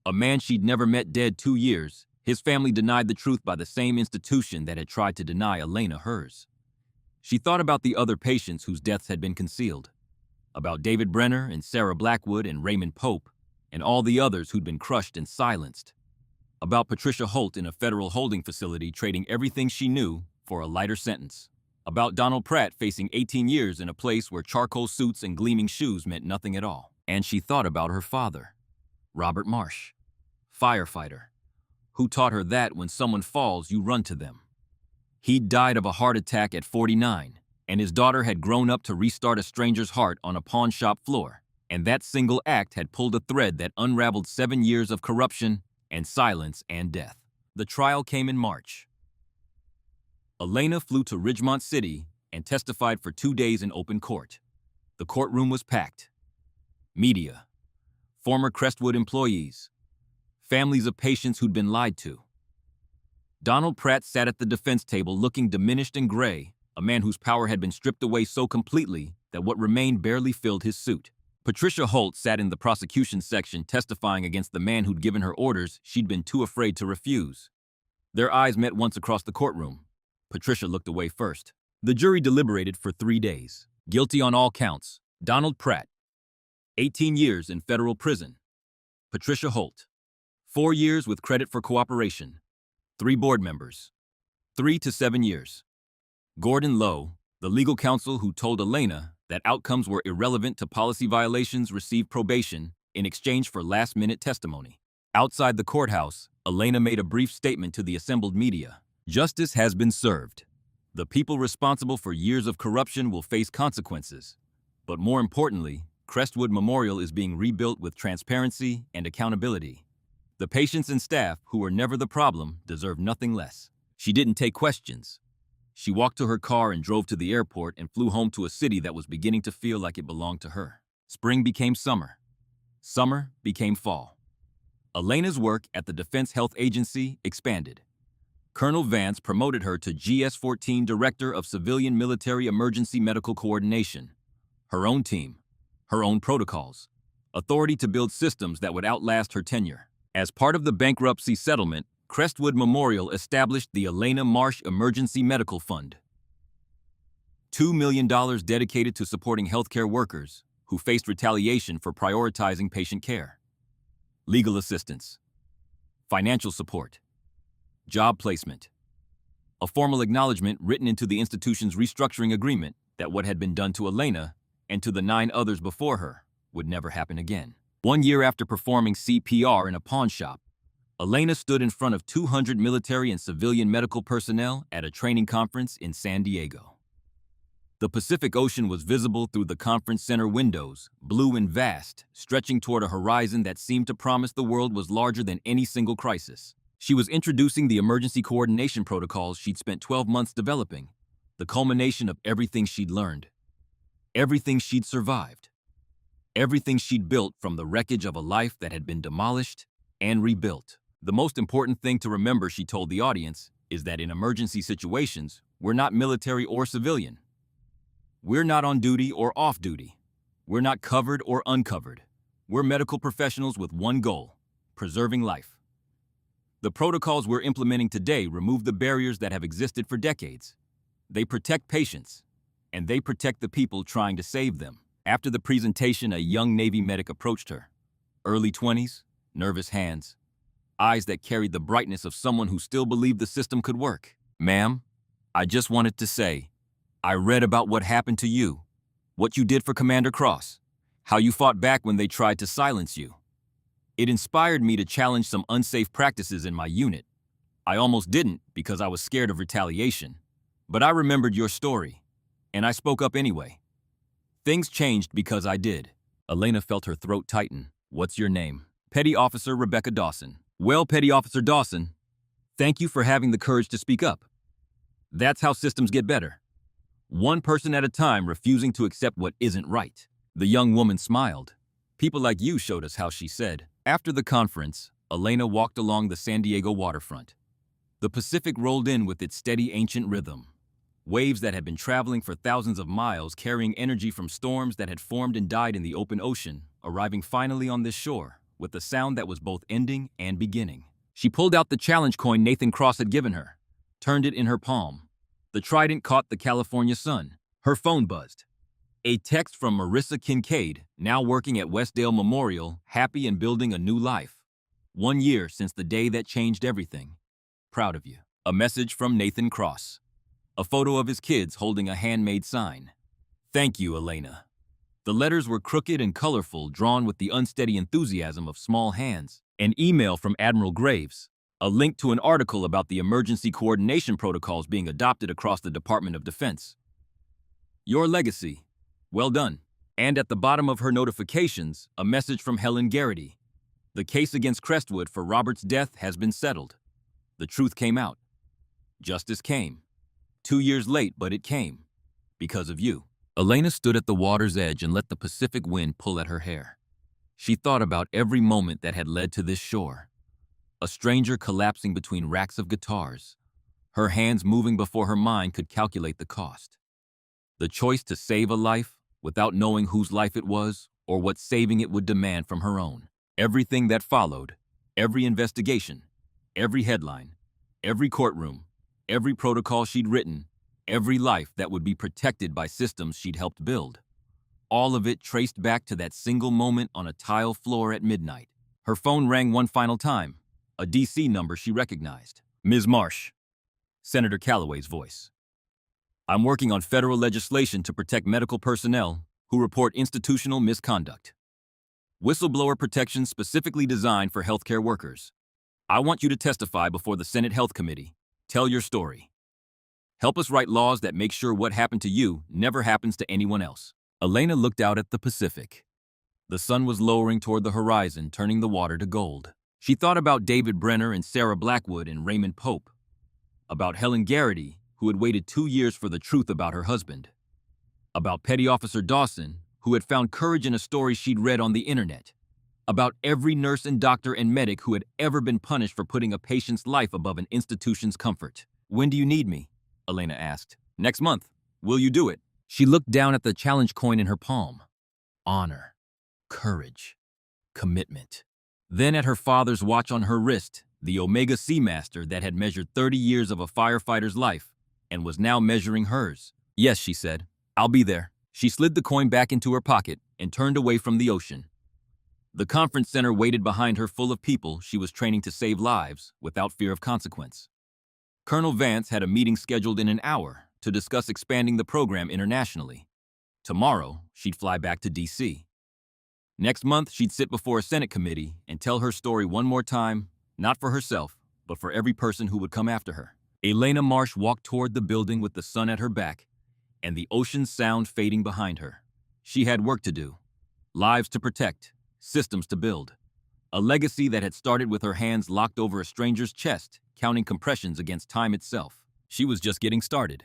a man she'd never met, dead 2 years. His family denied the truth by the same institution that had tried to deny Elena hers. She thought about the other patients whose deaths had been concealed, about David Brenner and Sarah Blackwood and Raymond Pope, and all the others who'd been crushed and silenced, about Patricia Holt in a federal holding facility trading everything she knew for a lighter sentence, about Donald Pratt facing 18 years in a place where charcoal suits and gleaming shoes meant nothing at all. And she thought about her father, Robert Marsh, firefighter, who taught her that when someone falls, you run to them. He'd died of a heart attack at 49, and his daughter had grown up to restart a stranger's heart on a pawn shop floor, and that single act had pulled a thread that unraveled 7 years of corruption and silence and death. The trial came in March. Elena flew to Ridgemont City and testified for 2 days in open court. The courtroom was packed. Media, former Crestwood employees, families of patients who'd been lied to. Donald Pratt sat at the defense table looking diminished and gray, a man whose power had been stripped away so completely that what remained barely filled his suit. Patricia Holt sat in the prosecution section testifying against the man who'd given her orders she'd been too afraid to refuse. Their eyes met once across the courtroom. Patricia looked away first. The jury deliberated for 3 days. Guilty on all counts. Donald Pratt, 18 years in federal prison. Patricia Holt, 4 years with credit for cooperation. 3 board members, 3 to 7 years. Gordon Lowe, the legal counsel who told Elena that outcomes were irrelevant to policy violations, received probation in exchange for last-minute testimony. Outside the courthouse, Elena made a brief statement to the assembled media. Justice has been served. The people responsible for years of corruption will face consequences. But more importantly, Crestwood Memorial is being rebuilt with transparency and accountability. The patients and staff, who were never the problem, deserve nothing less. She didn't take questions. She walked to her car and drove to the airport and flew home to a city that was beginning to feel like it belonged to her. Spring became summer. Summer became fall. Elena's work at the Defense Health Agency expanded. Colonel Vance promoted her to GS-14 Director of Civilian Military Emergency Medical Coordination. Her own team, her own protocols, authority to build systems that would outlast her tenure. As part of the bankruptcy settlement, Crestwood Memorial established the Elena Marsh Emergency Medical Fund. $2 million dedicated to supporting healthcare workers who faced retaliation for prioritizing patient care. Legal assistance, financial support, job placement. A formal acknowledgement written into the institution's restructuring agreement that what had been done to Elena and to the 9 others before her would never happen again. 1 year after performing CPR in a pawn shop, Elena stood in front of 200 military and civilian medical personnel at a training conference in San Diego. The Pacific Ocean was visible through the conference center windows, blue and vast, stretching toward a horizon that seemed to promise the world was larger than any single crisis. She was introducing the emergency coordination protocols she'd spent 12 months developing, the culmination of everything she'd learned, everything she'd survived, everything she'd built from the wreckage of a life that had been demolished and rebuilt. The most important thing to remember, she told the audience, is that in emergency situations, we're not military or civilian. We're not on duty or off duty. We're not covered or uncovered. We're medical professionals with one goal: preserving life. The protocols we're implementing today remove the barriers that have existed for decades. They protect patients, and they protect the people trying to save them. After the presentation, a young Navy medic approached her. Early 20s, nervous hands, eyes that carried the brightness of someone who still believed the system could work. "Ma'am, I just wanted to say, I read about what happened to you, what you did for Commander Cross, how you fought back when they tried to silence you. It inspired me to challenge some unsafe practices in my unit. I almost didn't because I was scared of retaliation. But I remembered your story, and I spoke up anyway. Things changed because I did." Elena felt her throat tighten. "What's your name?" "Petty Officer Rebecca Dawson." "Well, Petty Officer Dawson, thank you for having the courage to speak up. That's how systems get better. One person at a time, refusing to accept what isn't right." The young woman smiled. "People like you showed us how," she said. After the conference, Elena walked along the San Diego waterfront. The Pacific rolled in with its steady ancient rhythm. Waves that had been traveling for thousands of miles, carrying energy from storms that had formed and died in the open ocean, arriving finally on this shore, with a sound that was both ending and beginning. She pulled out the challenge coin Nathan Cross had given her, turned it in her palm. The trident caught the California sun. Her phone buzzed. A text from Marissa Kincaid, now working at Westdale Memorial, happy and building a new life. 1 year since the day that changed everything. Proud of you. A message from Nathan Cross. A photo of his kids holding a handmade sign. Thank you, Elena. The letters were crooked and colorful, drawn with the unsteady enthusiasm of small hands. An email from Admiral Graves. A link to an article about the emergency coordination protocols being adopted across the Department of Defense. Your legacy. Well done. And at the bottom of her notifications, a message from Helen Garrity. The case against Crestwood for Robert's death has been settled. The truth came out. Justice came. 2 years late, but it came. Because of you. Elena stood at the water's edge and let the Pacific wind pull at her hair. She thought about every moment that had led to this shore. A stranger collapsing between racks of guitars. Her hands moving before her mind could calculate the cost. The choice to save a life without knowing whose life it was or what saving it would demand from her own. Everything that followed, every investigation, every headline, every courtroom, every protocol she'd written, every life that would be protected by systems she'd helped build. All of it traced back to that single moment on a tile floor at midnight. Her phone rang one final time, a DC number she recognized. "Ms. Marsh," Senator Calloway's voice. "I'm working on federal legislation to protect medical personnel who report institutional misconduct. Whistleblower protection specifically designed for healthcare workers. I want you to testify before the Senate Health Committee. Tell your story. Help us write laws that make sure what happened to you never happens to anyone else." Elena looked out at the Pacific. The sun was lowering toward the horizon, turning the water to gold. She thought about David Brenner and Sarah Blackwood and Raymond Pope. About Helen Garrity, who had waited 2 years for the truth about her husband. About Petty Officer Dawson, who had found courage in a story she'd read on the internet. About every nurse and doctor and medic who had ever been punished for putting a patient's life above an institution's comfort. "When do you need me?" Elena asked. "Next month. Will you do it?" She looked down at the challenge coin in her palm. Honor, courage, commitment. Then at her father's watch on her wrist, the Omega Seamaster that had measured 30 years of a firefighter's life and was now measuring hers. "Yes," she said. "I'll be there." She slid the coin back into her pocket and turned away from the ocean. The conference center waited behind her, full of people she was training to save lives without fear of consequence. Colonel Vance had a meeting scheduled in an hour to discuss expanding the program internationally. Tomorrow, she'd fly back to D.C. Next month, she'd sit before a Senate committee and tell her story one more time, not for herself, but for every person who would come after her. Elena Marsh walked toward the building with the sun at her back and the ocean's sound fading behind her. She had work to do, lives to protect, systems to build. A legacy that had started with her hands locked over a stranger's chest, counting compressions against time itself. She was just getting started.